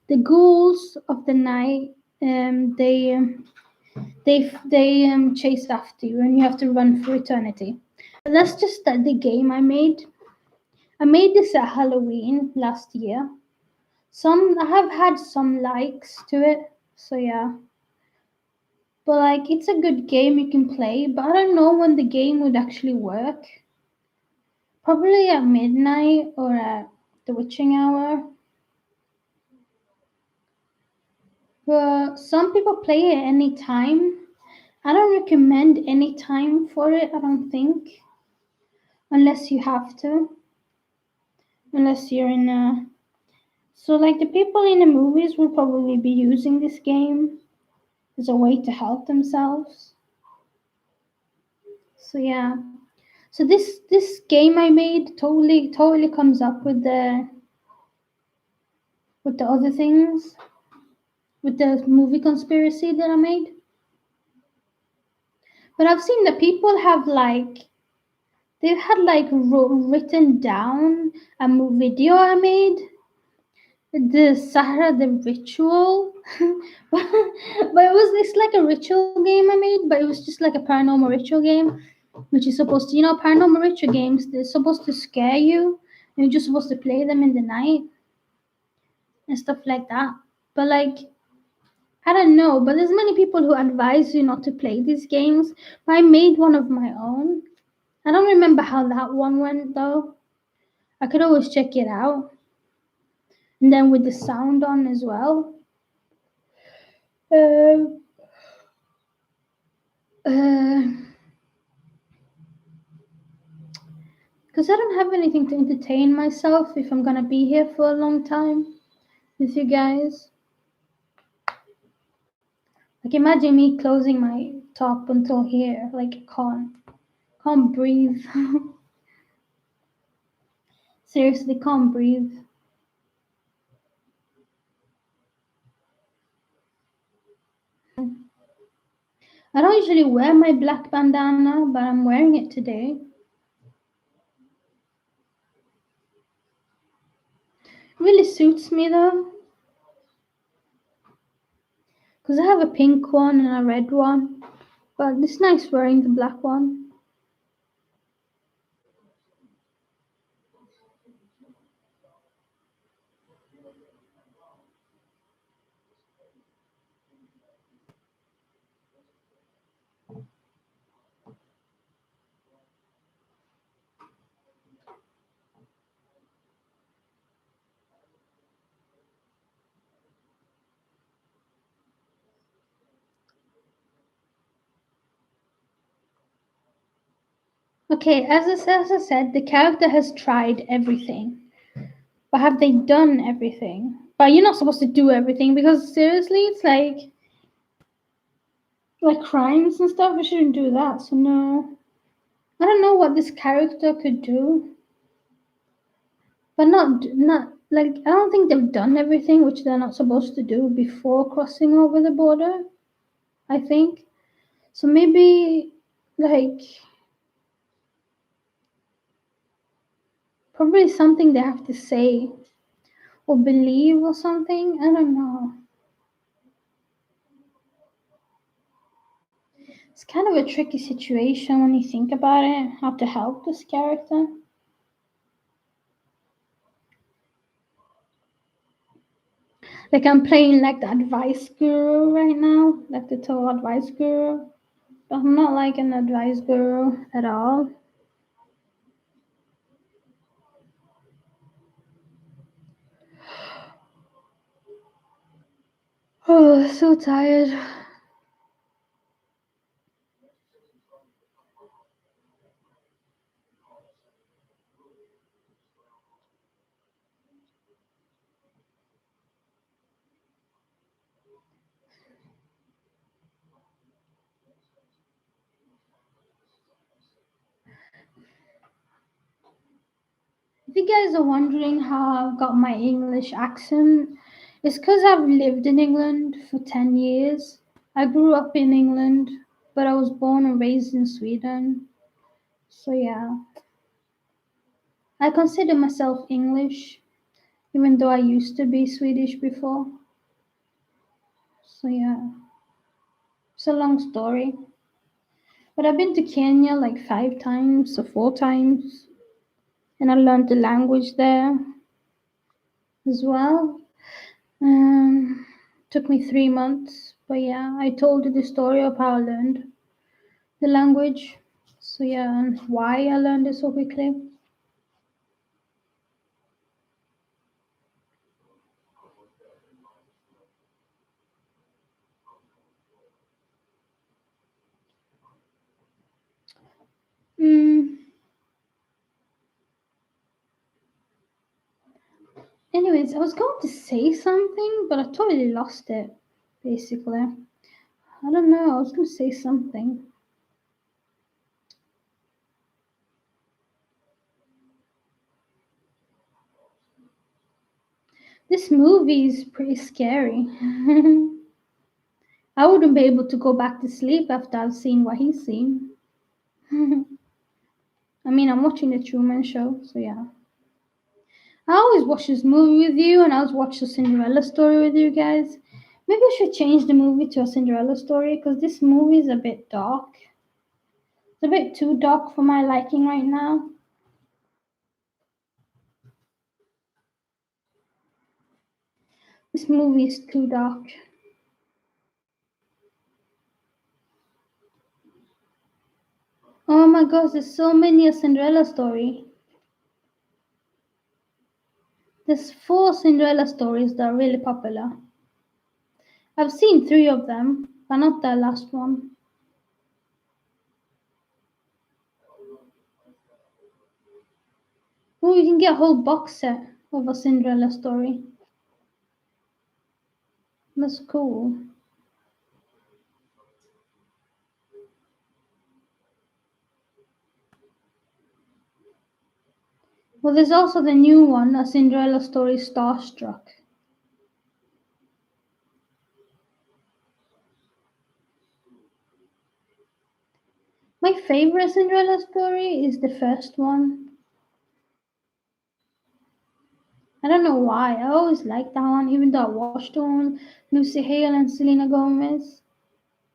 the ghouls of the night, they chase after you, and you have to run for eternity. But that's just the game I made. I made this at Halloween last year. Some I have had some likes to it, so yeah. But like it's a good game you can play, but I don't know when the game would actually work. Probably at midnight or at the witching hour. But some people play it any time. I don't recommend any time for it, I don't think. Unless you have to. Unless you're in a so like the people in the movies will probably be using this game as a way to help themselves. So yeah. So this game I made totally comes up with the other things, with the movie Conspiracy that I made. But I've seen that people have like they've had like written down a video I made, the Sahara the ritual. But it's like a ritual game I made, but it was just like a paranormal ritual game, which is supposed to paranormal ritual games. They're supposed to scare you, and you're just supposed to play them in the night and stuff like that. But like I don't know, but there's many people who advise you not to play these games. But I made one of my own. I don't remember how that one went though. I could always check it out. And then with the sound on as well. Uh, because I don't have anything to entertain myself if I'm gonna be here for a long time with you guys. Like imagine me closing my top until here. Like I can't breathe. Seriously, can't breathe. I don't usually wear my black bandana, but I'm wearing it today. It really suits me though, because I have a pink one and a red one, but it's nice wearing the black one. Okay, as I said, the character has tried everything, but have they done everything? But you're not supposed to do everything because seriously, it's like crimes and stuff. We shouldn't do that. So no, I don't know what this character could do, but not like I don't think they've done everything which they're not supposed to do before crossing over the border. I think so. Maybe like probably something they have to say or believe or something. I don't know. It's kind of a tricky situation when you think about it, how to help this character. Like I'm playing like the advice guru right now, like the total advice guru. But I'm not like an advice guru at all. Oh, so tired. If you guys are wondering how I've got my English accent, it's because I've lived in England for 10 years. I grew up in England, but I was born and raised in Sweden. So yeah, I consider myself English, even though I used to be Swedish before. So yeah, it's a long story. But I've been to Kenya like 5 times or 4 times, and I learned the language there as well. Took me 3 months, but yeah, I told you the story of how I learned the language. So yeah, and why I learned it so quickly. Mm. Anyways, I was going to say something, but I totally lost it. Basically, I don't know. I was going to say something. This movie is pretty scary. I wouldn't be able to go back to sleep after I've seen what he's seen. I mean, I'm watching the Truman Show, so yeah. I always watch this movie with you, and I always watch the Cinderella story with you guys. Maybe I should change the movie to a Cinderella story because this movie is a bit dark. It's a bit too dark for my liking right now. This movie is too dark. Oh my gosh, there's so many a Cinderella story. There's 4 Cinderella stories that are really popular. I've seen 3 of them, but not that last one. Oh, you can get a whole box set of a Cinderella story. That's cool. Well, there's also the new one, a Cinderella story, Starstruck. My favorite Cinderella story is the first one. I don't know why. I always liked that one, even though I watched the one Lucy Hale and Selena Gomez.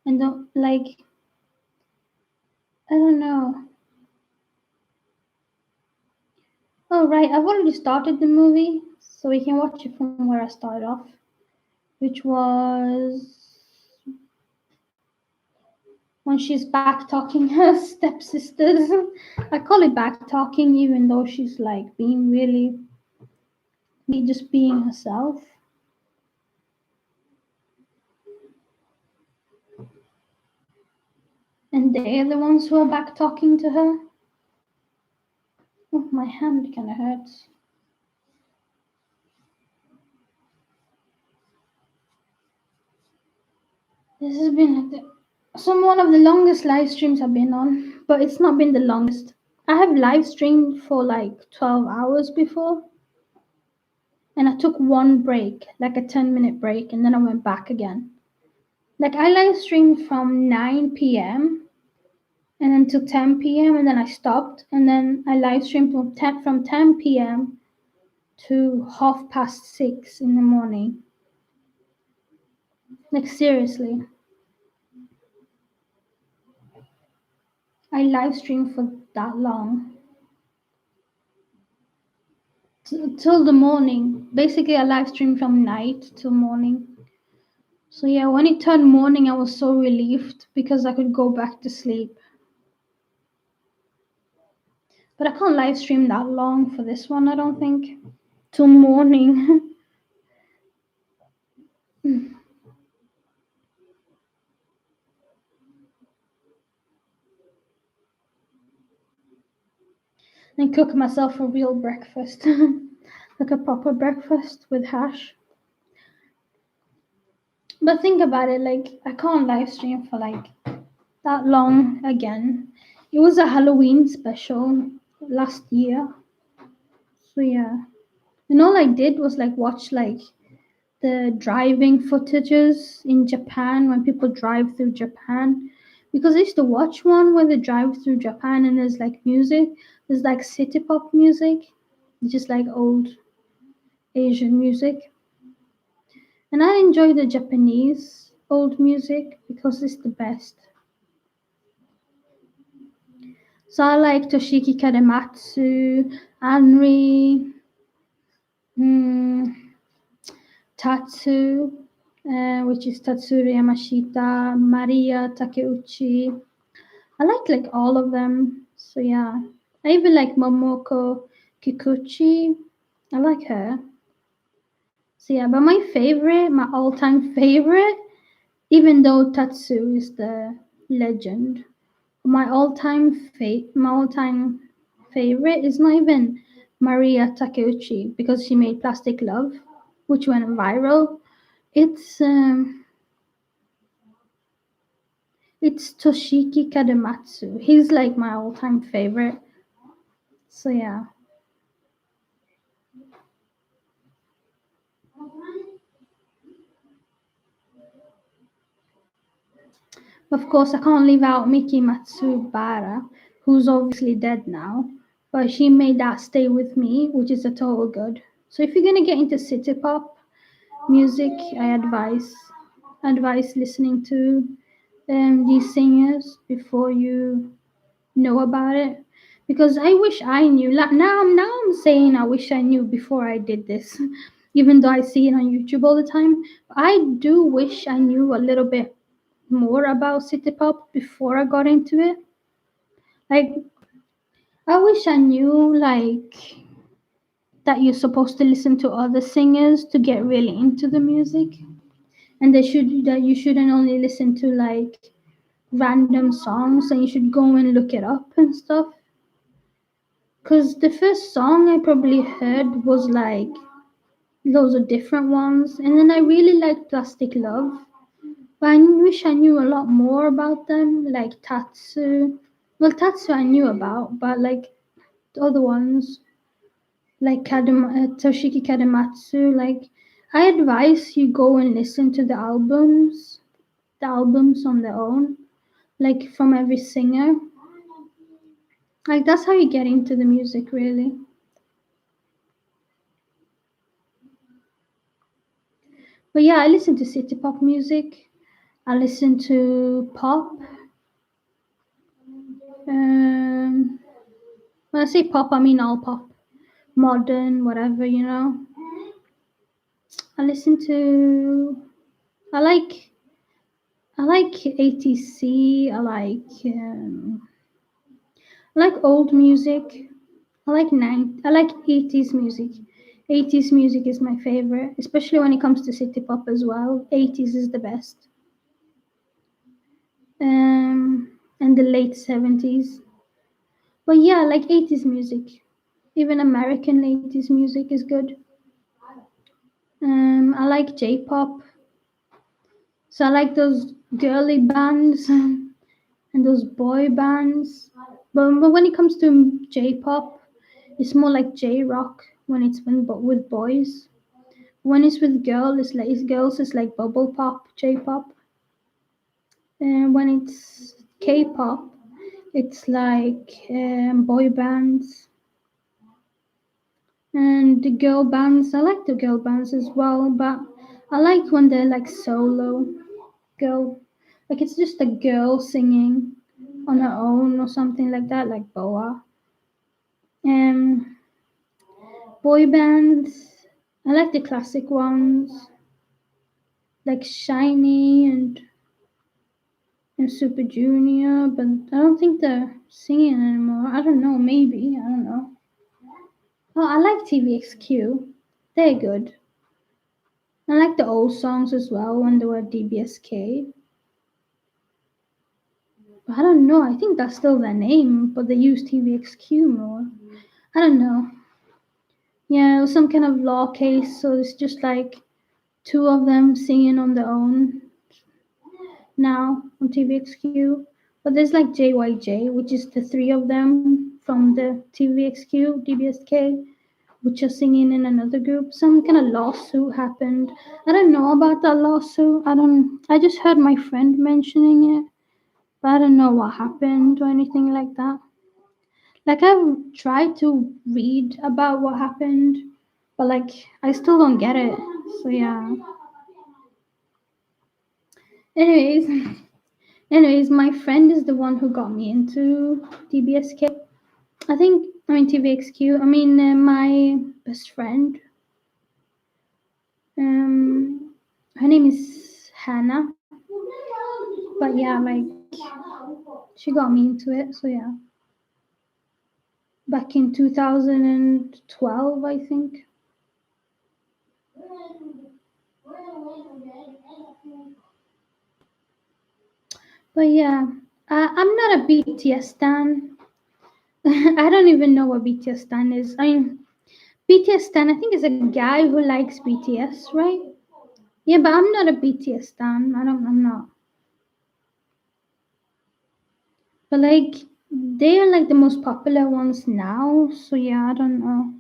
And don't like, I don't know. Oh right, I've already started the movie, so we can watch it from where I started off, which was when she's back talking her stepsisters. I call it back talking, even though she's like being really just being herself. And they're the ones who are back talking to her. Oh, my hand kind of hurts. This has been like one of the longest live streams I've been on, but it's not been the longest. I have live streamed for like 12 hours before, and I took one break, like a 10-minute break, and then I went back again. Like I live streamed from 9 p.m. and then to 10 p.m. and then I stopped, and then I live streamed from 10 p.m. to 6:30 in the morning. Like seriously, I live streamed for that long till the morning. Basically, I live streamed from night till morning. So yeah, when it turned morning, I was so relieved because I could go back to sleep. But I can't live stream that long for this one, I don't think. Till morning. And cook myself a real breakfast. Like a proper breakfast with hash. But think about it, like I can't live stream for like that long again. It was a Halloween special last year. So So yeah. And all I did was like watch like the driving footages in Japan when people drive through Japan. Because I used to watch one where they drive through Japan and there's like music. There's like city pop music, just like old Asian music. And I enjoy the Japanese old music because it's the best. So I like Toshiki Kadematsu, Anri, mm, Tatsu, which is Tatsuro Yamashita, Maria Takeuchi. I like all of them. So yeah, I even like Momoko Kikuchi. I like her. So yeah, but my all-time favorite, even though Tatsu is the legend, my all-time favorite is not even Maria Takeuchi because she made Plastic Love, which went viral. It's um, it's Toshiki Kadematsu. He's like my all-time favorite. So yeah. Of course, I can't leave out Miki Matsubara, who's obviously dead now, but she made that Stay With Me, which is a total good. So if you're gonna get into city pop music, I advise listening to these singers before you know about it. Because I wish I knew. Like now I'm saying I wish I knew before I did this, even though I see it on YouTube all the time. I do wish I knew a little bit more about city pop before I got into it. Like I wish I knew like that you're supposed to listen to other singers to get really into the music, and that you shouldn't only listen to like random songs, and you should go and look it up and stuff. Cause the first song I probably heard was like loads of different ones, and then I really liked Plastic Love. But I wish I knew a lot more about them, like Tatsu. Well, Tatsu I knew about, but like the other ones, like Toshiki Kadematsu, like I advise you go and listen to the albums on their own, like from every singer. Like that's how you get into the music, really. But yeah, I listen to city pop music. I listen to pop. Um, when I say pop, I mean all pop, modern, whatever, you know. I listen to. I like. I like ATC. I like old music. I like 80s music. 80s music is my favorite, especially when it comes to city pop as well. 80s is the best. And the late 70s. But yeah, I like 80s music. Even American 80s music is good. I like J-pop. So I like those girly bands and those boy bands. But when it comes to J-pop, it's more like J-rock but with boys. When it's with girls, it's like bubble pop, J-pop. And when it's K-pop, it's like boy bands and the girl bands. I like the girl bands as well, but I like when they're like solo girl, like it's just a girl singing on her own or something like that, like Boa. Um, boy bands. I like the classic ones, like Shiny and Super Junior, but I don't think they're singing anymore. I don't know, maybe I don't know. Oh, I like TVXQ. They're good. I like the old songs as well when they were DBSK. But I don't know. I think that's still their name, but they use TVXQ more. I don't know. Yeah, it was some kind of law case, so it's just like two of them singing on their own now on TVXQ. But there's like JYJ, which is the three of them from the TVXQ, DBSK. which are singing in another group. Some kind of lawsuit happened. I don't know about that lawsuit. I just heard my friend mentioning it, but I don't know what happened or anything like that. Like I've tried to read about what happened, but like I still don't get it. So yeah. Anyways, my friend is the one who got me into TBSK. TVXQ. My best friend. Her name is Hannah. But yeah, like she got me into it. So yeah, back in 2012, I think. But yeah, I'm not a BTS stan. I don't even know what BTS stan is. BTS stan, I think, is a guy who likes BTS, right? Yeah, but I'm not a BTS stan. I'm not. But like, they are like the most popular ones now. So yeah, I don't know.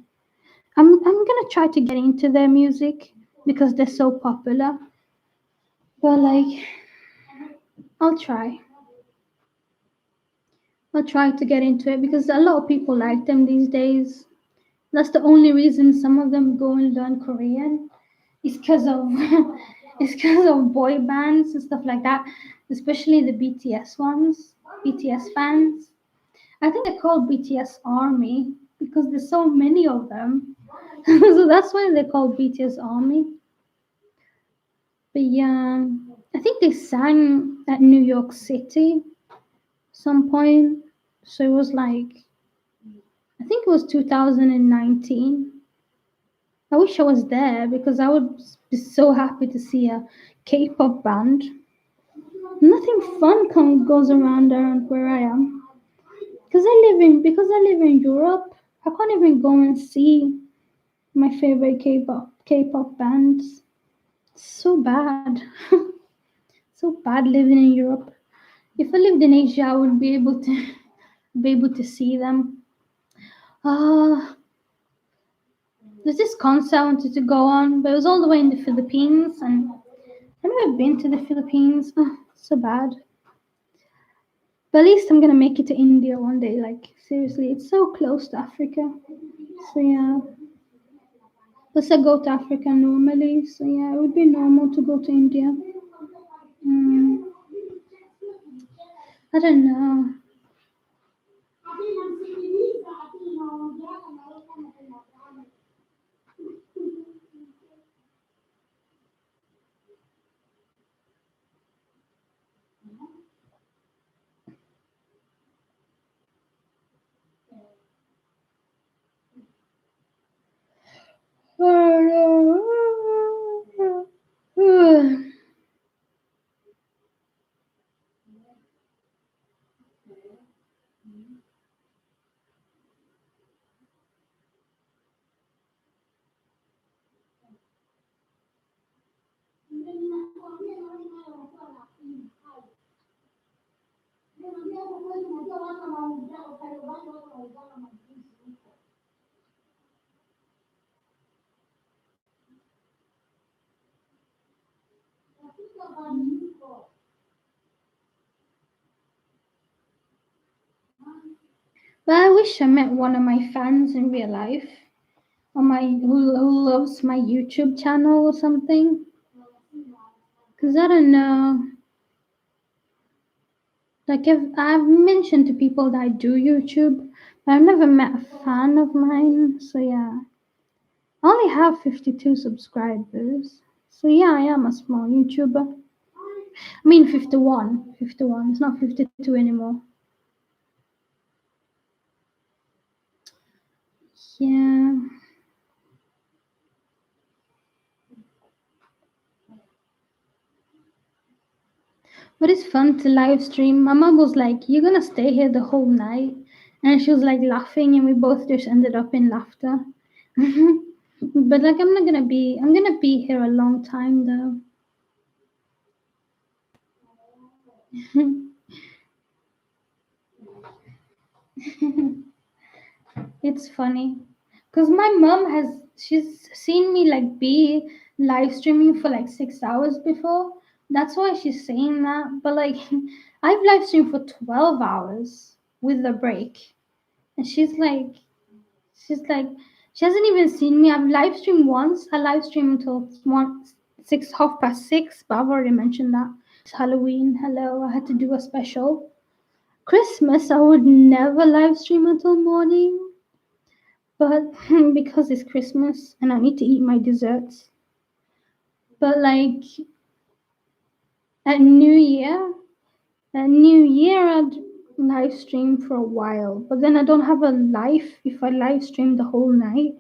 I'm gonna try to get into their music because they're so popular. But like, I'll try. I'll try to get into it because a lot of people like them these days. That's the only reason some of them go and learn Korean. It's because of it's because of boy bands and stuff like that, especially the BTS ones, BTS fans. I think they're called BTS Army because there's so many of them. So that's why they're called BTS Army. But yeah, I think they sang at New York City some point. So it was like I think it was 2019. I wish I was there because I would be so happy to see a K-pop band. Nothing fun goes around where I am because I live in Europe. I can't even go and see my favorite K-pop bands. So bad, so bad living in Europe. If I lived in Asia, I would be able to be able to see them. Uh, there's this concert I wanted to go on, but it was all the way in the Philippines, and I've never been to the Philippines. So bad. But at least I'm gonna make it to India one day. Like seriously, it's so close to Africa. So yeah. Plus I go to Africa normally. So yeah, it would be normal to go to India. Mm, I don't know. But I wish I met one of my fans in real life, or who loves my YouTube channel or something. Cause I don't know. Like I've mentioned to people that I do YouTube, but I've never met a fan of mine. So yeah, I only have 52 subscribers. So yeah, I am a small YouTuber. 51. 51. It's not 52 anymore. Yeah. But it's fun to live stream. My mom was like, "You're gonna stay here the whole night," and she was like laughing, and we both just ended up in laughter. But like, I'm not gonna be. I'm gonna be here a long time though. It's funny. Cause my mom she's seen me like be live streaming for like 6 hours before. That's why she's saying that. But like I've live streamed for 12 hours with a break. And she's like she hasn't even seen me. I've live streamed once. I live streamed until 6:30, but I've already mentioned that. It's Halloween, hello, I had to do a special. Christmas I would never live stream until morning. But because it's Christmas and I need to eat my desserts. But like at New Year, I'd live stream for a while. But then I don't have a life if I live stream the whole night.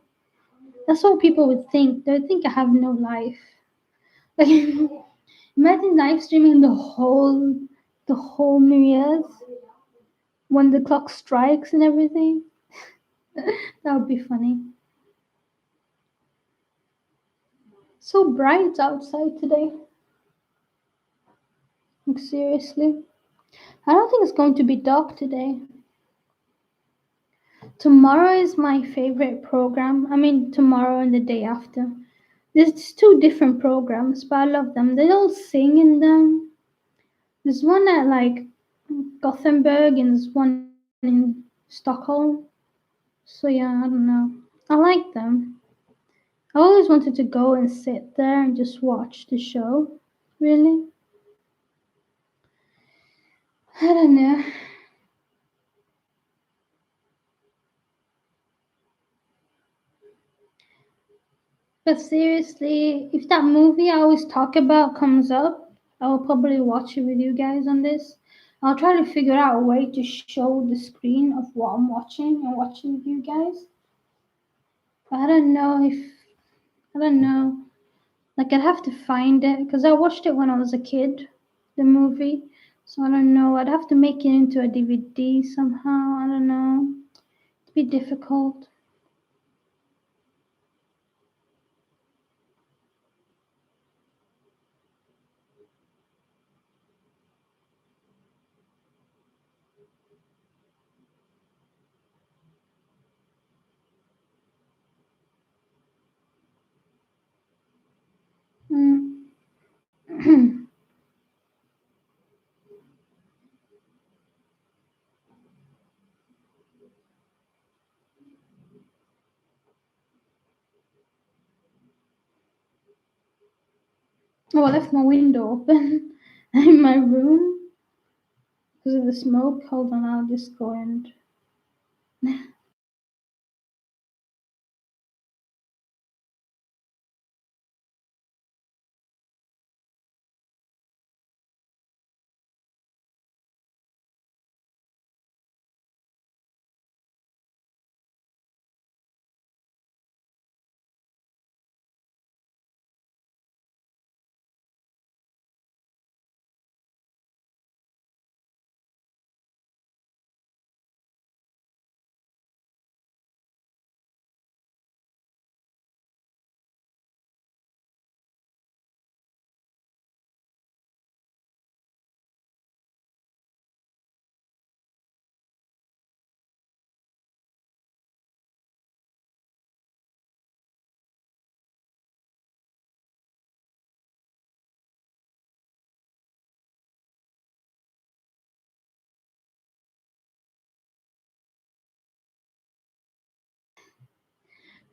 That's what people would think. They would think I have no life. Like imagine live streaming the whole New Year's when the clock strikes and everything. That would be funny. So bright outside today. Like seriously. I don't think it's going to be dark today. Tomorrow is my favorite program. I mean, tomorrow and the day after. There's two different programs, but I love them. They all sing in them. There's one at like Gothenburg and there's one in Stockholm. So yeah, I don't know. I like them. I always wanted to go and sit there and just watch the show. Really? I don't know. But seriously, if that movie I always talk about comes up, I'll probably watch it with you guys on this. I'll try to figure out a way to show the screen of what I'm watching and watch it with you guys. But I don't know. Like, I'd have to find it because I watched it when I was a kid, the movie. So I don't know. I'd have to make it into a DVD somehow. I don't know. It'd be difficult. Mm. Oh, I left my window open in my room because of the smoke. Hold on, I'll just go and.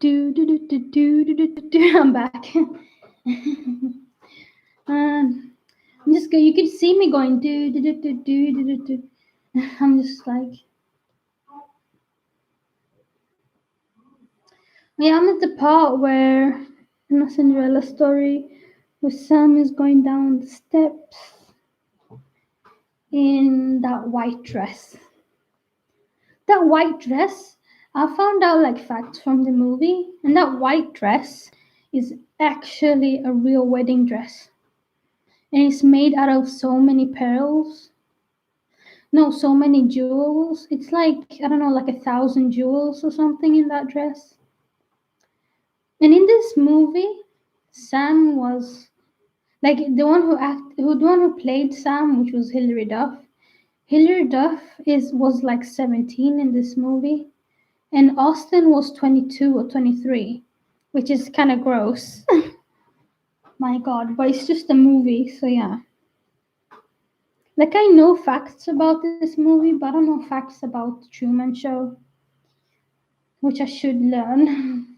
Do do do do do do do do. Do. I'm back. I'm just go. You can see me going do do do do do do do do. I'm just like, yeah. I'm at the part where in a Cinderella story, where Sam is going down the steps in that white dress. That white dress. I found out like facts from the movie, and that white dress is actually a real wedding dress, and it's made out of so many pearls. No, so many jewels. It's like I don't know, like 1,000 jewels or something in that dress. And in this movie, Sam was like the one who played Sam, which was Hilary Duff. Hilary Duff is was like 17 in this movie, and Austin was 22 or 23, which is kind of gross. My god, but it's just a movie, so yeah. Like, I know facts about this movie, but I don't know facts about the Truman Show, which I should learn.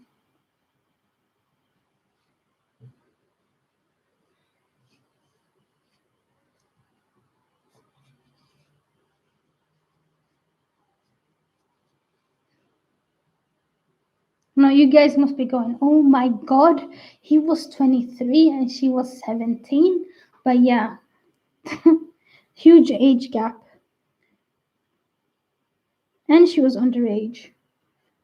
Now, you guys must be going, oh my god, he was 23 and she was 17. But yeah, huge age gap. And she was underage.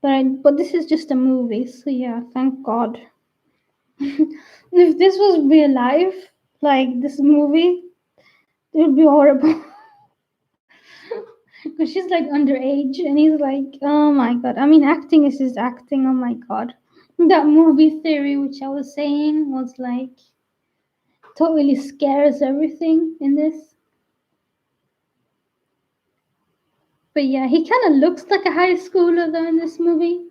But this is just a movie, so yeah, thank God. If this was real life, like this movie, it would be horrible. Because she's like underage, and he's like, oh my god. I mean, acting is just acting. Oh my god. That movie theory, which I was saying, was like totally scares everything in this. But yeah, he kind of looks like a high schooler though in this movie.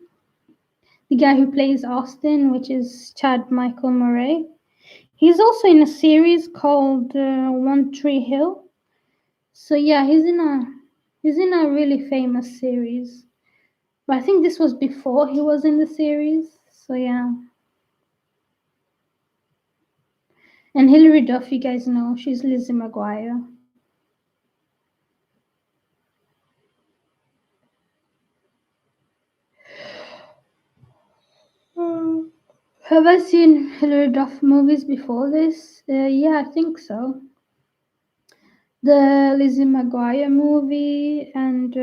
The guy who plays Austin, which is Chad Michael Murray. He's also in a series called One Tree Hill. So yeah, he's in a really famous series. But I think this was before he was in the series. So yeah. And Hilary Duff, you guys know, she's Lizzie McGuire. Hmm. Have I seen Hilary Duff movies before this? Yeah, I think so. The Lizzie McGuire movie and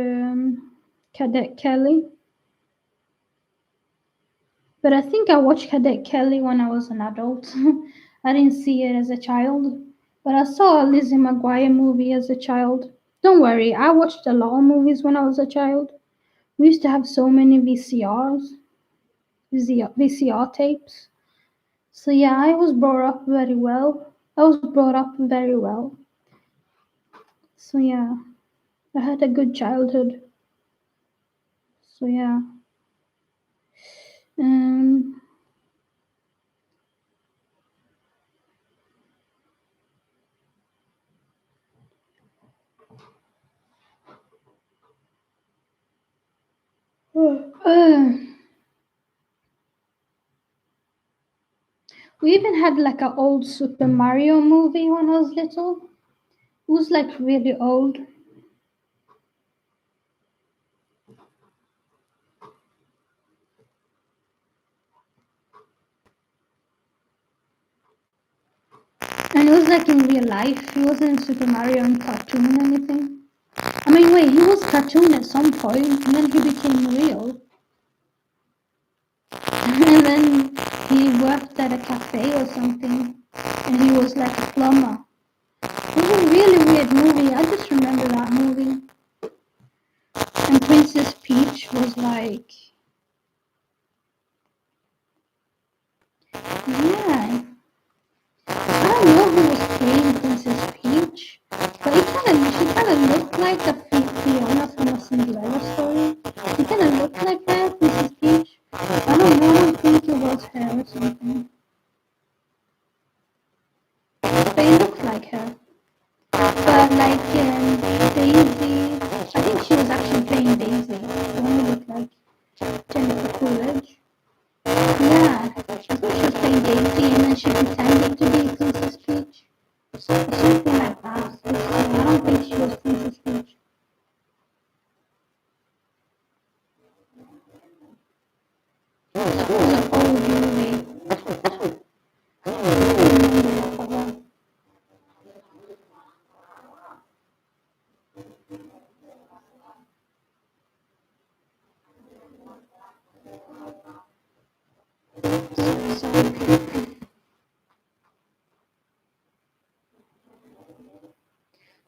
Cadet Kelly. But I think I watched Cadet Kelly when I was an adult. I didn't see it as a child. But I saw a Lizzie McGuire movie as a child. Don't worry, I watched a lot of movies when I was a child. We used to have so many VCR tapes. So yeah, I was brought up very well. I was brought up very well. So yeah, I had a good childhood. So yeah. Um, uh, we even had like an old Super Mario movie when I was little. It was like really old. And it was like in real life. He wasn't Super Mario in cartoon or anything. I mean, wait, he was cartoon at some point, and then he became real. And then he worked at a cafe or something, and he was like a plumber. It was a really weird movie. I just remember that movie. And Princess Peach was like, yeah, I don't know who was playing Princess Peach, but she kind of looked like a Fiona from a Cinderella story. She kind of looked like her, Princess Peach. I don't know. I don't think it was her or something, but it looked like her. But like Daisy, I think she was actually playing Daisy. The one who looked like Jennifer Coolidge. Yeah, I think she was playing Daisy, and then she pretended to be Princess Peach. Or something like that. I don't think she was Princess Peach. It was an old movie.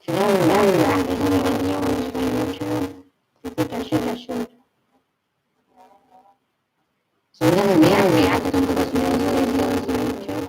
I don't remember that. Should I react to the videos when YouTube? I think I should. So then we are reacting to the videos on YouTube.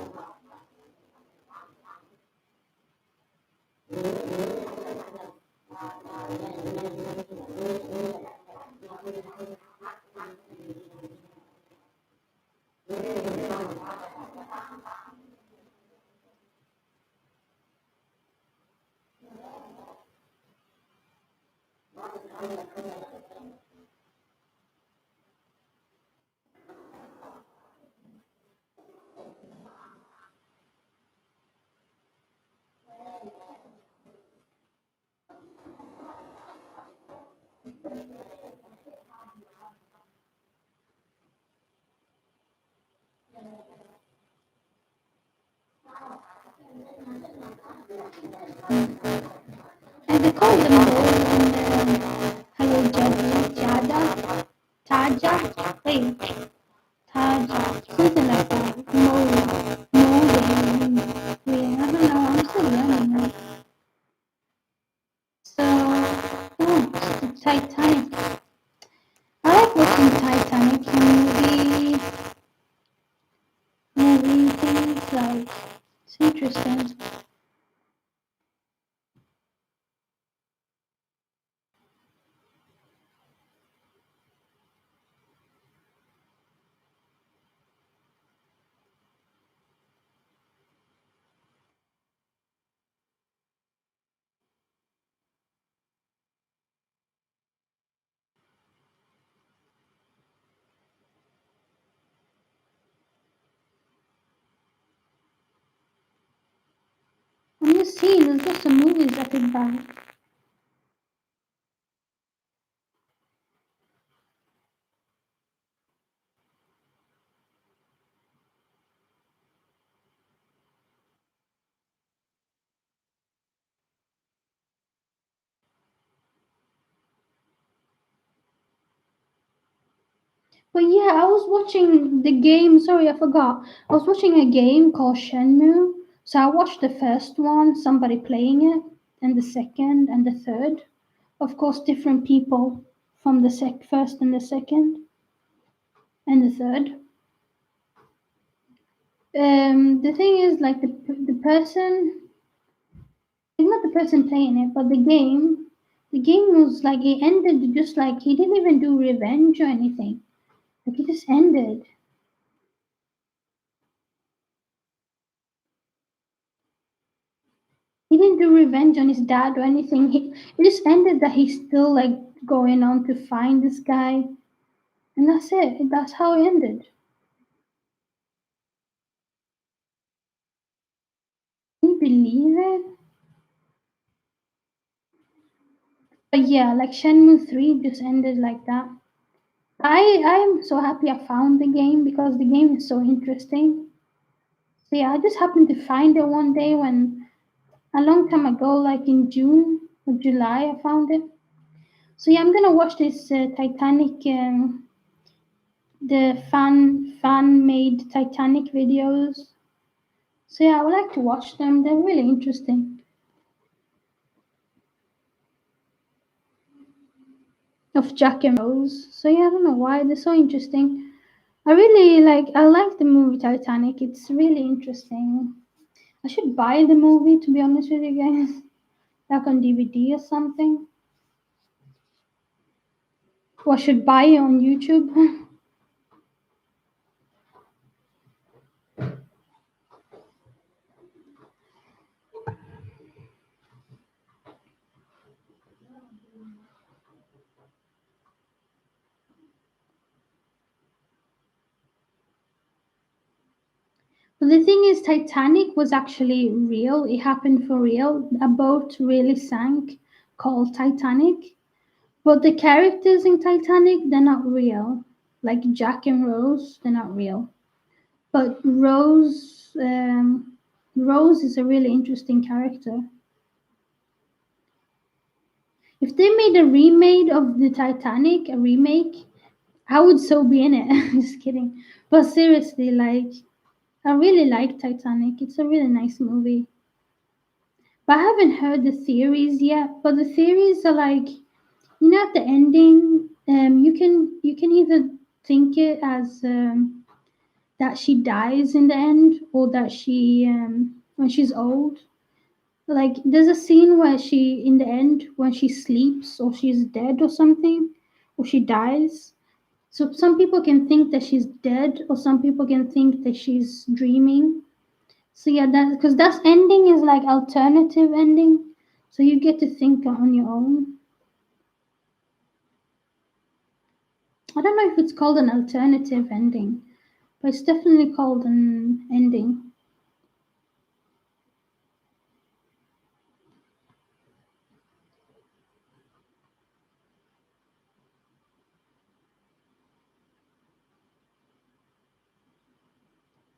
And they call them Mole and Hello Jada, Jada, Taja, wait, Taja, something like that. Mole, I don't know, I'm still learning it. So, oh, it's the Titanic. I like watching Titanic movie things, like, it's interesting. I'm just seeing, there's just some movies I could buy. But yeah, I was watching the game. Sorry, I forgot. I was watching a game called Shenmue. So I watched the first one, somebody playing it, and the second and the third. Of course, different people from the first and the second and the third. The thing is, like the person, like not the person playing it, but the game. The game was like it ended just like he didn't even do revenge or anything. Like it just ended. He didn't do revenge on his dad or anything. It just ended that he's still like going on to find this guy, and that's it. That's how it ended. Can you believe it? But yeah, like Shenmue 3 just ended like that. I'm so happy I found the game because the game is so interesting. So yeah, I just happened to find it one day when a long time ago, like in June or July, I found it. So yeah, I'm gonna watch this Titanic, the fan made Titanic videos. So yeah, I would like to watch them. They're really interesting. Of Jack and Rose. So yeah, I don't know why they're so interesting. I like the movie Titanic. It's really interesting. I should buy the movie to be honest with you guys. Like on DVD or something. Or I should buy it on YouTube. But the thing is Titanic was actually real. It happened for real. A boat really sank called Titanic. But the characters in Titanic, they're not real. Like Jack and Rose, they're not real. But Rose is a really interesting character. If they made a remake of the Titanic, a remake, I would so be in it. Just kidding. But seriously, like I really like Titanic. It's a really nice movie. But I haven't heard the theories yet. But the theories are like, at the ending, you can either think it as that she dies in the end, or that she when she's old. Like there's a scene where she in the end when she sleeps or she's dead or something, or she dies. So some people can think that she's dead, or some people can think that she's dreaming. So yeah, that because that ending is like alternative ending, so you get to think on your own. I don't know if it's called an alternative ending, but it's definitely called an ending.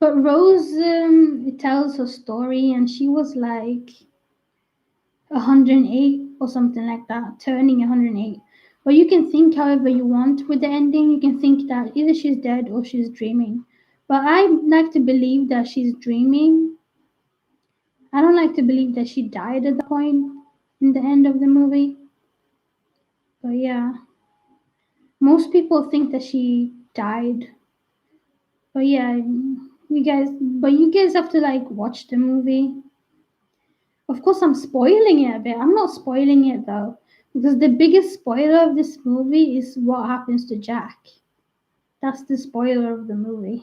But Rose, it tells her story, and she was like 108 or something like that, turning 108. But you can think however you want with the ending. You can think that either she's dead or she's dreaming. But I like to believe that she's dreaming. I don't like to believe that she died at the point in the end of the movie. But yeah, most people think that she died. But yeah, you guys have to like watch the movie. Of course, I'm spoiling it a bit. I'm not spoiling it though, because the biggest spoiler of this movie is what happens to Jack. That's the spoiler of the movie.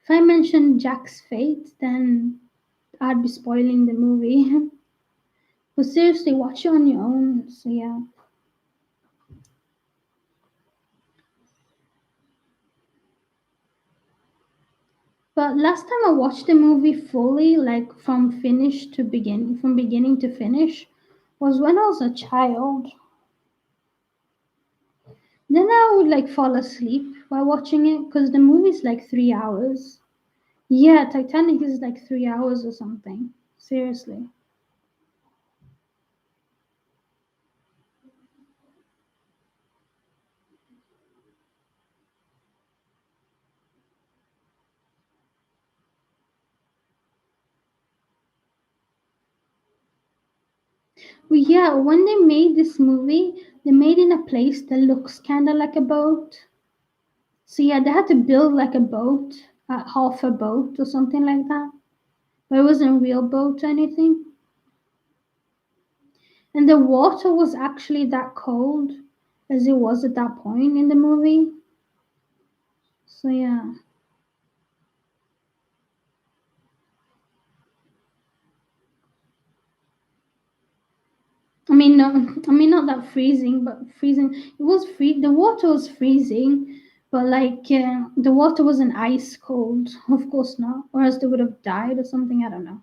If I mention Jack's fate, then I'd be spoiling the movie. But seriously, watch it on your own. So yeah. But last time I watched the movie fully, like from beginning to finish, was when I was a child. Then I would like fall asleep while watching it because the movie's like 3 hours. Yeah, Titanic is like 3 hours or something. Seriously. Well, yeah, when they made this movie, they made in a place that looks kind of like a boat. So yeah, they had to build like a boat, half a boat or something like that. But it wasn't a real boat or anything. And the water was actually that cold as it was at that point in the movie. So yeah. I mean, not that freezing, but freezing. It was free. The water was freezing, but like the water wasn't ice cold. Of course not, or else they would have died or something. I don't know.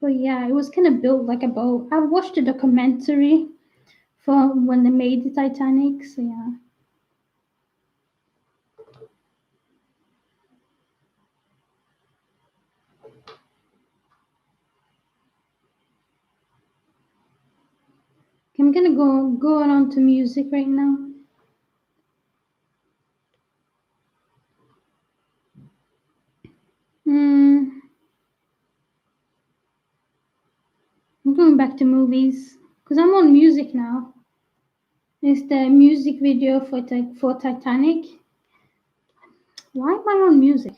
But yeah, it was kind of built like a boat. I watched a documentary for when they made the Titanic. So yeah, I'm gonna go on to music right now. Mm, I'm going back to movies because I'm on music now. It's the music video for Titanic. Why am I on music?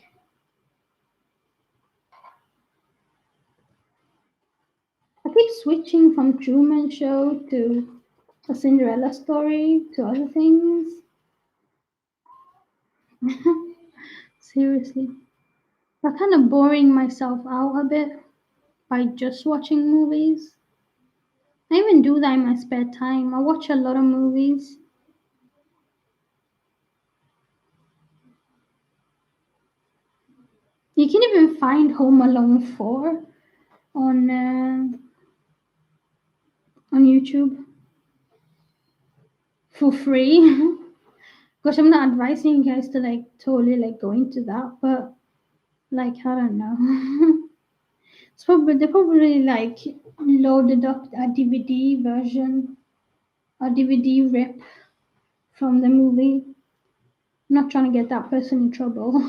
I keep switching from Truman Show to a Cinderella story to other things. Seriously. I'm kind of boring myself out a bit by just watching movies. I even do that in my spare time. I watch a lot of movies. You can even find Home Alone 4 on on YouTube for free. Gosh, I'm not advising you guys to like totally like go into that, but like I don't know. It's probably they probably like loaded up a DVD version, a DVD rip from the movie. I'm not trying to get that person in trouble.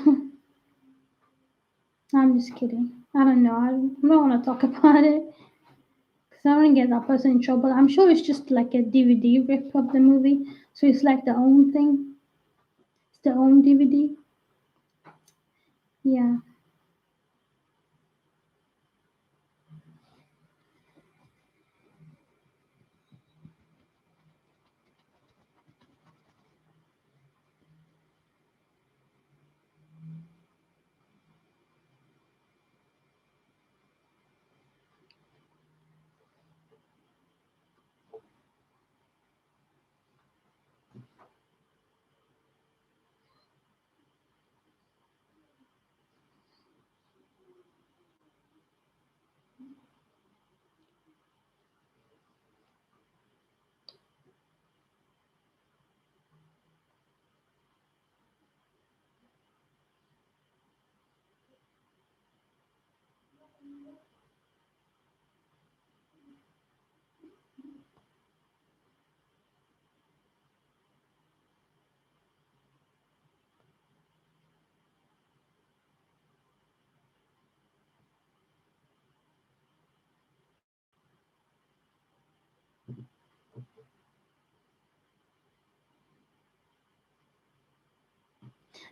I'm just kidding. I don't know. I don't want to talk about it because I don't want to get that person in trouble. I'm sure it's just like a DVD rip of the movie, so it's like their own thing. It's their own DVD. Yeah.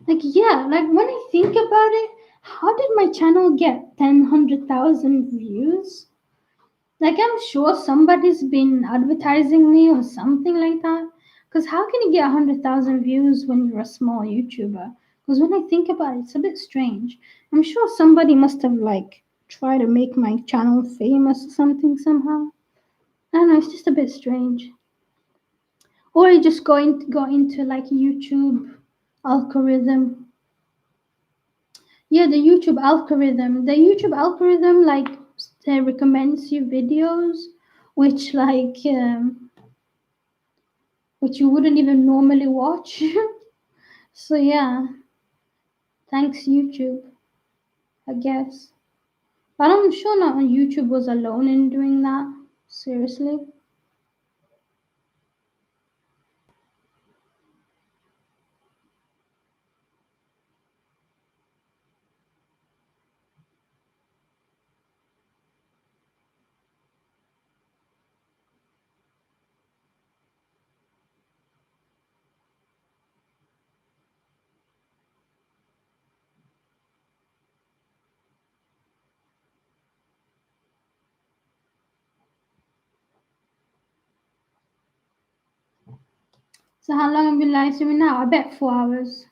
Like, yeah, like when I think about it, how did my channel get 100,000 views? Like, I'm sure somebody's been advertising me or something like that. Because how can you get 100,000 views when you're a small YouTuber? Because when I think about it, it's a bit strange. I'm sure somebody must have, like, tried to make my channel famous or something somehow. I don't know, it's just a bit strange. Or I just got into like YouTube algorithm. Yeah, the YouTube algorithm. The YouTube algorithm like recommends you videos which which you wouldn't even normally watch. So yeah, thanks YouTube, I guess. But I'm sure not YouTube was alone in doing that. Seriously. So how long have you been live streaming now? I bet 4 hours.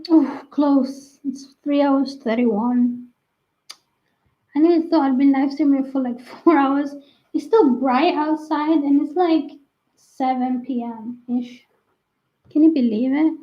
Oh, close. It's 3 hours 31. I nearly thought I'd been live streaming for like 4 hours. It's still bright outside and it's like 7 p.m. ish. Can you believe it?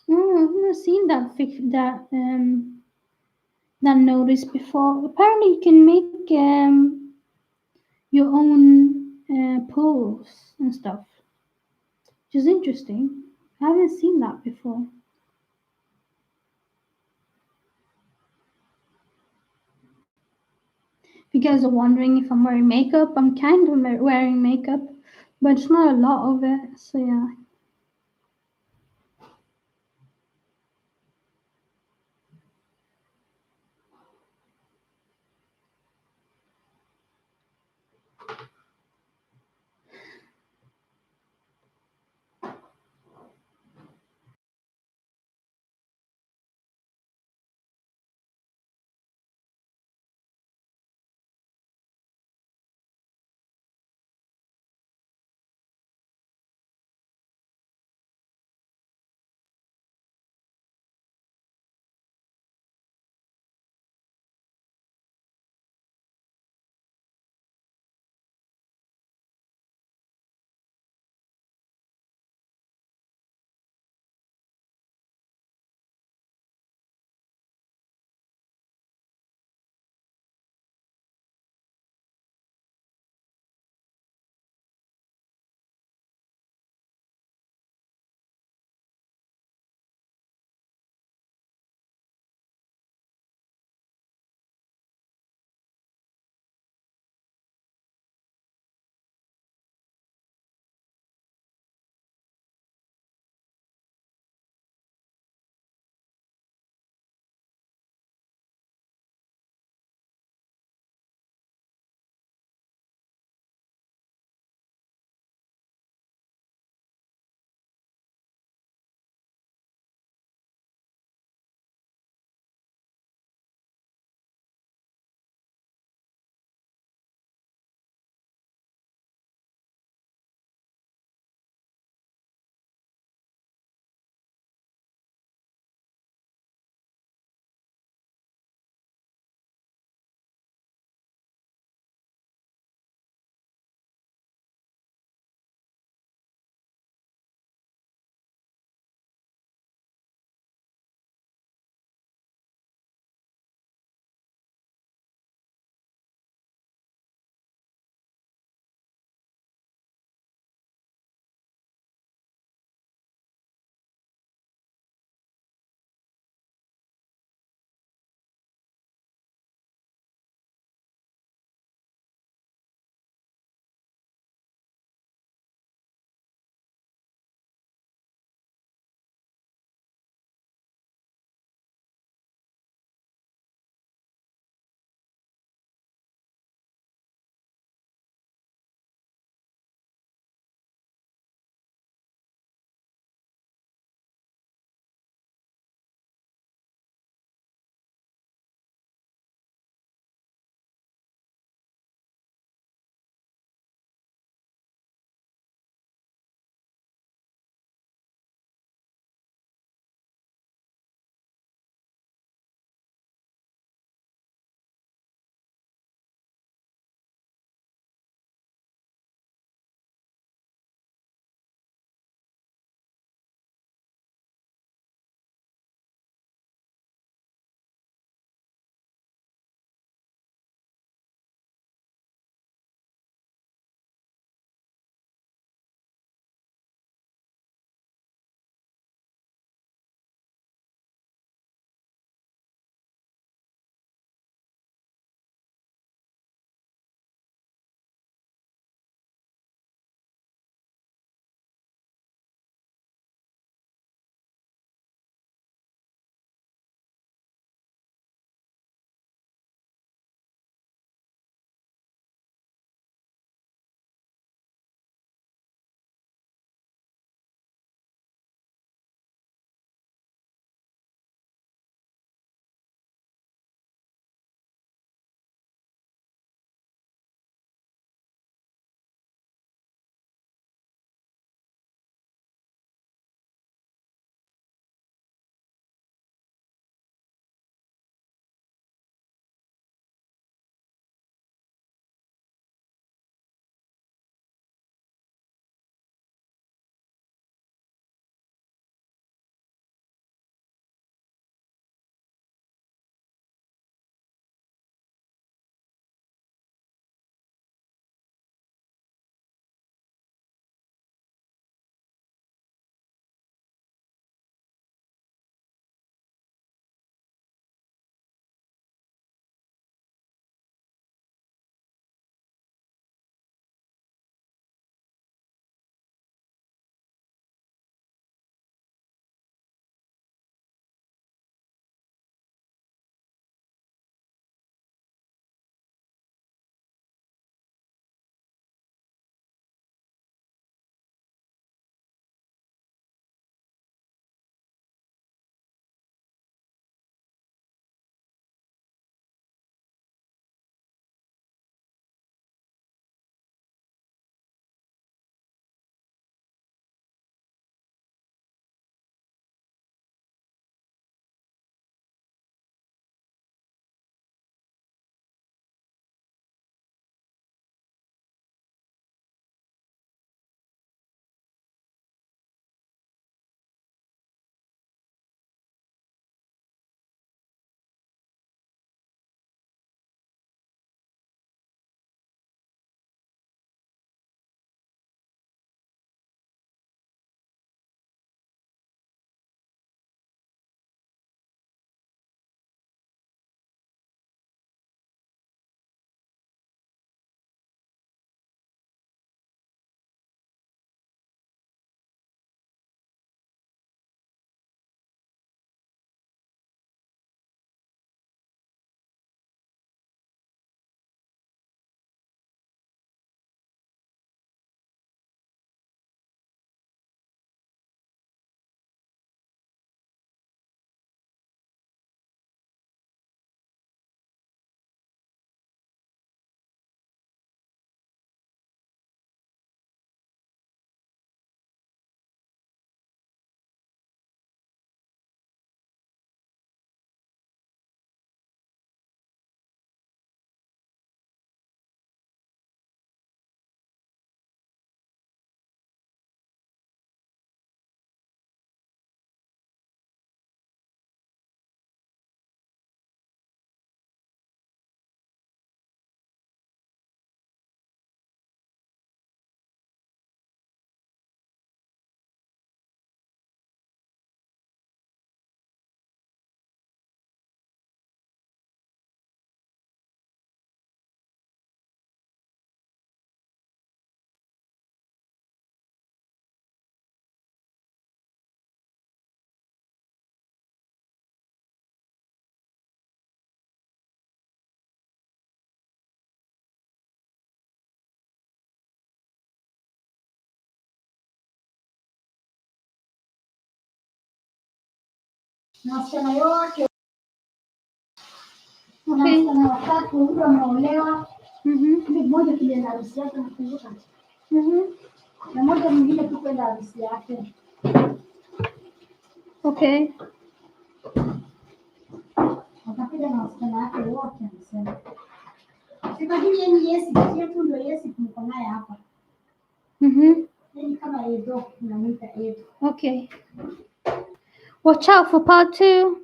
Oh, I've never seen that notice before. Apparently, you can make your own polls and stuff, which is interesting. I haven't seen that before. If you guys are wondering if I'm wearing makeup, I'm kind of wearing makeup, but it's not a lot of it. So yeah. na wasichana yote na Okay. wasichana watatu wawili wameolewa. Mhm. Mmoja tulienda harusi yake nakumbuka, Mhm. na mmoja mwingine tukwenda harusi yake. Okay. Wakapiga na wasichana wake wote, anasema sikajui yeye Yesu yetu ndio Yesu tuko naye hapa. Mhm. Yeye kama Edo tunamwita Edo. Okay. Watch out for part 2.